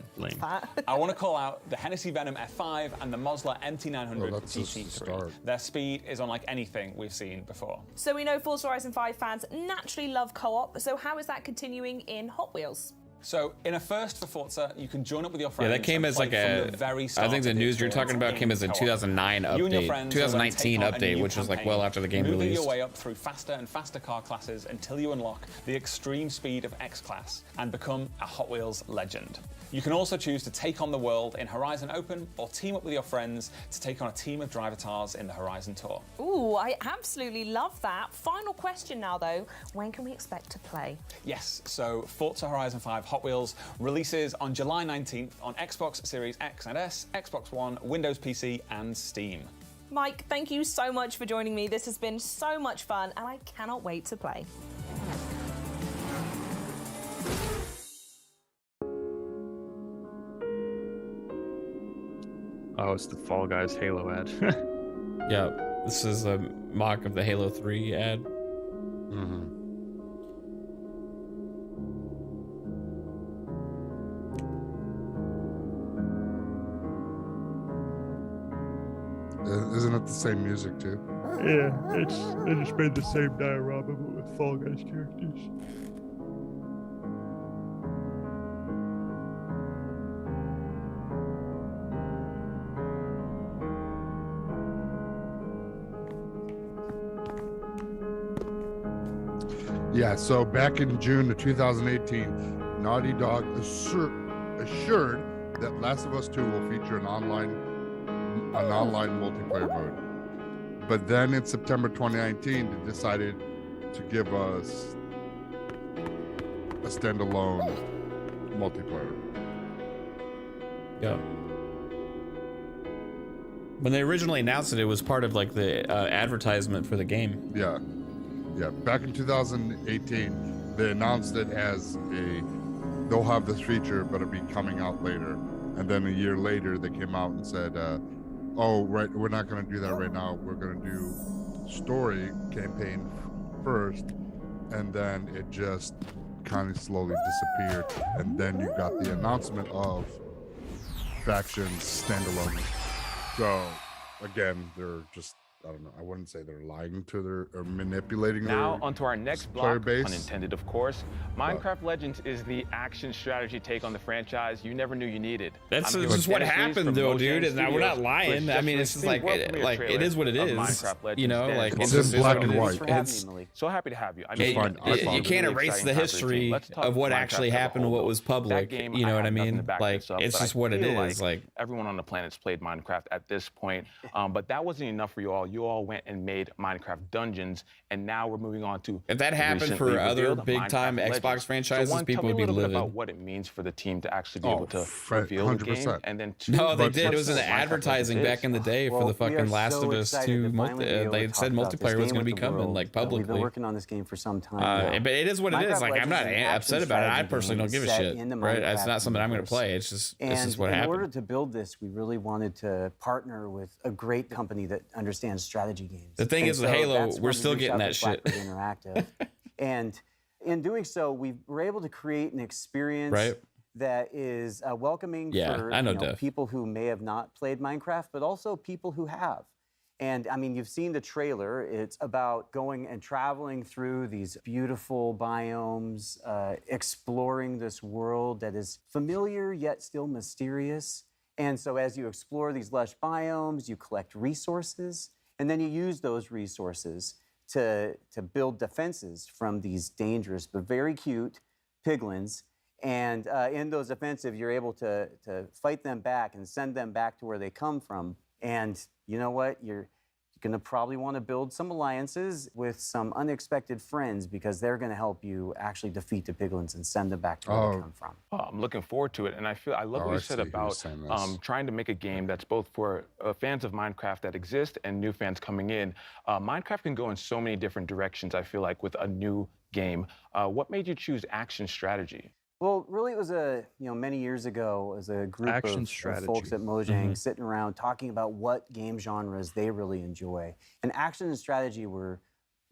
I want to call out the Hennessy Venom F5 and the Mosler MT900 GT3. Their speed is unlike anything we've seen before.
So we know Forza Horizon 5 fans naturally love co-op, so how is that continuing in Hot Wheels?
So, in a first for Forza, you can join up with your friends.
Yeah, that came as like a. I think the news you're talking about came as a 2009 update, 2019 update, which was like well after the game released.
Moving your way up through faster and faster car classes until you unlock the extreme speed of X-Class and become a Hot Wheels legend. You can also choose to take on the world in Horizon Open or team up with your friends to take on a team of drivatars in the Horizon Tour.
Ooh, I absolutely love that. Final question now, though. When can we expect to play?
Yes, so Forza Horizon 5 Hot Wheels releases on July 19th on Xbox Series X and S, Xbox One, Windows PC, and Steam.
Mike, thank you so much for joining me. This has been so much fun, and I cannot wait to play.
Oh, it's the Fall Guys Halo ad.
Yeah, this is a mock of the Halo 3 ad.
Isn't it the same music too?
Yeah, they just made the same diorama but with Fall Guys characters.
Yeah, so back in June of 2018, Naughty Dog assured that Last of Us 2 will feature an online multiplayer mode. But then in September 2019, they decided to give us a standalone multiplayer.
Yeah. When they originally announced it, it was part of like the advertisement for the game.
Yeah. Yeah, back in 2018, they announced it as they'll have this feature, but it'll be coming out later. And then a year later, they came out and said, oh, right, we're not going to do that right now. We're going to do story campaign first. And then it just kind of slowly disappeared. And then you got the announcement of Factions standalone. So, again, they're just, I don't know, I wouldn't say they're lying to their or manipulating
now
their
onto our next block, unintended of course. Minecraft Legends is the action strategy take on the franchise you never knew you needed.
That's just what happened though, dude. And we're not lying. I mean, it's just like it is what it is. You know, like
it's just black and white.
It's so happy to have you. I mean,
you can't erase the history of what actually happened, what was public. You know what I mean? Like it's just what it is. Like
everyone on the planet's played Minecraft at this point, but that wasn't enough for you all. You all went and made Minecraft Dungeons, and now we're moving on to.
If that happened for other big-time Xbox franchises,
so
people would be livid.
About what it means for the team to actually be able to reveal 100%. The game, and then
no, they did. It was in the advertising back in the day for the fucking Last of Us 2. They said multiplayer was going to be coming, like publicly.
We've been working on this game for some time.
But it is what it is. Like I'm not upset about it. I personally don't give a shit. Right? It's not something I'm going to play. It's just what happened.
In order to build this, we really wanted to partner with a great company that understands strategy games.
The thing is with Halo, we're still getting that shit.
Interactive. And in doing so, we were able to create an experience that is welcoming for
I know
people who may have not played Minecraft, but also people who have. And I mean, you've seen the trailer. It's about going and traveling through these beautiful biomes, exploring this world that is familiar yet still mysterious. And so as you explore these lush biomes, you collect resources, and then you use those resources to build defenses from these dangerous but very cute piglins. And in those offensive, you're able to fight them back and send them back to where they come from. And you know what? You're going to probably want to build some alliances with some unexpected friends because they're going to help you actually defeat the piglins and send them back to where they come from.
Oh, I'm looking forward to it, and I love what you said about trying to make a game that's both for fans of Minecraft that exist and new fans coming in. Minecraft can go in so many different directions, I feel like, with a new game. What made you choose action strategy?
Well, really, it was many years ago, as a group of folks at Mojang sitting around talking about what game genres they really enjoy. And action and strategy were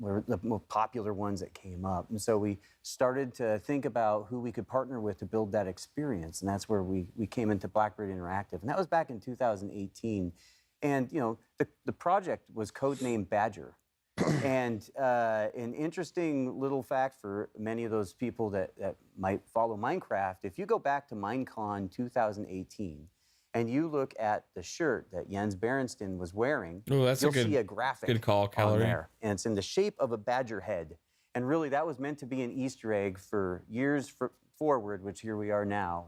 the most popular ones that came up. And so we started to think about who we could partner with to build that experience. And that's where we came into Blackbird Interactive. And that was back in 2018. And, the project was codenamed Badger. And an interesting little fact for many of those people that might follow Minecraft, if you go back to Minecon 2018 and you look at the shirt that Jens Berenstain was wearing, you'll see a graphic on there. And it's in the shape of a badger head. And really, that was meant to be an Easter egg for years forward, which here we are now.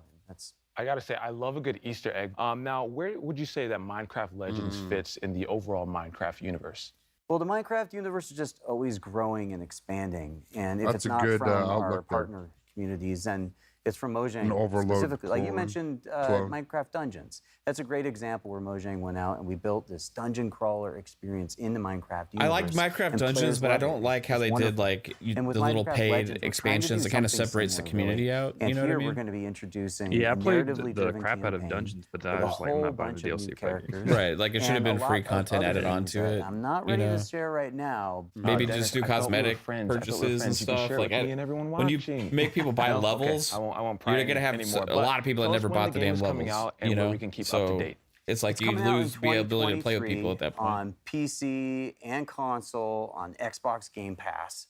I gotta say, I love a good Easter egg. Now, where would you say that Minecraft Legends fits in the overall Minecraft universe?
Well, the Minecraft universe is just always growing and expanding. And if it's not from our partner communities, then it's from Mojang specifically. Like you mentioned Minecraft Dungeons. That's a great example where Mojang went out and we built this dungeon crawler experience in the Minecraft universe.
I like Minecraft Dungeons, but I don't like how they did the little paid expansions that kind of separates the community out. You know what I mean?
We're going to be introducing
I played the crap out of Dungeons, but I was like, I'm not buying the DLC for it.
Right, like it should have been free content added onto it.
I'm not ready to share right now.
Maybe just do cosmetic purchases and stuff. Like when you make people buy levels, you're gonna have a lot of people that never bought the damn levels.
We can keep up to date.
It's like you lose the ability to play with people at that point.
On PC and console, on Xbox Game Pass.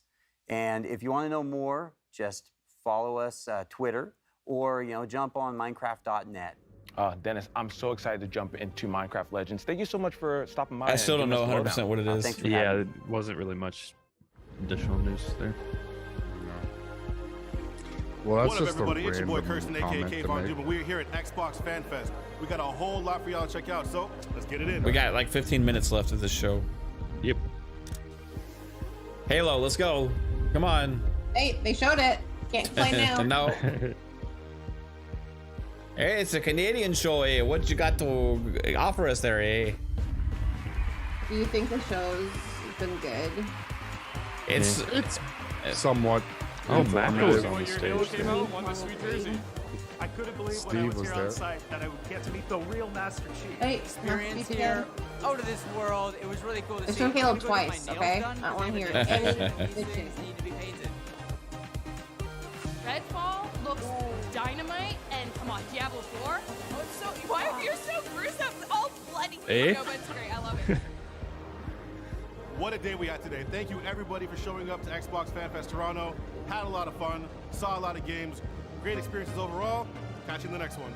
And if you want to know more, just follow us Twitter or jump on Minecraft.net.
Dennis, I'm so excited to jump into Minecraft Legends. Thank you so much for stopping by.
I still don't know 100% what it is.
Yeah, it wasn't really much additional news there.
Well, that's
what up, everybody? It's your boy Kirsten, aka KhAos, and we're here at Xbox Fan Fest. We got a whole lot for y'all to check out, so let's get it in.
We got like 15 minutes left of this show.
Yep.
Halo, let's go. Come on.
Hey, they showed it. Can't play now.
No. Hey, it's a Canadian show, eh? What you got to offer us there, eh?
Do you think the show's been good?
It's
somewhat.
Oh, Matt was on the stage.
I couldn't believe when I was here on site that I would get to meet the real Master Chief.
Experience here, out of this world. It was really cool to see.
It's from Halo twice, okay? I don't want to hear any bitches.
Redfall looks dynamite, and come on, Diablo 4. Oh, it's so. Why are you so gruesome? All bloody.
Eh?
No, but it's great. I love it.
What a day we had today. Thank you everybody for showing up to Xbox Fan Fest Toronto. Had a lot of fun, saw a lot of games, great experiences overall. Catch you in the next one.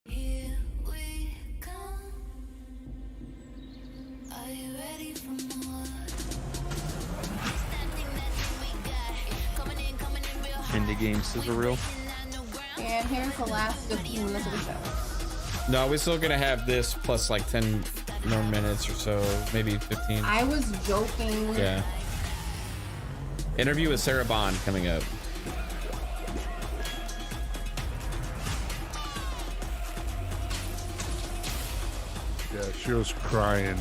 Here we come. Are you ready for more?
Indie game sizzle reel.
And here's the last 15 minutes of the show.
No, we're still gonna have this plus like 10 more minutes or so, maybe 15.
I was joking.
Yeah. Interview with Sarah Bond coming up.
Yeah, she was crying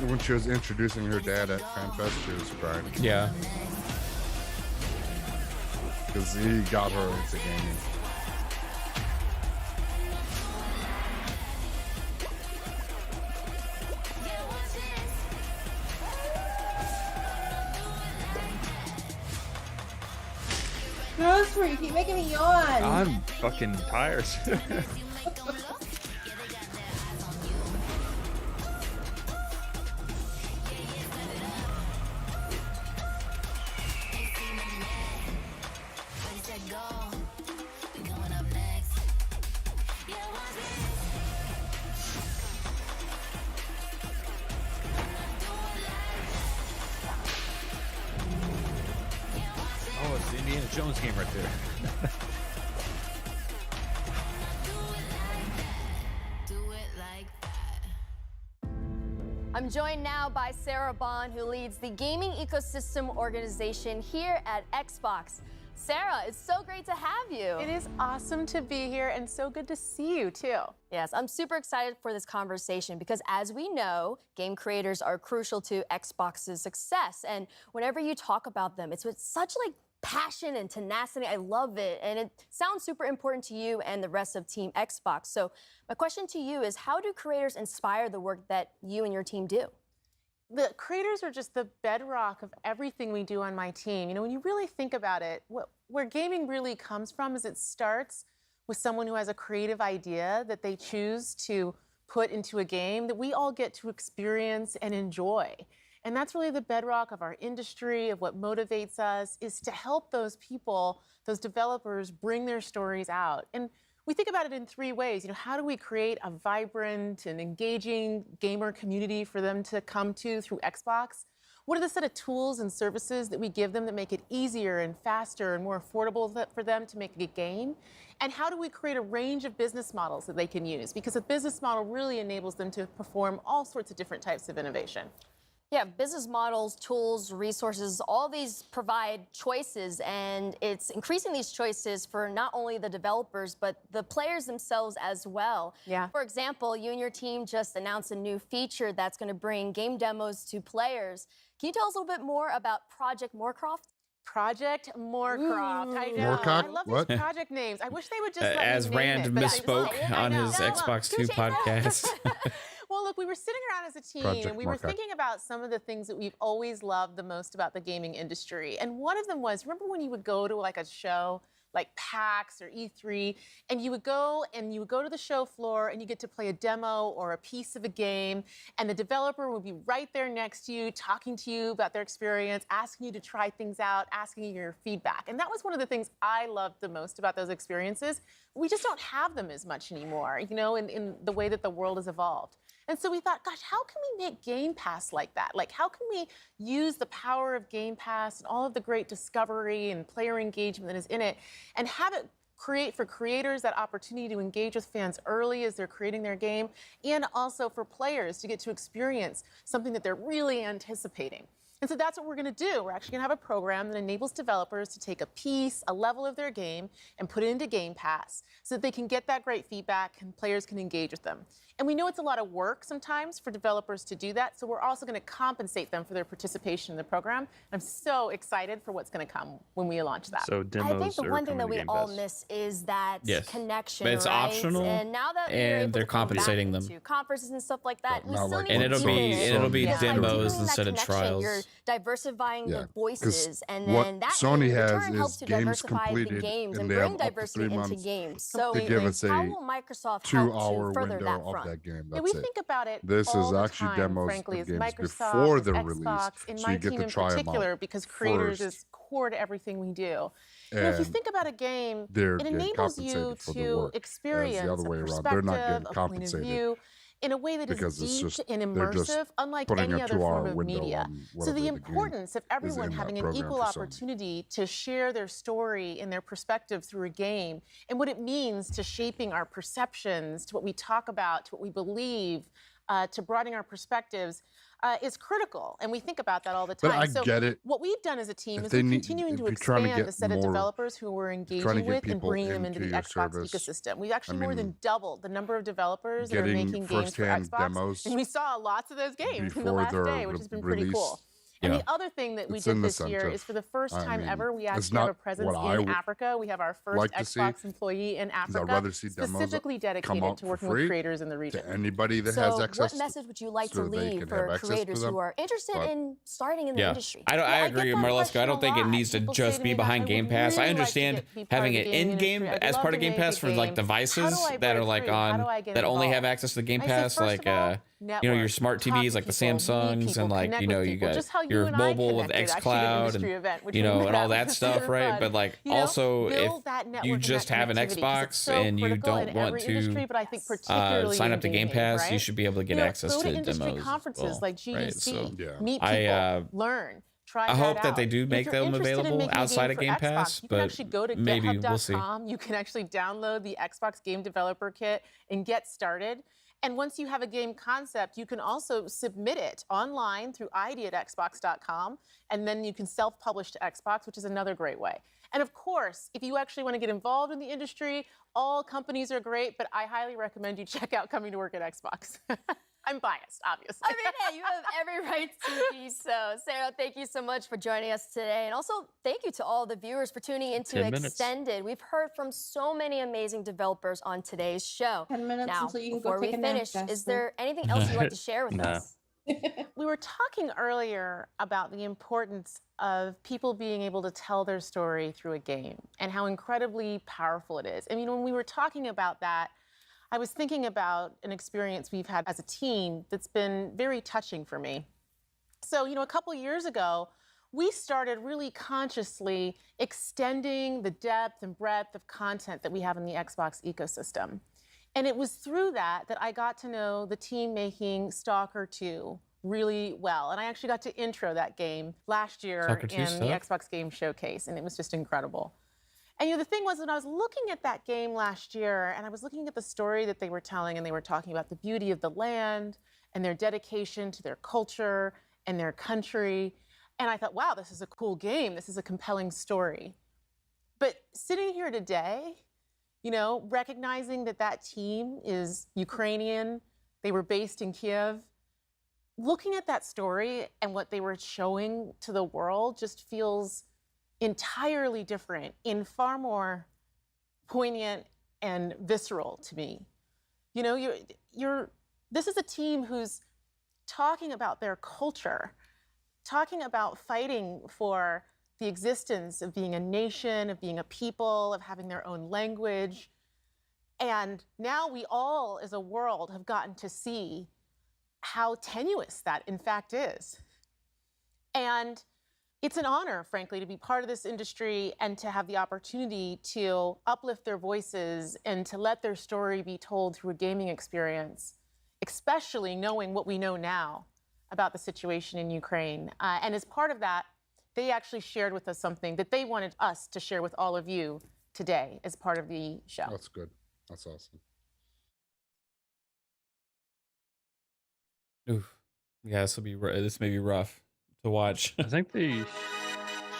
when she was introducing her dad at FanFest. She was crying.
Yeah.
Because he got her into gaming.
yawns for you. Keep making me yawn.
I'm fucking tired. Oh, it's the Indiana Jones game right there.
I'm joined now by Sarah Bond, who leads the gaming ecosystem organization here at Xbox. Sarah, it's so great to have you.
It is awesome to be here and so good to see you too.
Yes, I'm super excited for this conversation because as we know, game creators are crucial to Xbox's success. And whenever you talk about them, it's with such like passion and tenacity. I love it. And it sounds super important to you and the rest of Team Xbox. So my question to you is, how do creators inspire the work that you and your team do?
The creators are just the bedrock of everything we do on my team. You know, when you really think about it, where gaming really comes from is it starts with someone who has a creative idea that they choose to put into a game that we all get to experience and enjoy. And that's really the bedrock of our industry, of what motivates us, is to help those people, those developers, bring their stories out. And we think about it in three ways. You know, how do we create a vibrant and engaging gamer community for them to come to through Xbox? What are the set of tools and services that we give them that make it easier and faster and more affordable for them to make a game? And how do we create a range of business models that they can use? Because a business model really enables them to perform all sorts of different types of innovation.
Yeah, business models, tools, resources, all these provide choices, and it's increasing these choices for not only the developers, but the players themselves as well.
Yeah.
For example, you and your team just announced a new feature that's going to bring game demos to players. Can you tell us a little bit more about Project Moorcroft?
Project Moorcroft. I know.
Moorcock?
I love
What?
these project names. I wish they would just let
As
me name
Rand
it, but
misspoke on his Xbox 2 podcast.
Well, look, we were sitting around as a team
Project
and we were
Moorcock.
thinking about some of the things that we've always loved the most about the gaming industry. And one of them was, remember when you would go to like a show like PAX or E3, and you would go to the show floor and you get to play a demo or a piece of a game, and the developer would be right there next to you, talking to you about their experience, asking you to try things out, asking you your feedback. And that was one of the things I loved the most about those experiences. We just don't have them as much anymore, you know, in the way that the world has evolved. And so we thought, gosh, how can we make Game Pass like that? Like, how can we use the power of Game Pass and all of the great discovery and player engagement that is in it and have it create for creators that opportunity to engage with fans early as they're creating their game, and also for players to get to experience something that they're really anticipating. And so that's what we're going to do. We're actually going to have a program that enables developers to take a piece, a level of their game, and put it into Game Pass so that they can get that great feedback and players can engage with them. And we know it's a lot of work sometimes for developers to do that, so we're also going to compensate them for their participation in the program. I'm so excited for what's going to come when we launch that.
So demos
I think the one thing that we all miss is that connection,
But it's
right?
optional,
And now that
and they're compensating them.
to conferences and stuff like that, we still
like
need
And
to
it'll be
because by
demos
doing that
instead of
connection,
trials.
You're diversifying the voices, and
what
then that
Sony
in
has
return
is
helps to
games
diversify the
completed,
games
and
and
they
bring
have up to
diversity
3
into
months
games. So
to give us
how
a
will Microsoft help
2-hour
to further
window
that
of
front?
that game.
Yeah,
That's
we
it.
think about it
This
all
is
the
actually
time,
demos
frankly,
of
as
games
Microsoft,
before
as
they're
Xbox,
released,
and
so
my
you get
team
to
in
try 'em out
particular, because creators
first.
is core to everything we do. You know, if you
And
think about a game,
they're
it
getting
enables you
compensated for the
to
work, as
experience
the other way
a
around. They're not getting
perspective, a point of
compensated
view, in a way that is
because it's
deep
just
and
they're just
immersive, unlike
putting
any
a
other form
2-hour
of
window
media.
on
So the
whatever the game
importance of
is
everyone
in
having
that
an
program
equal
for Sony.
opportunity to share their story and their perspective through a game, and what it means to shaping our perceptions, to what we talk about, to what we believe, to broadening our perspectives, is critical. And we think about that all the time.
But I
so
get it.
what we've done as a team
If
is
they
we're
need-
continuing
if
to
you're trying to
expand
get
the set of
more-
developers who we're
trying to
engaging
get
with and
people
bringing them into the
your
Xbox
service,
ecosystem. We've actually more
mean,
than doubled the number of developers that are
getting
making games for
firsthand
Xbox.
demos
And we saw lots of those games in the
before
last
they're
day, which has been pretty cool.
released
And the other thing that we did this year is for the first time ever, we actually have a presence in Africa. We have our first Xbox employee in Africa, specifically dedicated to working with creators in the region.
To anybody that has access.
What message would you like to leave for creators who are interested in starting in the industry?
I agree with Marlesko. I don't think it needs to just be behind Game Pass. I understand having it in game as part of Game Pass for like devices that are like on that only have access to Game Pass, like your smart TVs like the Samsungs and like you got your mobile with xCloud and and all that stuff, right? But like also if you just have an Xbox and you don't want to sign up to Game Pass, you should be able to get access to demos.
Conferences like GDC,
right? So
meet people, learn.
I hope that they do make them available outside of Game Pass, but maybe we'll see.
You can actually download the Xbox Game Developer Kit and get started. And once you have a game concept, you can also submit it online through id@xbox.com, and then you can self-publish to Xbox, which is another great way. And of course, if you actually want to get involved in the industry, all companies are great, but I highly recommend you check out coming to work at Xbox. I'm biased, obviously.
I mean, hey, you have every right to be so. Sarah, thank you so much for joining us today. And also, thank you to all the viewers for tuning into Extended. We've heard from so many amazing developers on today's show.
10 minutes
now,
until you can
before
go take
we
a nap,
finish, is
Jasper.
there anything else you'd like to share with us?
We were talking earlier about the importance of people being able to tell their story through a game and how incredibly powerful it is. I mean, when we were talking about that, I was thinking about an experience we've had as a team that's been very touching for me. So, a couple years ago, we started really consciously extending the depth and breadth of content that we have in the Xbox ecosystem. And it was through that I got to know the team making Stalker 2 really well. And I actually got to intro that game last year in the Xbox Game Showcase, and it was just incredible. And the thing was, when I was looking at that game last year, and I was looking at the story that they were telling, and they were talking about the beauty of the land and their dedication to their culture and their country, and I thought, wow, this is a cool game. This is a compelling story. But sitting here today, recognizing that team is Ukrainian, they were based in Kiev, looking at that story and what they were showing to the world just feels entirely different and far more poignant and visceral to me. This is a team who's talking about their culture, talking about fighting for the existence of being a nation, of being a people, of having their own language. And now we all, as a world, have gotten to see how tenuous that, in fact, is. And it's an honor, frankly, to be part of this industry and to have the opportunity to uplift their voices and to let their story be told through a gaming experience, especially knowing what we know now about the situation in Ukraine. And as part of that, they actually shared with us something that they wanted us to share with all of you today as part of the show.
That's good. That's awesome.
Oof. Yeah, this may be rough to watch.
I think they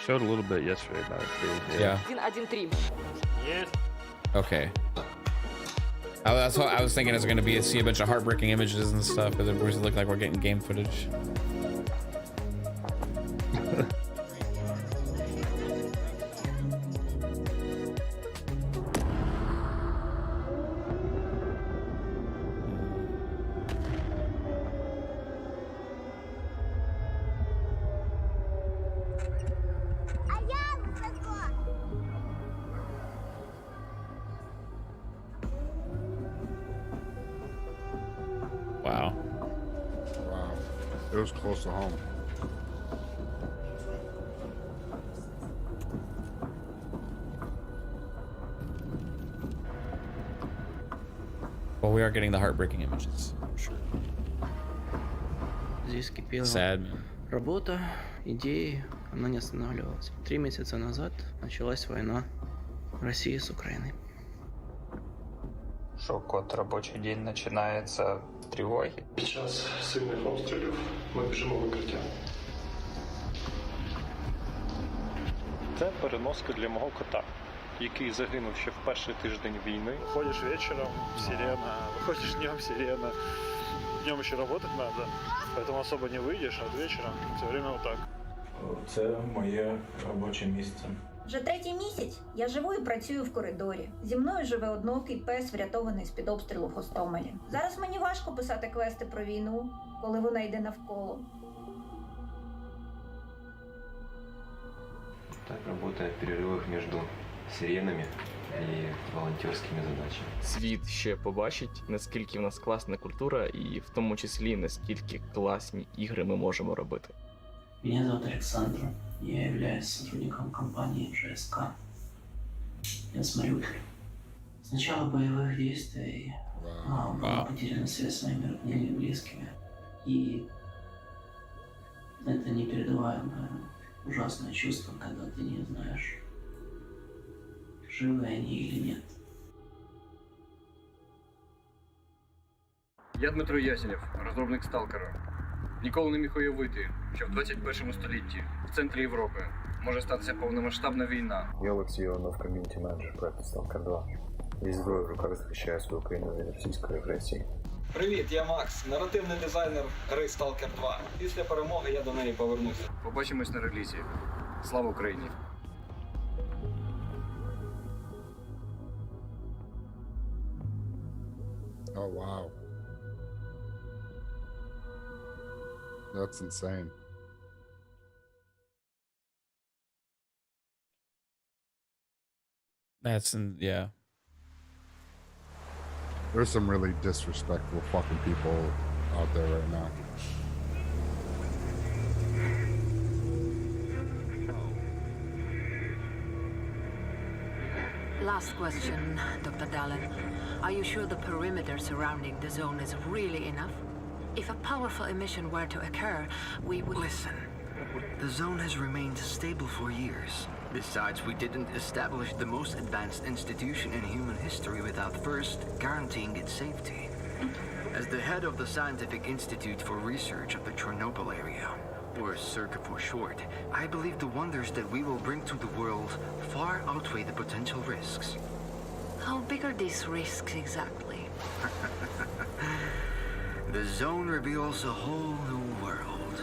showed a little bit yesterday about it too.
Yeah.
Yes.
Okay. That's what I was thinking. Is going to be see a bunch of heartbreaking images and stuff because it look like we're getting game footage. Wow.
Wow. It was close to home.
Well, we are getting the heartbreaking images, for sure.
Здесь кипела
Sad, man.
работа, идеи, она не останавливалась. 3 месяца назад началась война России с Украиной.
Шок-код, рабочий день начинается в тривогі.
Під час сильних обстрілів ми біжимо в укриття.
Це переноска для мого кота, який загинув ще в перший тиждень війни.
Ходишь вечером, сирена, выходишь днем, сирена.
Днем еще работать надо, поэтому особо не выйдешь, а вечером все время вот так.
Це моє робоче місце.
Вже 3-й місяць я живу і працюю в коридорі. Зі мною живе одноокий пес, врятований з-під обстрілу в Гостомелі. Зараз мені важко писати квести про війну, коли вона йде навколо.
Так работает в перерывах между сиренами і волонтерськими задачами.
Світ ще побачить, наскільки в нас класна культура, і в тому числі, наскільки класні ігри ми можемо робити.
Меня зовут Александр. Я являюсь сотрудником компании ЖСК. Я с Мариуполя. С начала боевых действий была потеряна связь с своими родными и близкими. И это непередаваемое, ужасное чувство, когда ты не знаешь, живы они или нет.
Я Дмитро Ясенєв, розробник Сталкера. Ніколи не міг уявити, що в 21 столітті в центрі Європи може статися повномасштабна війна.
Я Олексій Іванов, ком'юніті-менеджер проекту Stalker 2. Зі зброєю в руках захищаю свою країну від російської агресії.
Привіт, я Макс, наративний дизайнер гри Stalker 2. Після перемоги я до неї повернуся.
Побачимось на релізі. Слава Україні!
Oh, wow. That's insane.
Yeah.
There's some really disrespectful fucking people out there right now.
Last question, Dr. Darren. Are you sure the perimeter surrounding the zone is really enough? If a powerful emission were to occur, we would...
Listen, the zone has remained stable for years. Besides, we didn't establish the most advanced institution in human history without first guaranteeing its safety. As the head of the Scientific Institute for Research of the Chernobyl area, or CIRCA for short, I believe the wonders that we will bring to the world far outweigh the potential risks.
How big are these risks exactly?
The zone reveals a whole new world.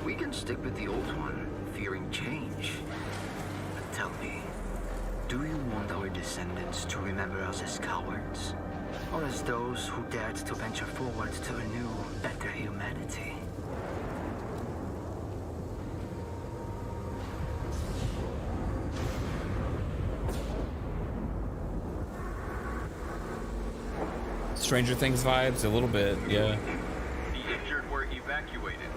We can stick with the old one, fearing change. But tell me, do you want our descendants to remember us as cowards? Or as those who dared to venture forward to a new, better humanity?
Stranger Things vibes a little bit, yeah.
The injured were evacuated.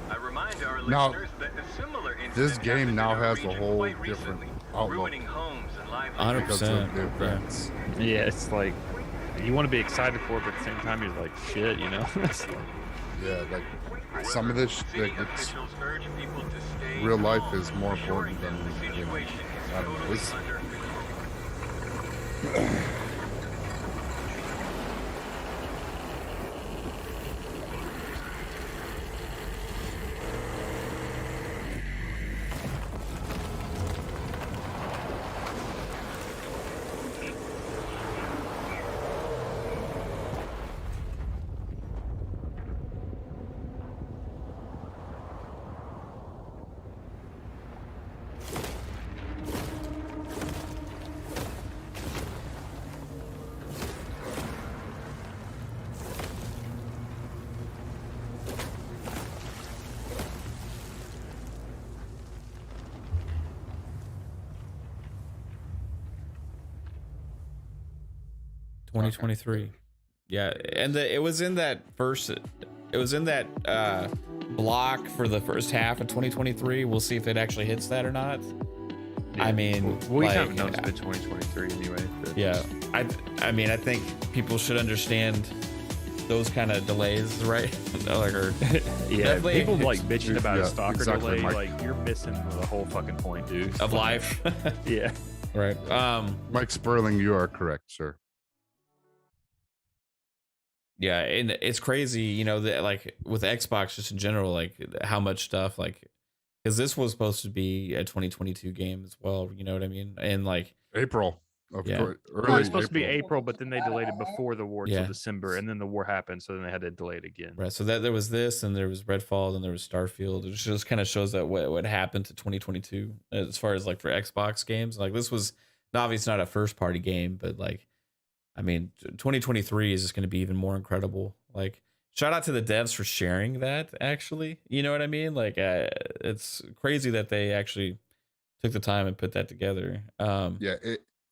I remind our
Now,
listeners that a similar incident
this game now has a whole
quite
different
recently,
outlook.
ruining homes and livelihoods.
100%.
Yeah, it's like you want to be excited for it, but at the same time you're like, shit, you know.
Yeah, like some of this, like, it's real life is more important than you know, I don't know. It's,
2023. Yeah, and it was in that block for the first half of 2023. We'll see if it actually hits that or not.
Yeah.
I mean,
we
like,
haven't known it's been 2023 anyway. But.
Yeah, I mean, I think people should understand those kind of delays, right? Like, or
yeah, people like bitching about
yeah,
a stalker
exactly,
delay.
Mike.
Like, you're missing the whole fucking point, dude.
Of life.
Yeah.
Right.
Mike Sperling, you are correct, sir.
Yeah, and it's crazy, you know, that like with Xbox just in general, like how much stuff, like, because this was supposed to be a 2022 game as well, you know what I mean? And like
April. Of
Yeah.
course,
It was
early
supposed to be
April.
April, but then they delayed it before the war till
Yeah.
December, and then the war happened, so then they had to delay it again.
Right. So that there was this, and there was Redfall, and there was Starfield. It just kind of shows that what happened to 2022 as far as like for Xbox games. Like this was obviously not a first party game, but like, I mean, 2023 is just going to be even more incredible. Like, shout out to the devs for sharing that. Actually, you know what I mean? Like, it's crazy that they actually took the time and put that together.
Yeah,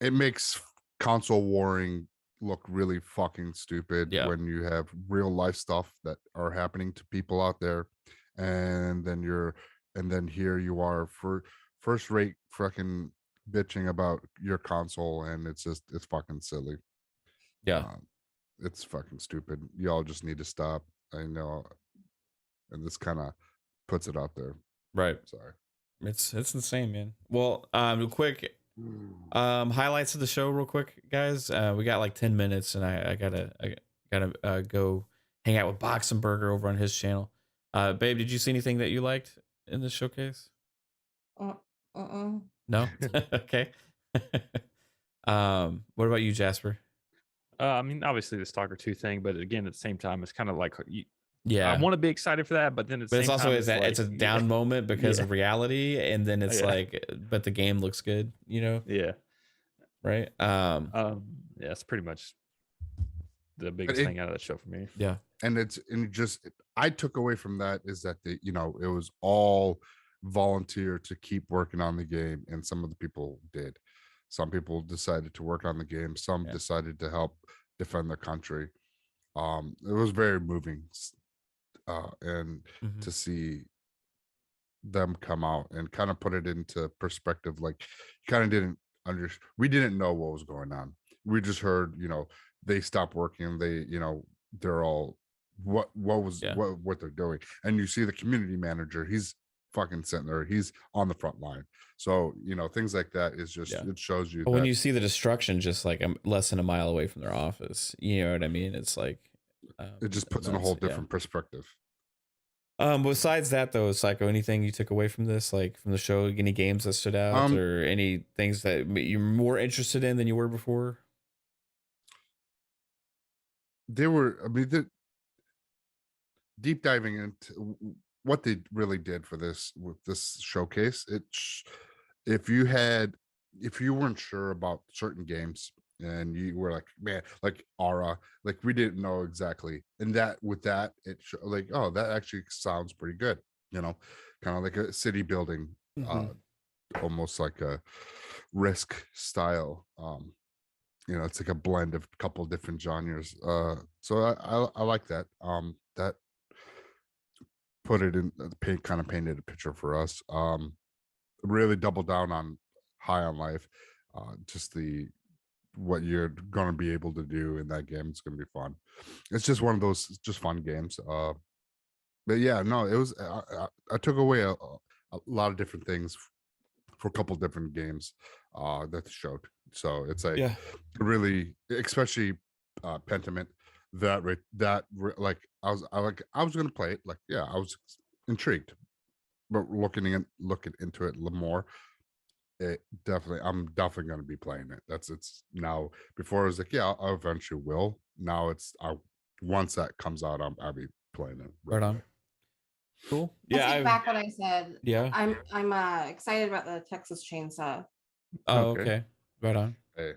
it makes console warring look really fucking stupid when you have real life stuff that are happening to people out there, and then here you are for first rate fucking bitching about your console, and it's fucking silly.
Yeah,
it's fucking stupid. Y'all just need to stop. I know, and this kind of puts it out there.
Right.
Sorry.
It's insane, man. Well, real quick, highlights of the show, real quick, guys. We got like 10 minutes, and I gotta go hang out with Boxenberger over on his channel. Babe, did you see anything that you liked in this showcase? No. Okay. What about you, Jasper?
I mean, obviously the Stalker 2 thing, but again, at the same time, it's kind of like
yeah,
I want to be excited for that, but then at the
but it's
same
also
time,
it's a down moment because of reality, and then it's
Yeah.
like, but the game looks good, you know?
Yeah.
Right.
Yeah, it's pretty much the biggest thing out of that show for me.
Yeah.
And I took away from that is that it was all volunteer to keep working on the game, and some of the people did. Some people decided to work on the game. Some decided to help defend the country. It was very moving, and to see them come out and kind of put it into perspective. Like, we didn't know what was going on. We just heard, they stopped working. They, they're all what they're doing. And you see the community manager, he's fucking sitting there, he's on the front line. So things like that is just it shows you
when you see the destruction just like less than a mile away from their office, you know what I mean? It's like
it just puts in a whole different perspective.
Besides that though, Psycho, anything you took away from this, like from the show, any games that stood out, or any things that you're more interested in than you were before?
The deep diving into what they really did for this with this showcase. If you weren't sure about certain games and you were like, man, like Aura, like we didn't know exactly, and that like, oh, that actually sounds pretty good, kind of like a city building, almost like a Risk style. It's like a blend of a couple different genres. So I like that. That put it in kind of painted a picture for us. Really double down on High on Life. Just what you're going to be able to do in that game. It's going to be fun. It's just one of those just fun games. But yeah, no, it was. I took away a lot of different things for a couple different games that they showed. So it's like really, especially Pentiment. Like I was gonna play it. Like I was intrigued, but looking into it a little more, I'm definitely gonna be playing it. It's now. Before I was like, I eventually will. Now once that comes out, I'll be playing it.
Right on. Cool.
Yeah, I take back what I said.
Yeah,
I'm excited about the Texas Chainsaw.
Oh, okay. Right on.
Hey.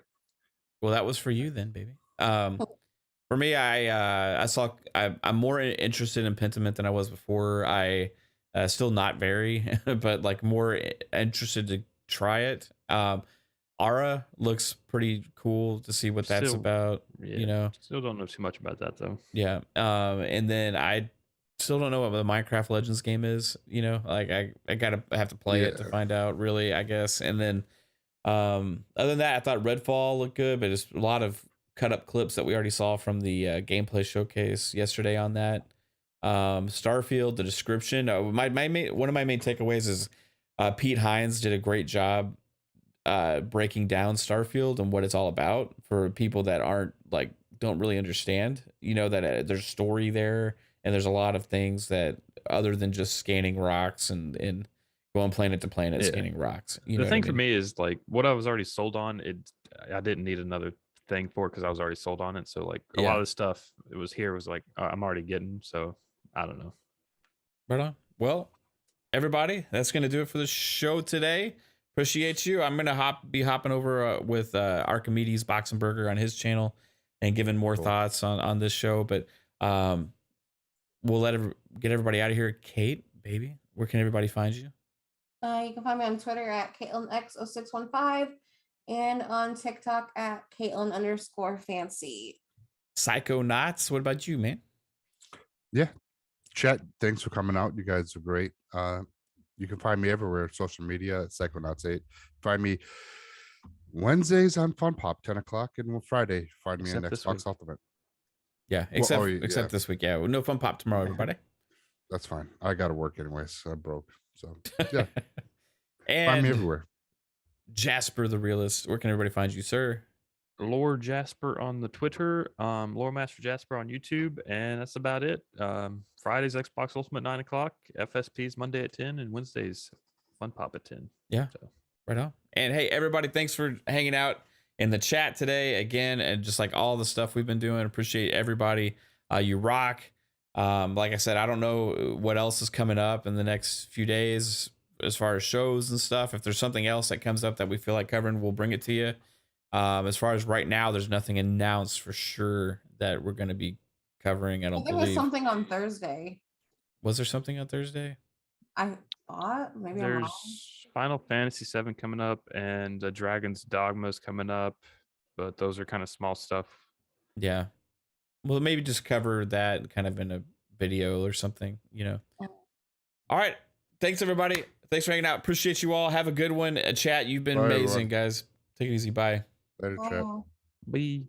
Well, that was for you then, baby. For me, I'm more interested in Pentiment than I was before. I still not very, but like more interested to try it. Aura looks pretty cool to see what that's about.
Still don't know too much about that though.
Yeah. And then I still don't know what the Minecraft Legends game is. Like I have to play it to find out, really, I guess. And then other than that, I thought Redfall looked good, but it's a lot of cut up clips that we already saw from the gameplay showcase yesterday on that. Starfield, the description, one of my main takeaways is Pete Hines did a great job breaking down Starfield and what it's all about for people that don't really understand, that there's story there, and there's a lot of things that other than just scanning rocks and going planet to planet scanning rocks.
The thing for me is like what I was already sold on. I didn't need another thing for it because I was already sold on it. So like a lot of the stuff it was here was like I'm already getting. So I don't know.
Right on. Well, everybody, that's gonna do it for the show today. Appreciate you. I'm gonna be hopping over with Archimedes Boxenberger on his channel and giving more thoughts on this show. But we'll get everybody out of here. Kate, baby, where can everybody find you?
You can find me on Twitter at KaitlinX0615 and on TikTok at Kaitlin_fancy.
Psychonauts, what about you, man?
Yeah. Chat, thanks for coming out. You guys are great. You can find me everywhere, social media at Psychonauts8. Find me Wednesdays on Fun Pop, 10 o'clock, and Friday, find me on Xbox Ultimate.
Yeah, except this week. Yeah, no Fun Pop tomorrow, everybody.
That's fine. I got to work anyways. I'm broke. So, yeah.
And
find me everywhere.
Jasper the Realist, where can everybody find you, sir?
Lore Jasper on the Twitter, Lore Master Jasper on YouTube, and that's about it. Fridays Xbox Ultimate 9 o'clock, FSP's Monday at 10, and Wednesdays Fun Pop at 10.
Yeah,
so.
Right on. And hey, everybody, thanks for hanging out in the chat today again, and just like all the stuff we've been doing. Appreciate everybody. You rock. Like I said, I don't know what else is coming up in the next few days as far as shows and stuff. If there's something else that comes up that we feel like covering, we'll bring it to you. As far as right now, there's nothing announced for sure that we're going to be covering. I don't
think
believe.
there was something on Thursday.
Was there something on Thursday?
I thought maybe I'm wrong.
There's Final Fantasy 7 coming up, and Dragon's Dogma's coming up, but those are kind of small stuff.
Yeah. Well, maybe just cover that kind of in a video or something, you know. All right. Thanks, everybody. Thanks for hanging out. Appreciate you all. Have a good one. Chat, you've been amazing, guys. Take it easy. Bye.
Later, chat.
Bye.